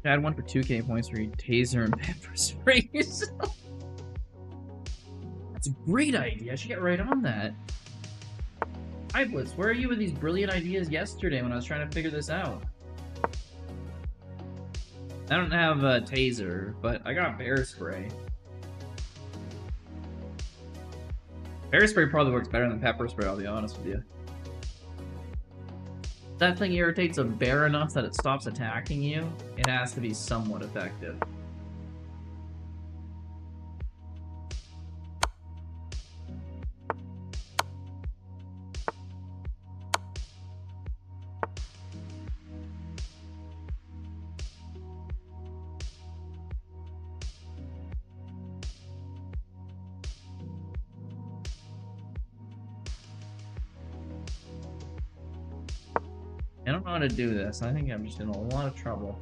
I had one for 2k points where you taser and pepper spray yourself. That's a great idea. I should get right on that. Hi Blitz, where are you with these brilliant ideas yesterday when I was trying to figure this out? I don't have a taser, but I got bear spray. Bear spray probably works better than pepper spray, I'll be honest with you. That thing irritates a bear enough that it stops attacking you, it has to be somewhat effective. I don't know how to do this. I think I'm just in a lot of trouble.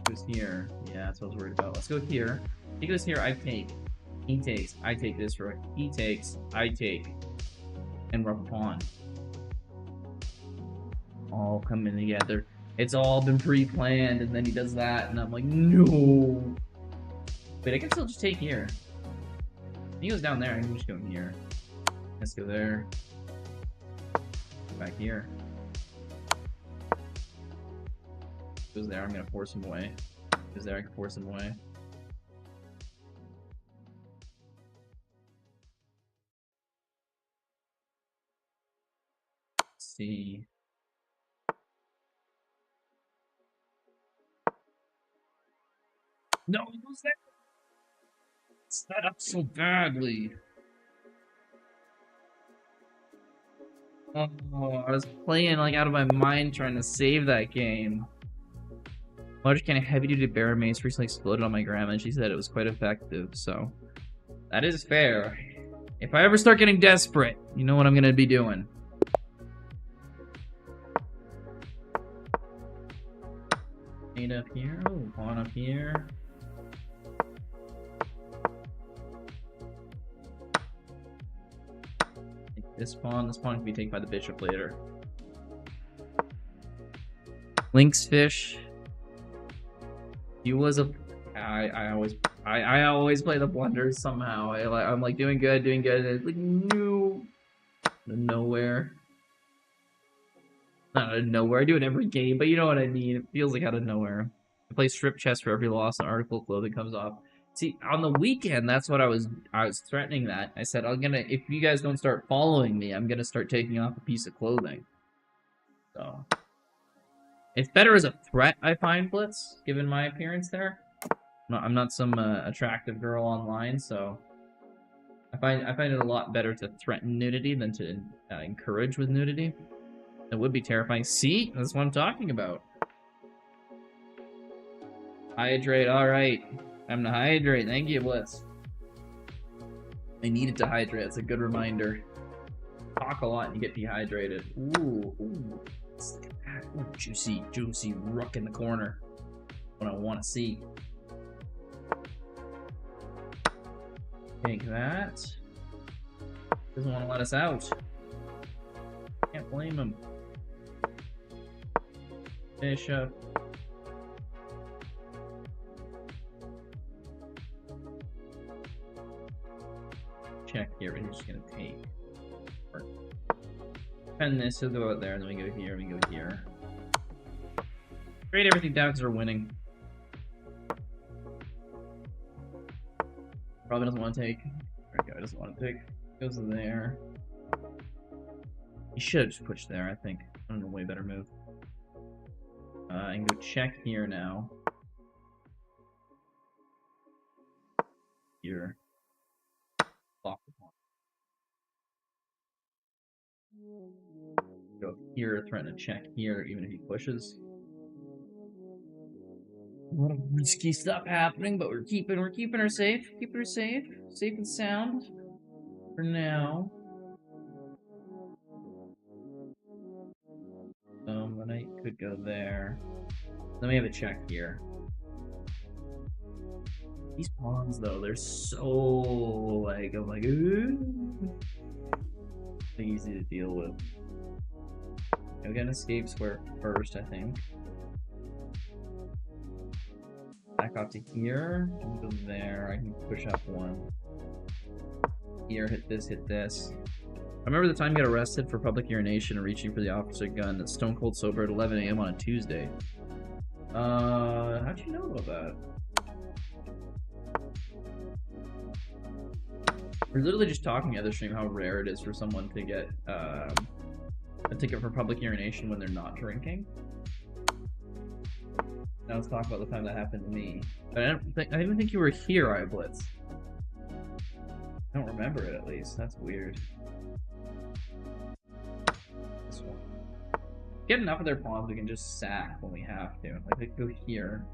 Goes here. Yeah, that's what I was worried about. Let's go here. He goes here, I take. He takes. I take this rook. He takes. I take. And we're up a pawn. All coming together. It's all been pre-planned, and then he does that, and I'm like, no. Wait, I can still just take here. He goes down there, I can just go in here. Let's go there. Back here. Goes there, I'm gonna force him away. Goes there, I can force him away. Let's see. No, he goes there! It's set up so badly. Oh, I was playing like out of my mind trying to save that game. Large can of heavy-duty bear mace recently exploded on my grandma, and she said it was quite effective, so that is fair. If I ever start getting desperate, you know what I'm gonna be doing. Mate up here, oh, pawn up here. This pawn can be taken by the bishop later. Lynx fish. He was a. I always play the blunders somehow. I'm like doing good, and it's like no, nowhere. Not out of nowhere. I do it every game, but you know what I mean. It feels like out of nowhere. I play strip chest for every loss, and article clothing comes off. See, on the weekend, that's what I was threatening that. I said, if you guys don't start following me, I'm gonna start taking off a piece of clothing. So, it's better as a threat, I find, Blitz, given my appearance there. I'm not some attractive girl online, so I find it a lot better to threaten nudity than to encourage with nudity. It would be terrifying. See, that's what I'm talking about. Hydrate. All right, I'm gonna hydrate. Thank you, Blitz. I needed to hydrate. It's a good reminder. Talk a lot and you get dehydrated. Ooh, ooh. Ooh, juicy, juicy rook in the corner. What I want to see. Take that. Doesn't want to let us out. Can't blame him. Bishop. Check here, but he's just gonna take. Pen this, he'll go out there, and then we go here, and we go here. Trade everything down because we're winning. Probably doesn't want to take. There we go, he doesn't want to take. Goes there. He should have just pushed there, I think. I don't know, way better move. I can go check here now. Here. Block the pawn. Go here, threaten to check here, even if he pushes. A lot of risky stuff happening, but we're keeping her safe. Keeping her safe. Safe and sound. For now. The knight could go there. Then we have a check here. These pawns, though, they're so like I'm like, ooh, easy to deal with. We got an escape square first, I think. Back up to here. Go there. I can push up one. Here, hit this, hit this. I remember the time you got arrested for public urination and reaching for the opposite gun that's stone cold sober at 11 a.m. on a Tuesday. How'd you know about that? We're literally just talking the other stream how rare it is for someone to get a ticket for public urination when they're not drinking. Now let's talk about the time that happened to me. But I didn't even think you were here, iBlitz. I don't remember it, at least. That's weird. This one. Get enough of their pawns, we can just sack when we have to. Like, they go here,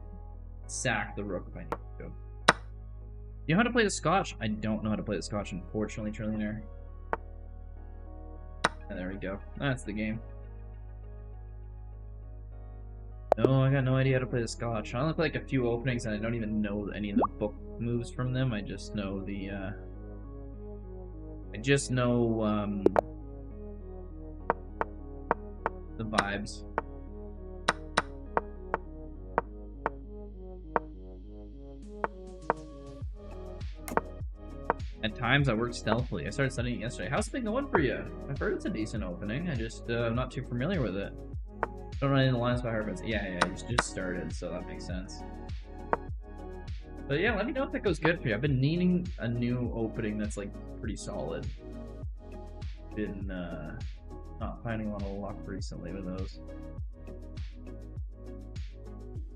sack the rook if I need to. You know how to play the Scotch? I don't know how to play the Scotch, unfortunately, Trillionaire. And there we go. That's the game. No, I got no idea how to play the Scotch. I only play like a few openings and I don't even know any of the book moves from them. I just know the, the vibes. At times I work stealthily. I started studying it yesterday. How's it been going for you? I've heard it's a decent opening. I just, I'm not too familiar with it. Don't run any lines by heart, but yeah, I just started, so that makes sense. But yeah, let me know if that goes good for you. I've been needing a new opening that's like pretty solid. Been not finding a lot of luck recently with those.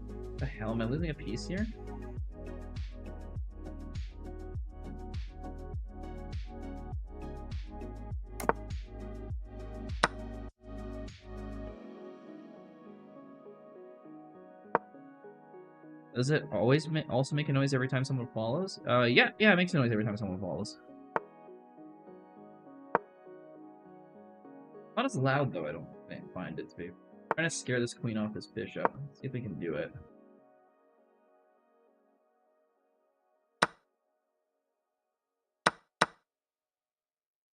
What the hell, am I losing a piece here? Does it always also make a noise every time someone follows? Yeah, it makes a noise every time someone follows. Not as loud though, I don't find it to be. I'm trying to scare this queen off this bishop. See if we can do it.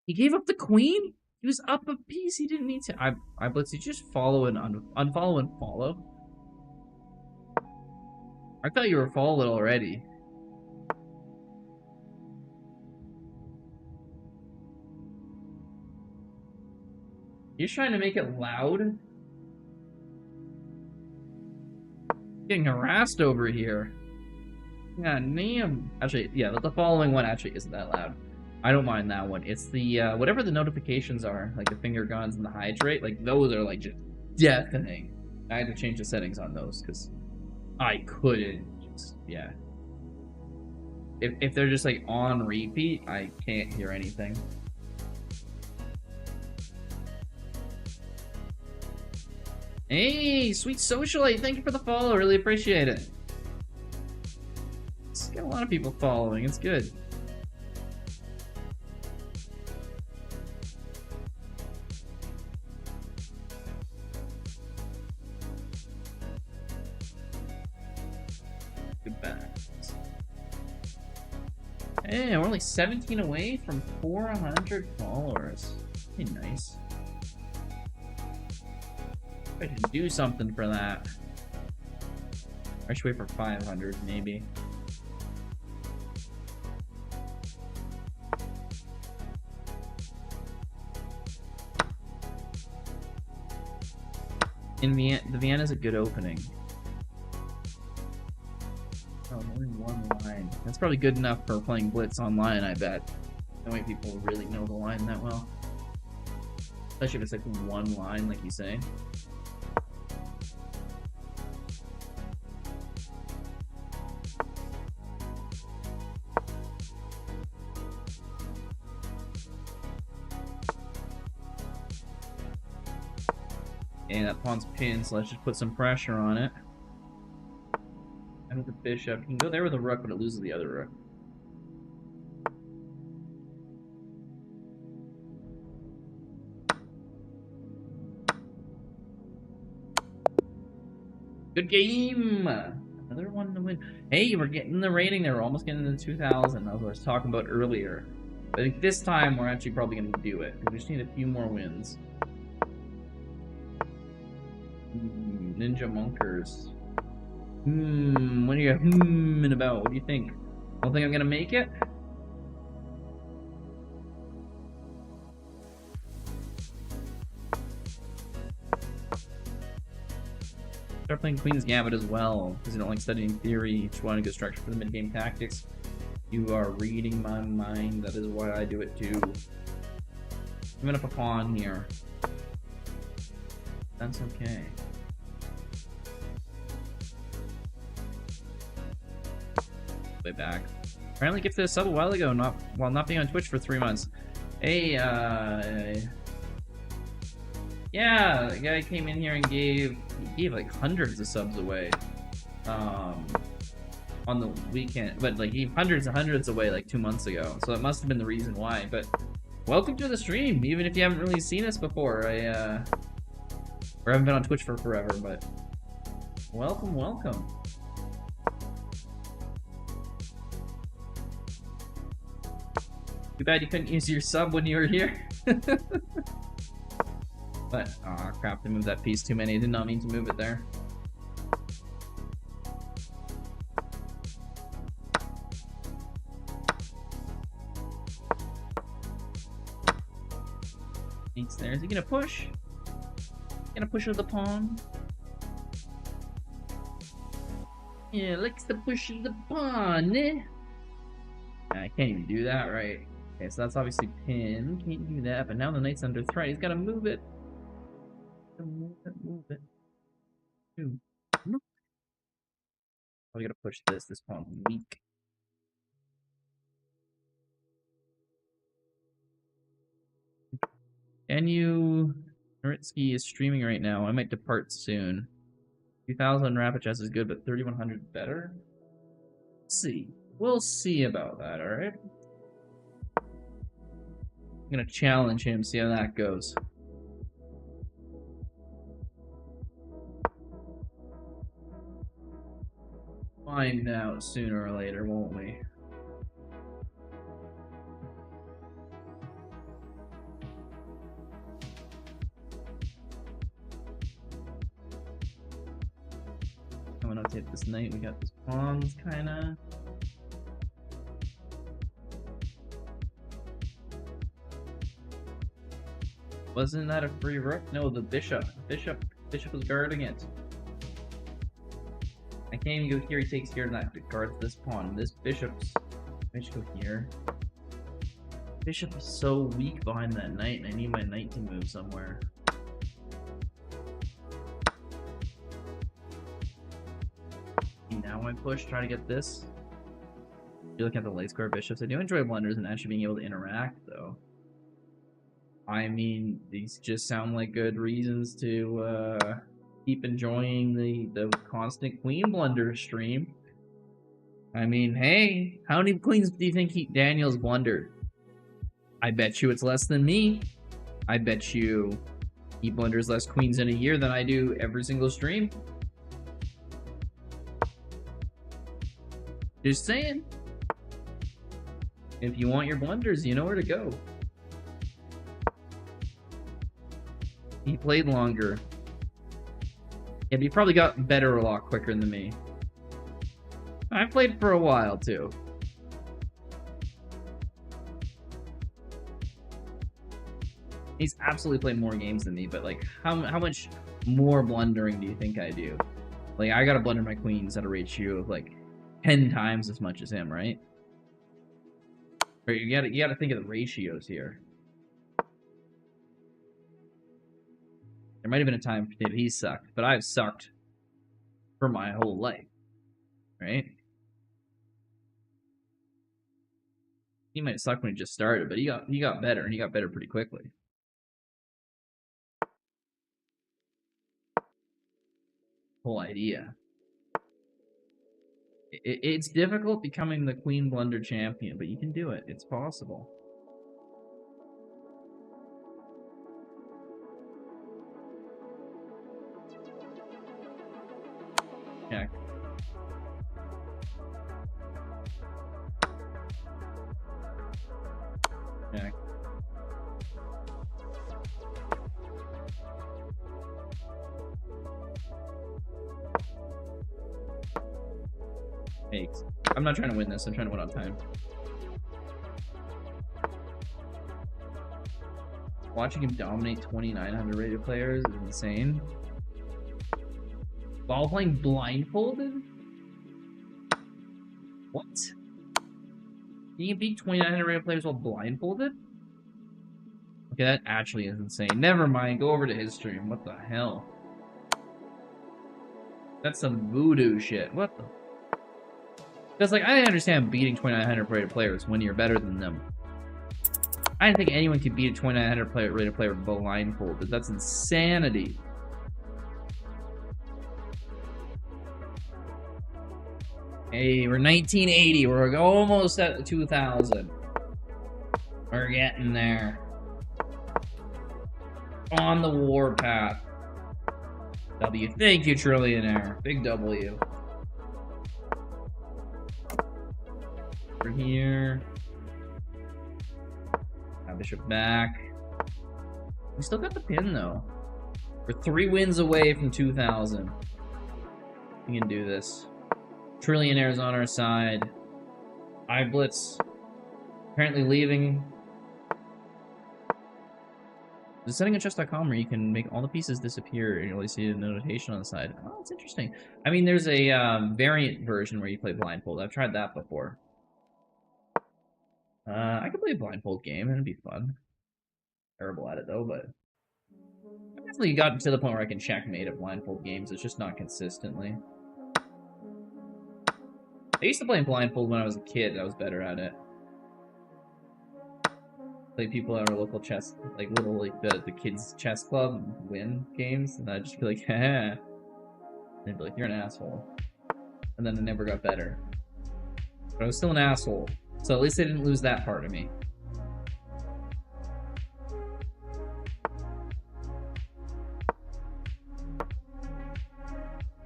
He gave up the queen? He was up a piece, he didn't need to. I blitz, you just follow and unfollow and follow. I thought you were followed already. You're trying to make it loud? Getting harassed over here. God damn. Actually, yeah, the following one actually isn't that loud. I don't mind that one. It's the, whatever the notifications are, like the finger guns and the hydrate, like those are like just deafening. I had to change the settings on those because I couldn't just, yeah. If they're just like on repeat, I can't hear anything. Hey, sweet socialite, thank you for the follow. Really appreciate it. It's got a lot of people following. It's good. Goodbye. Hey, we're only 17 away from 400 followers. Pretty nice. I should do something for that. I should wait for 500, maybe. In the Vienna's a good opening. Oh, only one line. That's probably good enough for playing Blitz online, I bet. That way people really know the line that well. Especially if it's like one line, like you say. And that pawn's pinned, so let's just put some pressure on it. And with the bishop, you can go there with a rook, but it loses the other rook. Good game! Another one to win. Hey, we're getting the rating there. We're almost getting to the 2,000. That's what I was talking about earlier. I think this time we're actually probably going to do it. We just need a few more wins. Ninja Monkers. What are you hmming about? What do you think? Don't think I'm gonna make it? Start playing Queen's Gambit as well, because you don't like studying theory, you just want a good structure for the mid-game tactics. You are reading my mind, that is why I do it too. Giving up a pawn here. That's okay. Way back. Apparently gifted a sub a while ago, while not being on Twitch for 3 months. Hey, yeah, the guy came in here and gave like hundreds of subs away. On the weekend, but like he gave hundreds and hundreds away like 2 months ago. So that must have been the reason why. But welcome to the stream, even if you haven't really seen us before. Or haven't been on Twitch for forever, but welcome, welcome. Too bad you couldn't use your sub when you were here. But, aw, crap, they moved that piece too many. I did not mean to move it there. Needs there. Is he gonna push? Gonna push with the pawn? Yeah, likes the push of the pawn, eh? I can't even do that, right? Okay, so that's obviously pinned. Can't do that, but now the knight's under threat. He's gotta move it. Move it, move it. Ooh. Oh, we gotta push this. This pawn's weak. And you... Nowitzki is streaming right now. I might depart soon. 2,000 rapid chess is good, but 3,100 better? Let's see. We'll see about that, alright? I'm gonna challenge him, see how that goes. Find out sooner or later, won't we? I'm gonna take this knight. We got this pawns, kinda. Wasn't that a free rook? No, the bishop. Bishop was guarding it. I can't even go here. He takes here, and that guards this pawn. This bishop's. I should go here. Bishop is so weak behind that knight, and I need my knight to move somewhere. Now I push, try to get this. You look at the late square bishops. I do enjoy blunders and actually being able to interact, though. I mean, these just sound like good reasons to keep enjoying the constant queen blunder stream. I mean, hey, how many queens do you think Daniel's blundered? I bet you it's less than me. I bet you he blunders less queens in a year than I do every single stream. Just saying. If you want your blunders, you know where to go. He played longer. Yeah, but he probably got better a lot quicker than me. I played for a while, too. He's absolutely played more games than me, but, like, how much more blundering do you think I do? Like, I gotta blunder my queens at a ratio of, like, 10 times as much as him, right? Or you gotta think of the ratios here. There might have been a time that he sucked, but I've sucked for my whole life, right? He might suck when he just started, but he got better, and he got better pretty quickly. Whole idea. It's difficult becoming the Queen Blunder champion, but you can do it. It's possible. Check. Check. Takes. I'm not trying to win this. I'm trying to win on time. Watching him dominate 2,900 rated players is insane. While playing blindfolded? What? You can beat 2,900 rated players while blindfolded? Okay, that actually is insane. Never mind. Go over to his stream. What the hell? That's some voodoo shit. What the? Because, like, I understand beating 2,900 rated players when you're better than them. I didn't think anyone could beat a 2,900 rated player blindfolded. That's insanity. Hey, we're 1980. We're almost at 2,000. We're getting there. On the warpath. W. Thank you, Trillionaire. Big W. Over here. Bishop back. We still got the pin, though. We're 3 wins away from 2,000. We can do this. Trillionaire's on our side. iBlitz apparently leaving. There's setting a chess.com where you can make all the pieces disappear and you'll only see a notation on the side. Oh, that's interesting. I mean, there's a variant version where you play blindfold. I've tried that before. I could play a blindfold game, and it'd be fun. Terrible at it, though, but... I've definitely gotten to the point where I can checkmate at blindfold games. It's just not consistently. I used to play blindfold when I was a kid. I was better at it. Play people at our local chess, like, little, like, the kids' chess club, win games, and I'd just be like, haha. They'd be like, you're an asshole. And then I never got better. But I was still an asshole. So at least they didn't lose that part of me.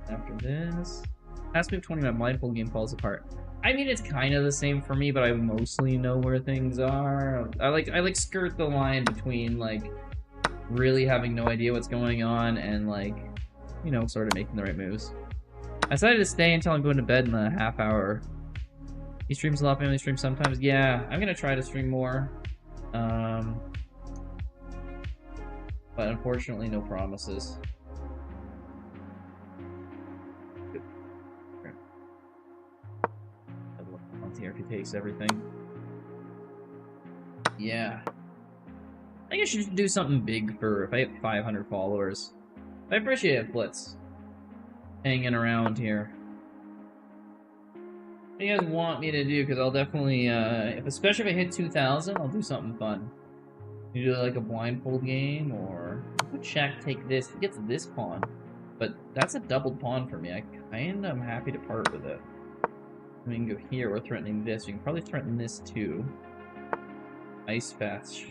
After this... Past move 20, my blindfold game falls apart. I mean, it's kind of the same for me, but I mostly know where things are. I like skirt the line between, like, really having no idea what's going on and, like, you know, sort of making the right moves. I decided to stay until I'm going to bed in a half hour. He streams a lot, family streams sometimes. Yeah, I'm gonna try to stream more. But unfortunately, no promises. Here if he takes everything. Yeah. I think I should do something big for if I have 500 followers. I appreciate it, Blitz. Hanging around here. do you guys want me to do? Because I'll definitely, especially if I hit 2,000, I'll do something fun. You do like a blindfold game, or check, take this. It gets this pawn, but that's a doubled pawn for me. I kind of am happy to part with it. We can go here. We're threatening this. We can probably threaten this too. Ice fast.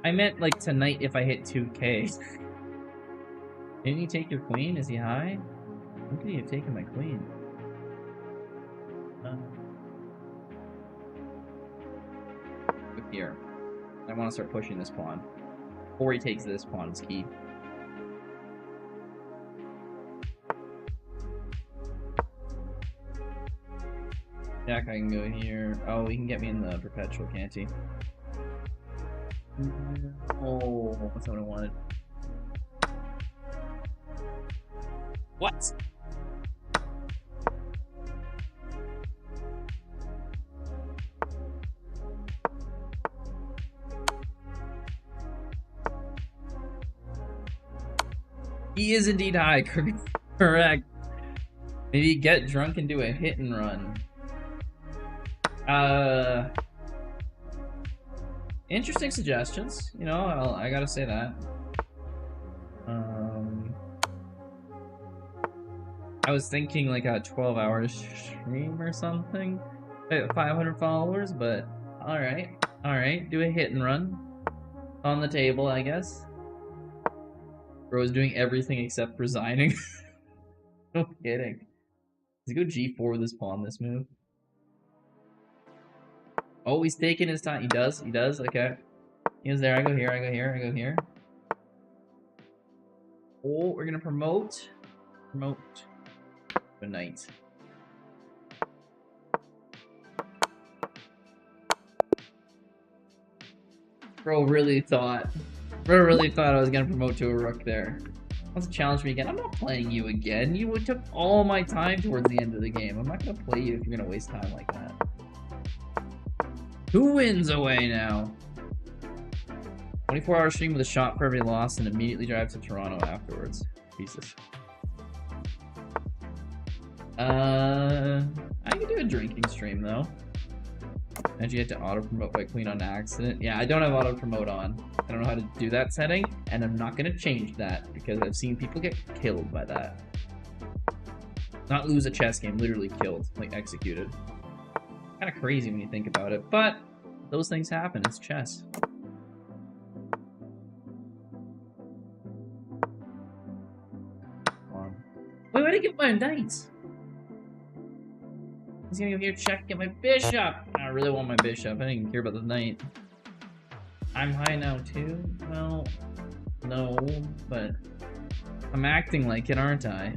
I meant like tonight if I hit 2K. Didn't you take your queen? Is he high? When could he have taken my queen? Go here. I want to start pushing this pawn. Before he takes this pawn is key. Jack, I can go here. Oh, he can get me in the perpetual, can't he? Oh, that's what I wanted. What? He is indeed high, correct. Maybe get drunk and do a hit and run. Interesting suggestions, you know, I gotta say that. I was thinking like a 12-hour stream or something. 500 followers, but alright, do a hit and run. On the table, I guess. Bro is doing everything except resigning. No kidding. Does he go G4 with his pawn this move? Oh, he's taking his time. He does, okay. He was there, I go here, I go here, I go here. Oh, we're gonna promote. Good night. Bro really thought I was gonna promote to a rook there. Wants to challenge me again. I'm not playing you again. You took all my time towards the end of the game. I'm not gonna play you if you're gonna waste time like that. Who wins away now? 24-hour stream with a shot for every loss and immediately drive to Toronto afterwards. Jesus. I could do a drinking stream though. And you get to auto-promote by queen on accident. Yeah, I don't have auto-promote on. I don't know how to do that setting, and I'm not gonna change that because I've seen people get killed by that. Not lose a chess game, literally killed, like executed. Kind of crazy when you think about it, but those things happen. It's chess. Wait, where'd I get my knights? He's gonna go here, check, get my bishop. I really want my bishop. I didn't even care about the knight. I'm high now too. Well, no, but I'm acting like it, aren't I?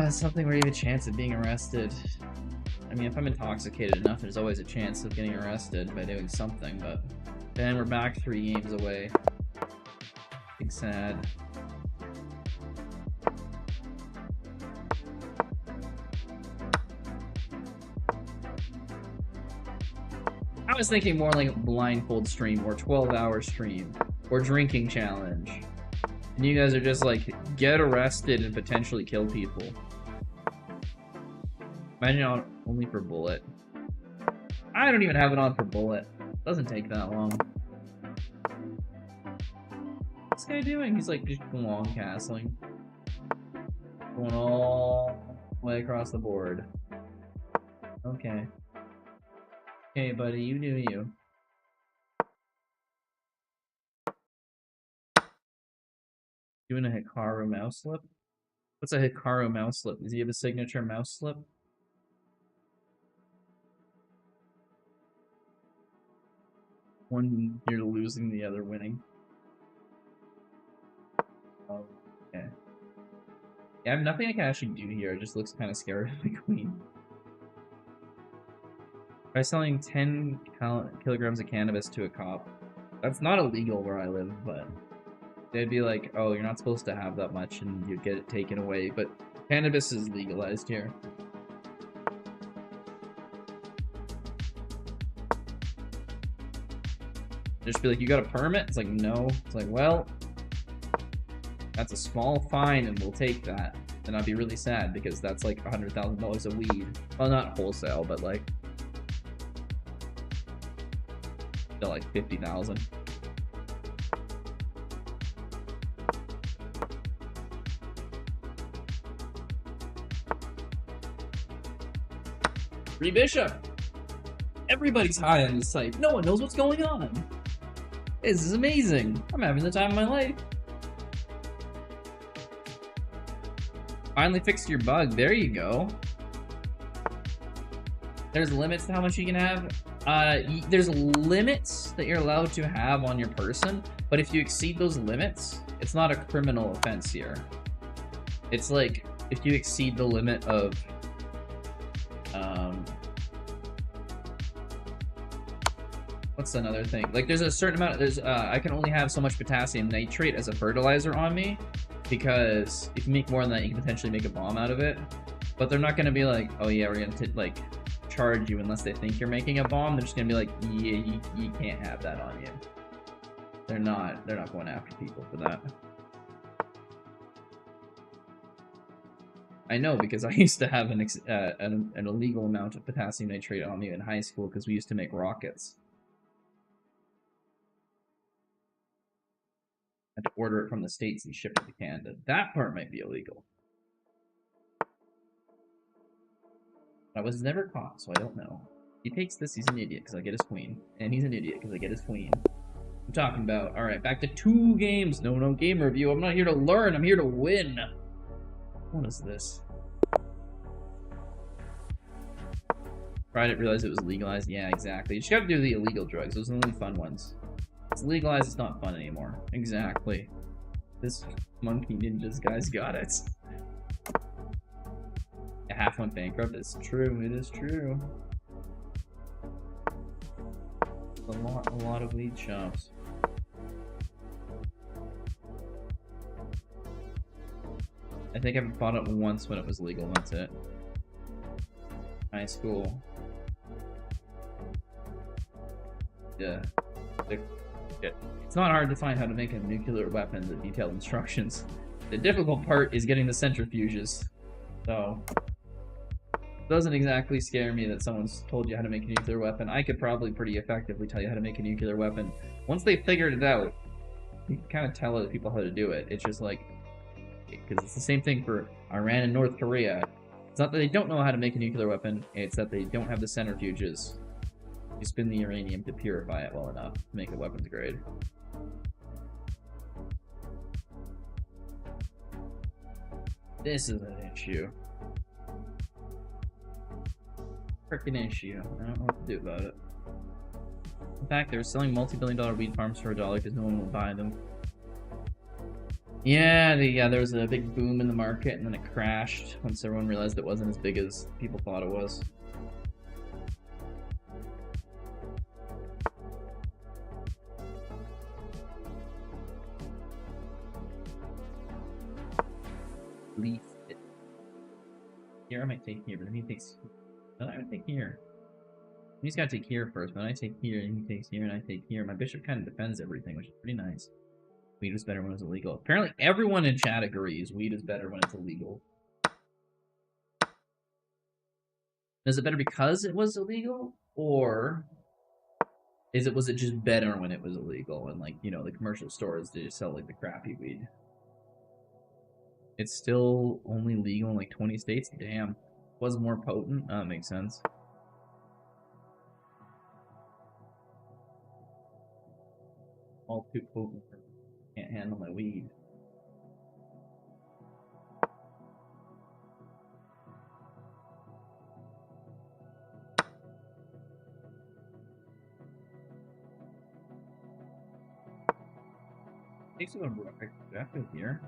Something where you have a chance of being arrested. I mean, if I'm intoxicated enough, there's always a chance of getting arrested by doing something, but then we're back 3 games away. Big sad. I was thinking more like a blindfold stream or 12-hour stream or drinking challenge. And you guys are just like, get arrested and potentially kill people. Imagine on only for bullet. I don't even have it on for bullet. Doesn't take that long. What's this guy doing? He's like just long castling. Going all the way across the board. Okay. Okay, buddy, you do you. Doing a Hikaru mouse slip? What's a Hikaru mouse slip? Does he have a signature mouse slip? One you're losing, the other winning. Oh, okay. Yeah, I have nothing I can actually do here. It just looks kind of scary of my queen. By selling 10 kilograms of cannabis to a cop. That's not illegal where I live, but they'd be like, oh, you're not supposed to have that much, and you'd get it taken away. But cannabis is legalized here. Just be like, you got a permit? It's like, no. It's like, well, that's a small fine, and we'll take that. then I'd be really sad because that's like $100,000 of weed. Well, not wholesale, but like still like 50,000. Free Bishop. Everybody's high on this site. No one knows what's going on. This is amazing. I'm having the time of my life. Finally fixed your bug. There you go. There's limits to how much you can have. There's limits that you're allowed to have on your person, but if you exceed those limits, it's not a criminal offense here. It's like if you exceed the limit of what's another thing? Like there's a certain amount, I can only have so much potassium nitrate as a fertilizer on me, because if you make more than that, you can potentially make a bomb out of it. But they're not gonna be like, oh yeah, we're gonna like charge you unless they think you're making a bomb. They're just gonna be like, yeah, you can't have that on you. They're not going after people for that. I know, because I used to have an illegal amount of potassium nitrate on me in high school because we used to make rockets. I had to order it from the States and ship it to Canada. That part might be illegal. I was never caught, so I don't know. He takes this, he's an idiot because I get his queen. And he's an idiot because I get his queen. I'm talking about, alright, back to 2 games. No game review. I'm not here to learn, I'm here to win. What is this? I didn't realize it was legalized. Yeah, exactly. You just gotta do the illegal drugs. Those are the only fun ones. It's legalized, it's not fun anymore. Exactly. This monkey ninjas guy's got it. A half went bankrupt. It's true, it is true. A lot of weed shops. I think I've bought it once when it was legal, that's it. High school. Yeah. It's not hard to find how to make a nuclear weapon, the detailed instructions. The difficult part is getting the centrifuges. So, it doesn't exactly scare me that someone's told you how to make a nuclear weapon. I could probably pretty effectively tell you how to make a nuclear weapon. Once they figured it out, you can kind of tell other people how to do it. It's just like, because it's the same thing for Iran and North Korea. It's not that they don't know how to make a nuclear weapon, it's that they don't have the centrifuges. You spin the uranium to purify it well enough to make it weapons grade. This is an issue. Frickin' issue. I don't know what to do about it. In fact, they're selling multi-billion-dollar weed farms for $1 because no one will buy them. Yeah, there was a big boom in the market and then it crashed once everyone realized it wasn't as big as people thought it was. Leaf it. Here, I might take here, but then he takes. No, I would take here. He's got to take here first, but I take here, and he takes here, and I take here. My bishop kind of defends everything, which is pretty nice. Weed is better when it's illegal. Apparently, everyone in chat agrees weed is better when it's illegal. Is it better because it was illegal, or was it just better when it was illegal and like, you know, the commercial stores they just sell like the crappy weed? It's still only legal in like 20 states? Damn. Was more potent? That makes sense. All too potent. Can't handle my weed. Takes a little bit. Do I have to go here?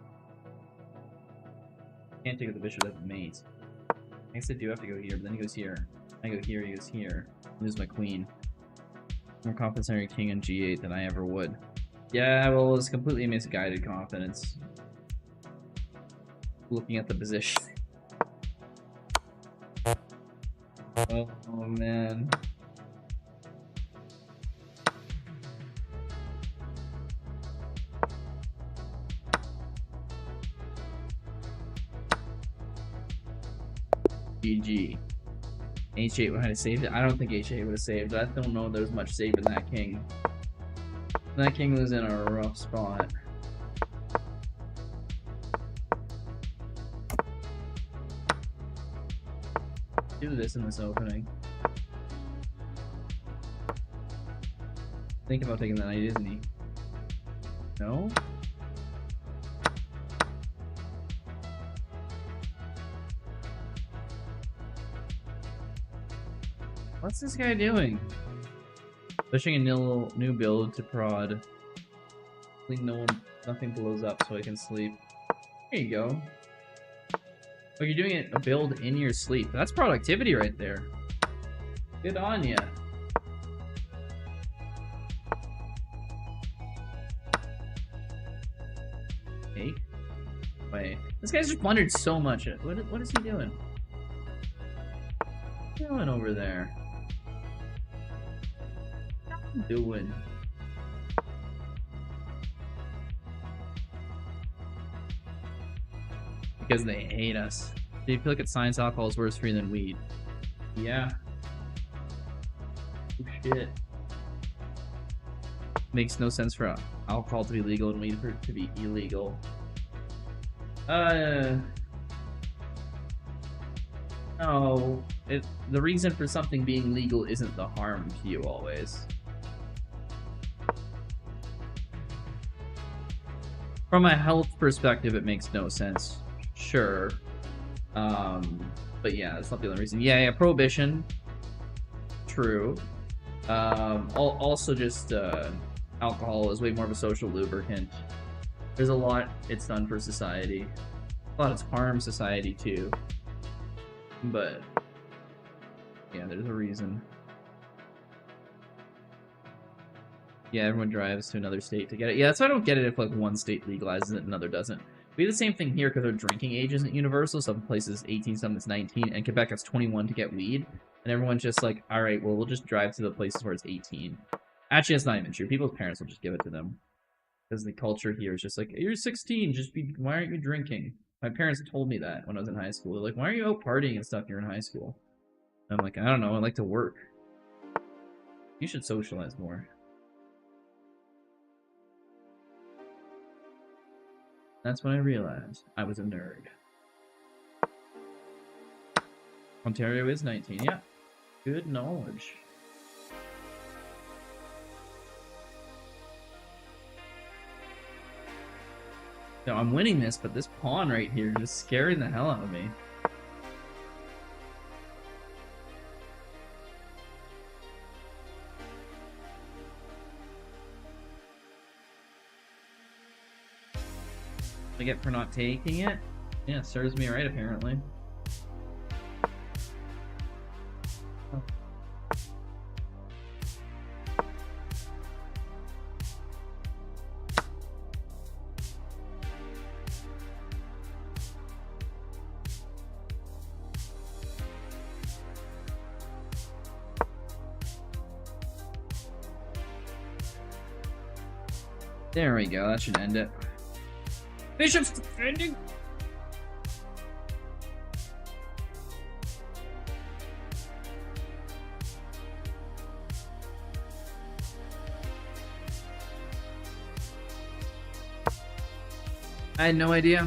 Can't take the bishop as a mate. I guess I do have to go here, but then he goes here. I go here, he goes here. I lose my queen. More confidence on your king on g8 than I ever would. Yeah, well, it's completely misguided confidence. Looking at the position. Oh man. GG. H8 would have saved it. I don't think H8 would have saved it. I don't know if there's much saving that king. That king was in a rough spot. Do this in this opening. Think about taking the knight, isn't he? No? What's this guy doing? Pushing a new build to prod. Hopefully nothing blows up so I can sleep. There you go. Oh, you're doing a build in your sleep. That's productivity right there. Good on ya. Hey. Wait. This guy's just blundered so much. What is he doing? What's he doing over there? What's he doing? Because they hate us. Do you feel like science alcohol is worse for you than weed? Yeah. Oh shit. Makes no sense for alcohol to be legal and weed to be illegal. No. The reason for something being legal isn't the harm to you always. From a health perspective, it makes no sense. Sure. But yeah, that's not the only reason. Yeah, prohibition. True. Also just, alcohol is way more of a social lubricant. There's a lot it's done for society. A lot it's harmed society too. But, yeah, there's a reason. Yeah, everyone drives to another state to get it. Yeah, that's why I don't get it if, like, one state legalizes it and another doesn't. We have the same thing here because our drinking age isn't universal. Some places 18, some it's 19, and Quebec it's 21 to get weed. And everyone's just like, all right, well, we'll just drive to the places where it's 18. Actually, that's not even true. People's parents will just give it to them. Because the culture here is just like, you're 16, why aren't you drinking? My parents told me that when I was in high school. They're like, why aren't you out partying and stuff? You're in high school. And I'm like, I don't know, I like to work. You should socialize more. That's when I realized I was a nerd. Ontario is 19, yeah. Good knowledge. No, I'm winning this, but this pawn right here is just scaring the hell out of me. I get for not taking it? Yeah, serves me right, apparently. Oh. There we go, that should end it. Bishop's defending. I had no idea.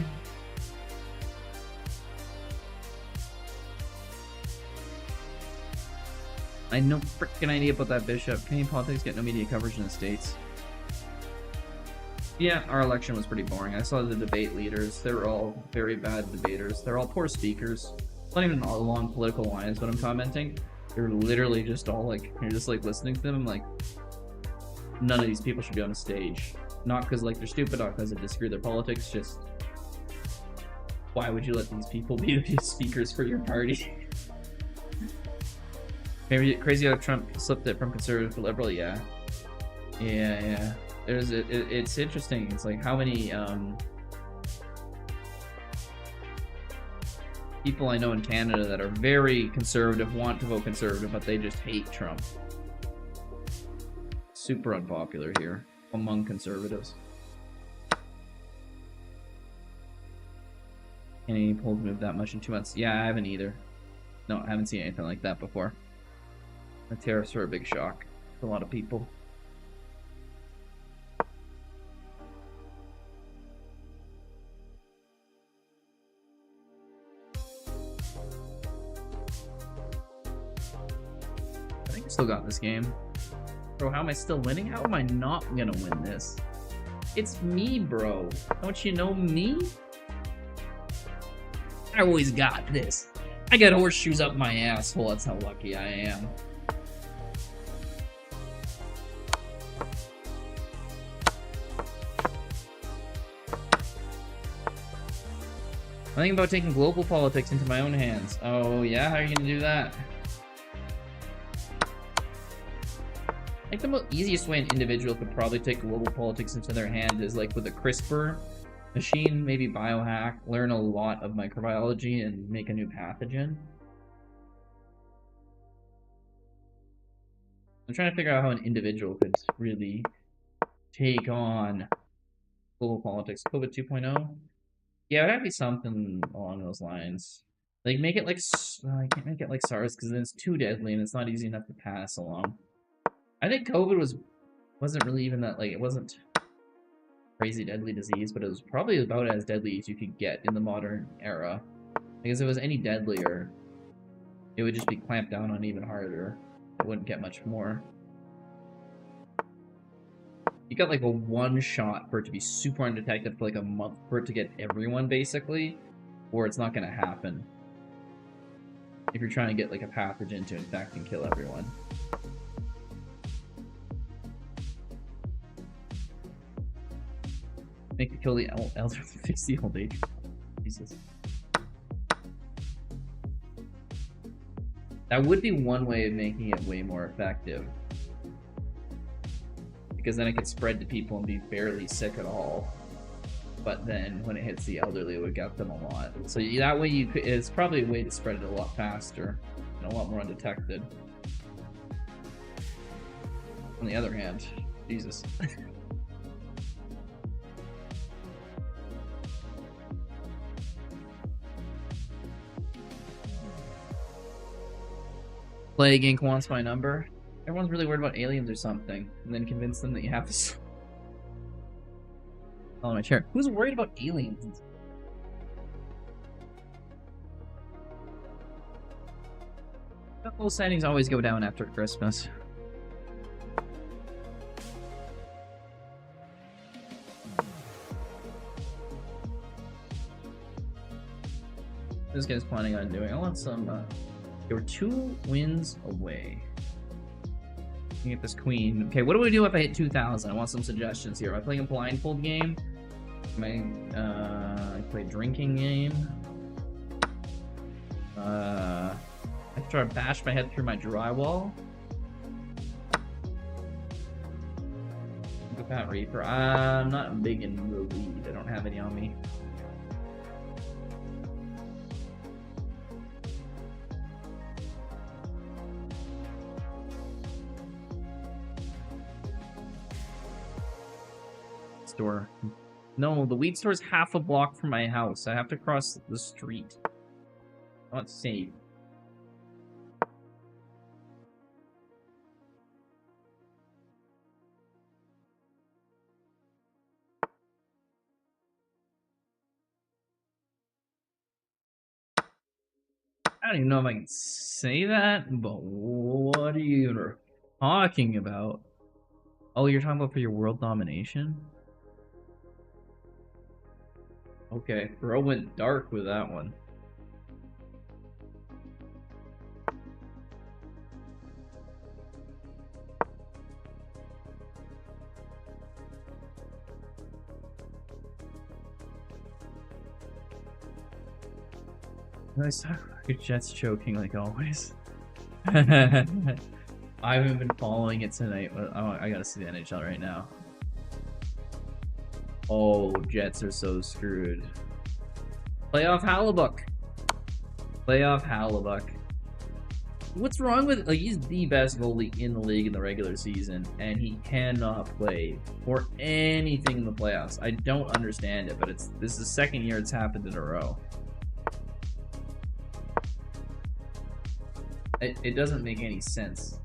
I had no freaking idea about that bishop. Canadian politics get no media coverage in the States. Yeah, our election was pretty boring. I saw the debate leaders. They were all very bad debaters. They're all poor speakers. It's not even along political lines when I'm commenting. They're literally just all like, you're just like listening to them. I'm like, none of these people should be on a stage. Not because like they're stupid, not because they disagree with their politics, just why would you let these people be the speakers for your party? Maybe crazy how Trump slipped it from conservative to liberal, yeah. Yeah. It's interesting. It's like how many people I know in Canada that are very conservative, want to vote conservative, but they just hate Trump. Super unpopular here among conservatives. Any polls moved that much in 2 months? Yeah, I haven't either. No, I haven't seen anything like that before. The tariffs were a big shock to a lot of people. I think I still got this game. Bro, how am I still winning? How am I not gonna win this? It's me, bro. Don't you know me? I always got this. I got horseshoes up my asshole. That's how lucky I am. I'm thinking about taking global politics into my own hands. Oh, yeah? How are you gonna do that? I think the easiest way an individual could probably take global politics into their hand is like with a CRISPR machine, maybe biohack, learn a lot of microbiology and make a new pathogen. I'm trying to figure out how an individual could really take on global politics. COVID 2.0? Yeah, it would have to be something along those lines. Like, make it like... I can't make it like SARS because then it's too deadly and it's not easy enough to pass along. I think COVID wasn't really even that, like, it wasn't crazy deadly disease, but it was probably about as deadly as you could get in the modern era. Because if it was any deadlier, it would just be clamped down on even harder. It wouldn't get much more. You got like a one shot for it to be super undetected for like a month for it to get everyone, basically, or it's not gonna happen. If you're trying to get like a pathogen to infect and kill everyone. Make it kill the elderly, fix the old age. Jesus. That would be one way of making it way more effective. Because then it could spread to people and be barely sick at all. But then when it hits the elderly, it would get them a lot. So that way you could, it's probably a way to spread it a lot faster and a lot more undetected. On the other hand, Jesus. Plague Inc. wants my number. Everyone's really worried about aliens or something, and then convince them that you have to. Oh, my chair. Who's worried about aliens? UFO sightings always go down after Christmas. This guy's planning on doing. I want some. They were 2 wins away. Get this queen. Okay, what do we do if I hit 2,000? I want some suggestions here. Am I playing a blindfold game? Am I play a drinking game? I try to bash my head through my drywall. Go Pat Reaper. I'm not big in the lead. I don't have any on me. Store. No, the weed store is half a block from my house. I have to cross the street. Not safe. I don't even know if I can say that, but what are you talking about? Oh, you're talking about for your world domination? Okay, bro went dark with that one. Nice. Jets choking like always. I haven't been following it tonight, but I gotta see the NHL right now. Oh, Jets are so screwed. Playoff Hellebuyck. Playoff Hellebuyck. What's wrong with it? Like, he's the best goalie in the league in the regular season, and he cannot play for anything in the playoffs. I don't understand it, but this is the second year it's happened in a row. It doesn't make any sense.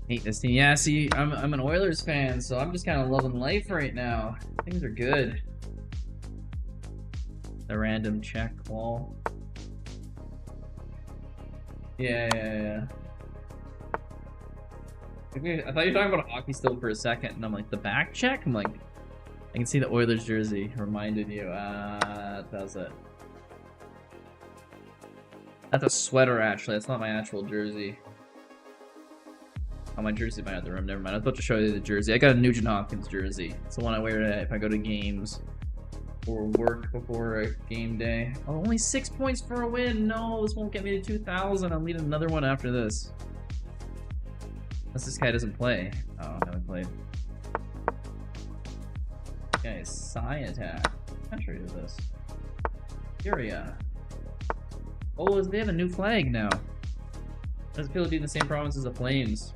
Hate this team. Yeah, see, I'm an Oilers fan, so I'm just kind of loving life right now. Things are good. The random check wall. Yeah. I thought you were talking about hockey still for a second, and I'm like, the back check? I'm like, I can see the Oilers jersey reminded you. That does it. That's a sweater, actually. That's not my actual jersey. Oh, my jersey in my other room. Never mind. I was about to show you the jersey. I got a Nugent Hopkins jersey. It's the one I wear if I go to games or work before a game day. Oh, only 6 points for a win. No, this won't get me to 2,000. I'll need another one after this. Unless this guy doesn't play. Oh, no, he played. This guy is Psy Attack. I'm not sure he did this. Furia. Oh, they have a new flag now. Doesn't feel to be in the same province as the Flames.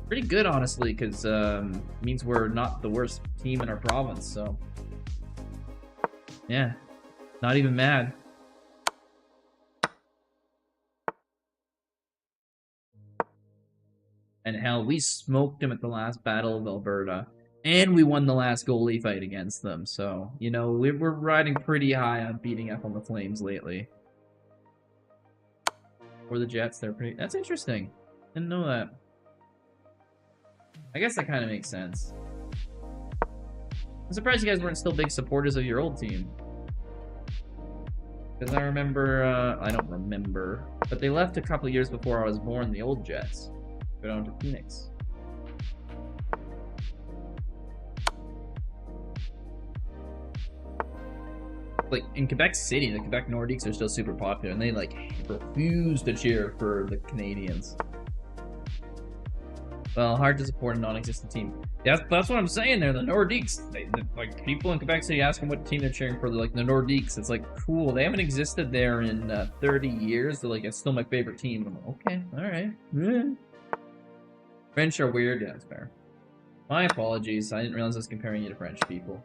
Pretty good, honestly, because means we're not the worst team in our province, so yeah, not even mad. And hell, we smoked them at the last Battle of Alberta, and we won the last goalie fight against them, so, you know, we're riding pretty high on beating up on the Flames lately. Or the Jets, they're pretty... That's interesting. Didn't know that. I guess that kind of makes sense. I'm surprised you guys weren't still big supporters of your old team. Because I remember, I don't remember, but they left a couple years before I was born, the old Jets. Go down to Phoenix. Like, in Quebec City, the Quebec Nordiques are still super popular, and they, like, refuse to cheer for the Canadians. Well, hard to support a non-existent team. Yeah, that's what I'm saying there. The Nordiques, like people in Quebec City ask them what team they're cheering for. They're like the Nordiques. It's like cool. They haven't existed there in 30 years. They're like, it's still my favorite team. I'm like, okay, all right. Yeah. French are weird. Yeah, that's fair. My apologies. I didn't realize I was comparing you to French people.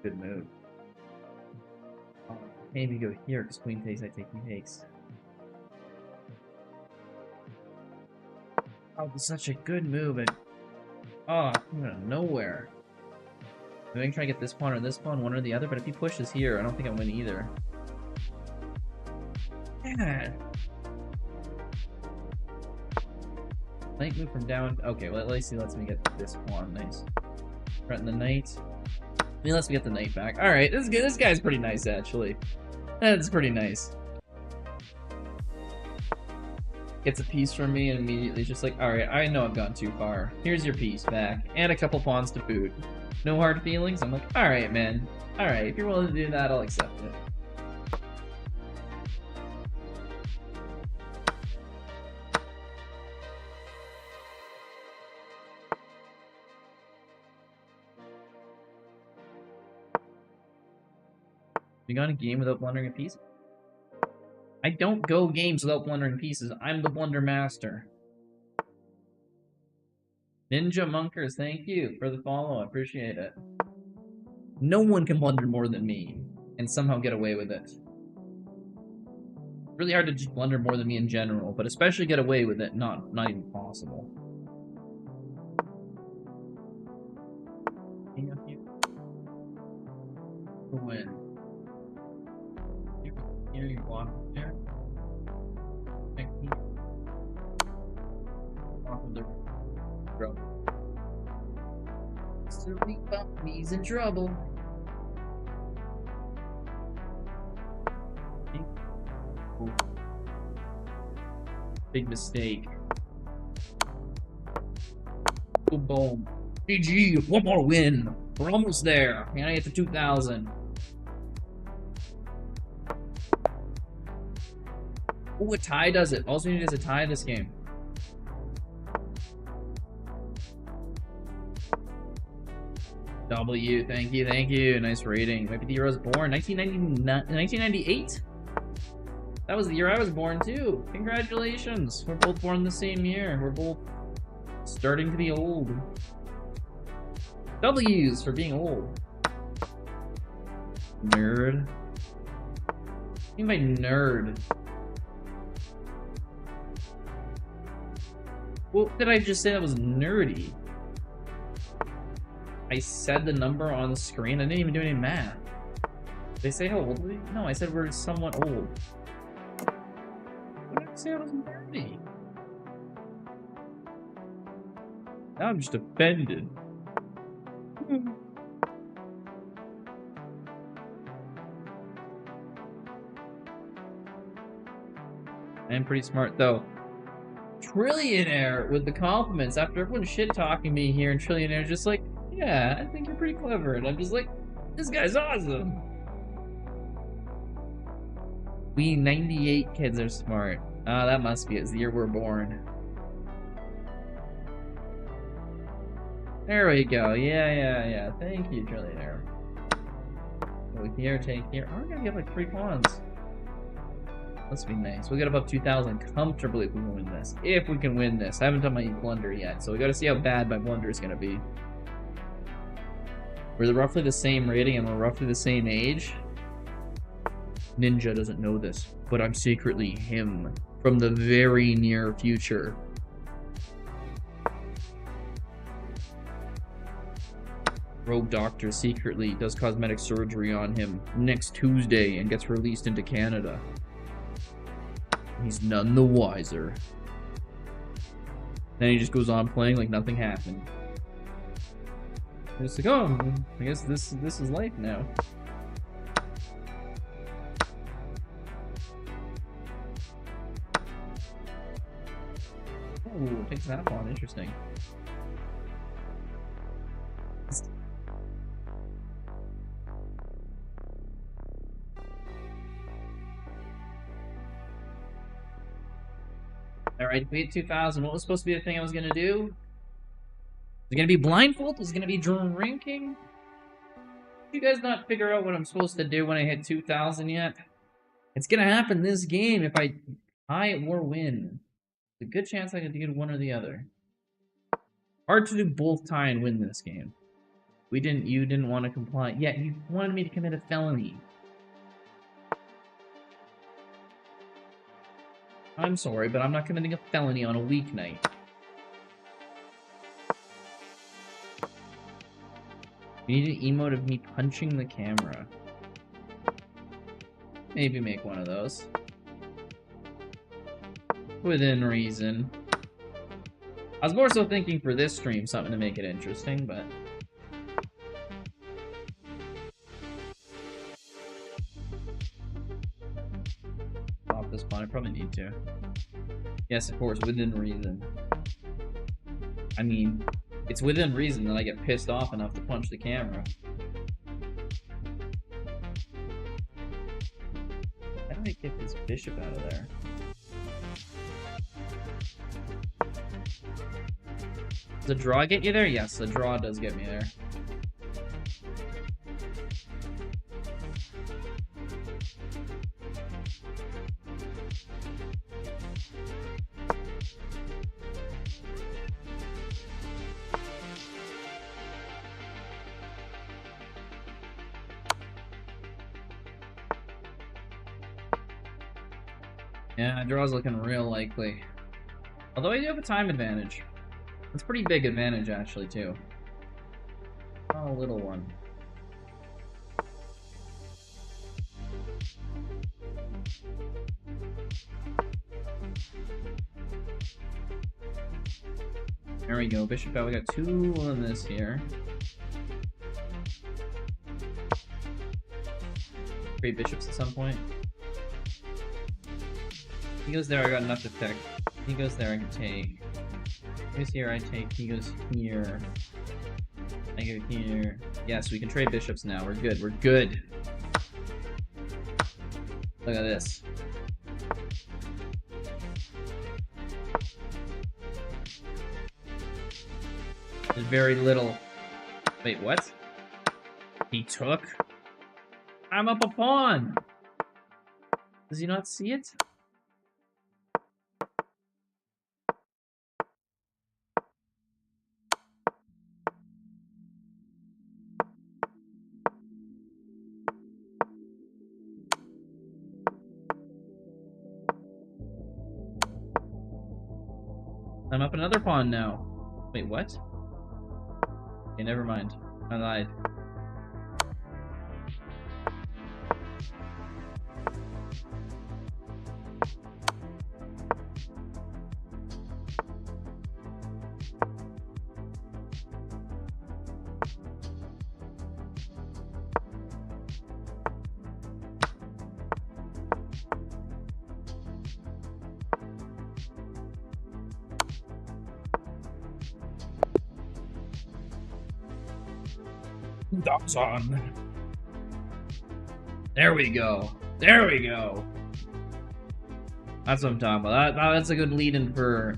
Good move. Maybe go here, because queen takes, I take, he takes. Oh, it's such a good move, and... Oh, I'm out of nowhere. Maybe I can try to get this pawn or this pawn, one or the other, but if he pushes here, I don't think I win either. Yeah. Knight move from down... Okay, well, at least he lets me get this pawn. Nice. Threaten the knight. He lets me get the knight back. Alright, this guy's pretty nice, actually. That's pretty nice. Gets a piece from me and immediately just like, alright, I know I've gone too far. Here's your piece back. And a couple pawns to boot. No hard feelings? I'm like, alright, man. Alright, if you're willing to do that, I'll accept it. You got a game without blundering a piece? I don't go games without blundering pieces. I'm the blunder master. Ninja Monkers, thank you for the follow. I appreciate it. No one can blunder more than me and somehow get away with it. Really hard to just blunder more than me in general, but especially get away with it, not even possible. Win. Here you walk there. Trouble. Silly puppy's in trouble. Big mistake. Boom, boom. GG, one more win. We're almost there. Can I get to 2,000? Ooh, a tie does it. All we need is a tie this game. W, thank you, thank you. Nice rating. Might be the year I was born. 1998? That was the year I was born too. Congratulations. We're both born the same year. We're both starting to be old. W's for being old. Nerd. What do you mean by nerd? What did I just say that was nerdy? I said the number on the screen. I didn't even do any math. Did they say how old we? No, I said we're somewhat old. What did I say I was nerdy? Now I'm just offended. I am pretty smart though. Trillionaire with the compliments after everyone shit talking me here, and Trillionaire just like, yeah, I think you're pretty clever, and I'm just like, this guy's awesome. We 98 kids are smart. Ah, that must be it. It's the year we're born. There we go. Yeah. Thank you, Trillionaire. Go here, take here. Oh, we're gonna get like 3 pawns. Let's be nice. We'll get above 2,000 comfortably if we can win this. If we can win this. I haven't done my blunder yet, so we gotta see how bad my blunder is gonna be. We're roughly the same rating and we're roughly the same age. Ninja doesn't know this, but I'm secretly him from the very near future. Rogue Doctor secretly does cosmetic surgery on him next Tuesday and gets released into Canada. He's none the wiser. Then he just goes on playing like nothing happened. It's like, oh, I guess this is life now. Oh, takes that pawn. Interesting. Alright, we hit 2,000. What was supposed to be the thing I was gonna do? Was it gonna be blindfold? Was it gonna be drinking? You guys not figure out what I'm supposed to do when I hit 2,000 yet? It's gonna happen this game if I tie or win. There's a good chance I could do one or the other. Hard to do both tie and win this game. You didn't want to comply. Yeah, you wanted me to commit a felony. I'm sorry, but I'm not committing a felony on a weeknight. You need an emote of me punching the camera. Maybe make one of those. Within reason. I was more so thinking for this stream something to make it interesting, but... Off this pawn, I probably need to. Yes, of course, within reason. I mean, it's within reason that I get pissed off enough to punch the camera. How do I get this bishop out of there? Does the draw get you there? Yes, the draw does get me there. Yeah, draw's looking real likely. Although I do have a time advantage. It's a pretty big advantage, actually, too. Not a little one. There we go, bishop out. We got 2 on this here. 3 bishops at some point. He goes there, I got enough to pick. He goes there, I can take. He goes here, I take. He goes here. I go here. Yes, we can trade bishops now. We're good. We're good. Look at this. There's very little. Wait, what? He took? I'm up a pawn! Does he not see it? I'm up another pawn now. Wait, what? Okay, never mind. I lied. Dogs on. There we go. There we go. That's what I'm talking about. That's a good lead-in for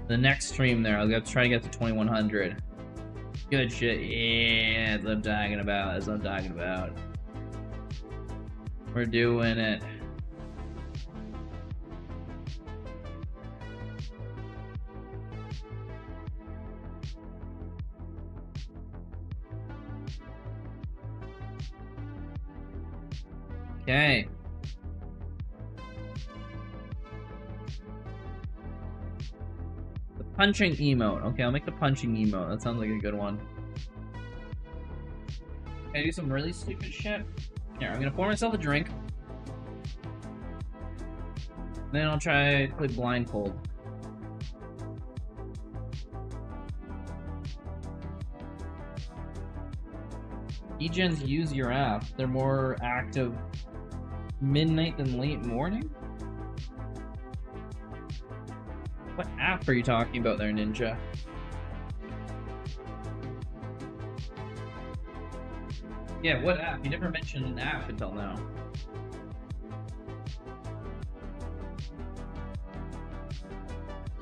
the next stream there. I'll try to get to 2100. Good shit. Yeah, that's what I'm talking about. That's what I'm talking about. We're doing it. Okay. The punching emote. Okay, I'll make the punching emote. That sounds like a good one. Can I do some really stupid shit? Here, I'm gonna pour myself a drink. Then I'll try to play blindfold. E-gens use your app. They're more active midnight than late morning? What app are you talking about there, Ninja? Yeah, what app? You never mentioned an app until now.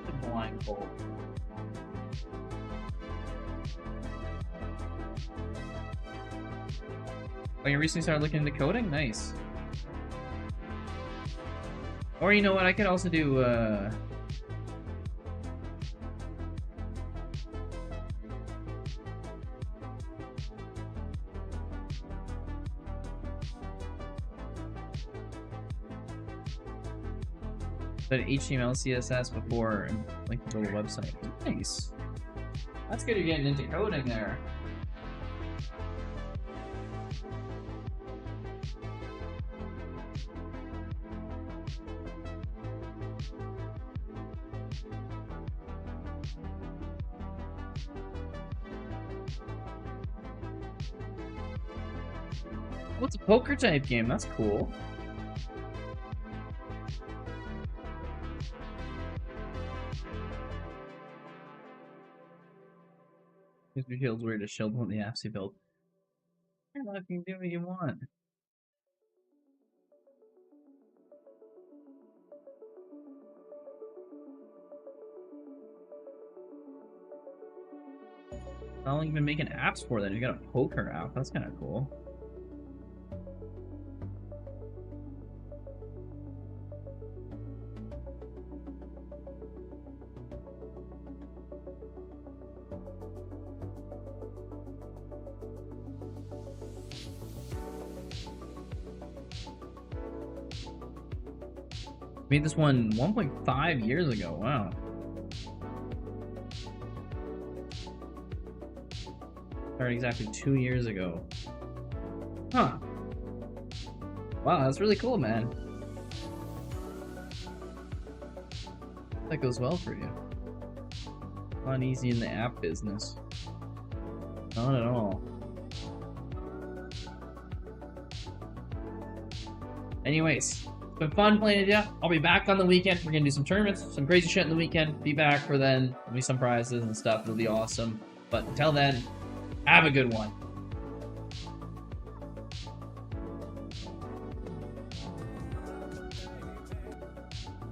The blindfold. Oh, you recently started looking into coding? Nice. Or you know what, I could also do, but HTML, CSS before and link to the website. Nice. That's good you're getting into coding there. Oh, it's a poker type game. That's cool. It feels weird to shield one of the apps you built. You're not can do what you want. How long have you been making apps for then? You got a poker app. That's kind of cool. Made this one 1.5 years ago. Wow. Started exactly 2 years ago. Huh. Wow, that's really cool, man. That goes well for you. Not easy in the app business. Not at all. Anyways. Been fun playing it, yeah. I'll be back on the weekend. We're gonna do some tournaments, some crazy shit in the weekend. Be back for then. There'll be some prizes and stuff. It'll be awesome. But until then, have a good one.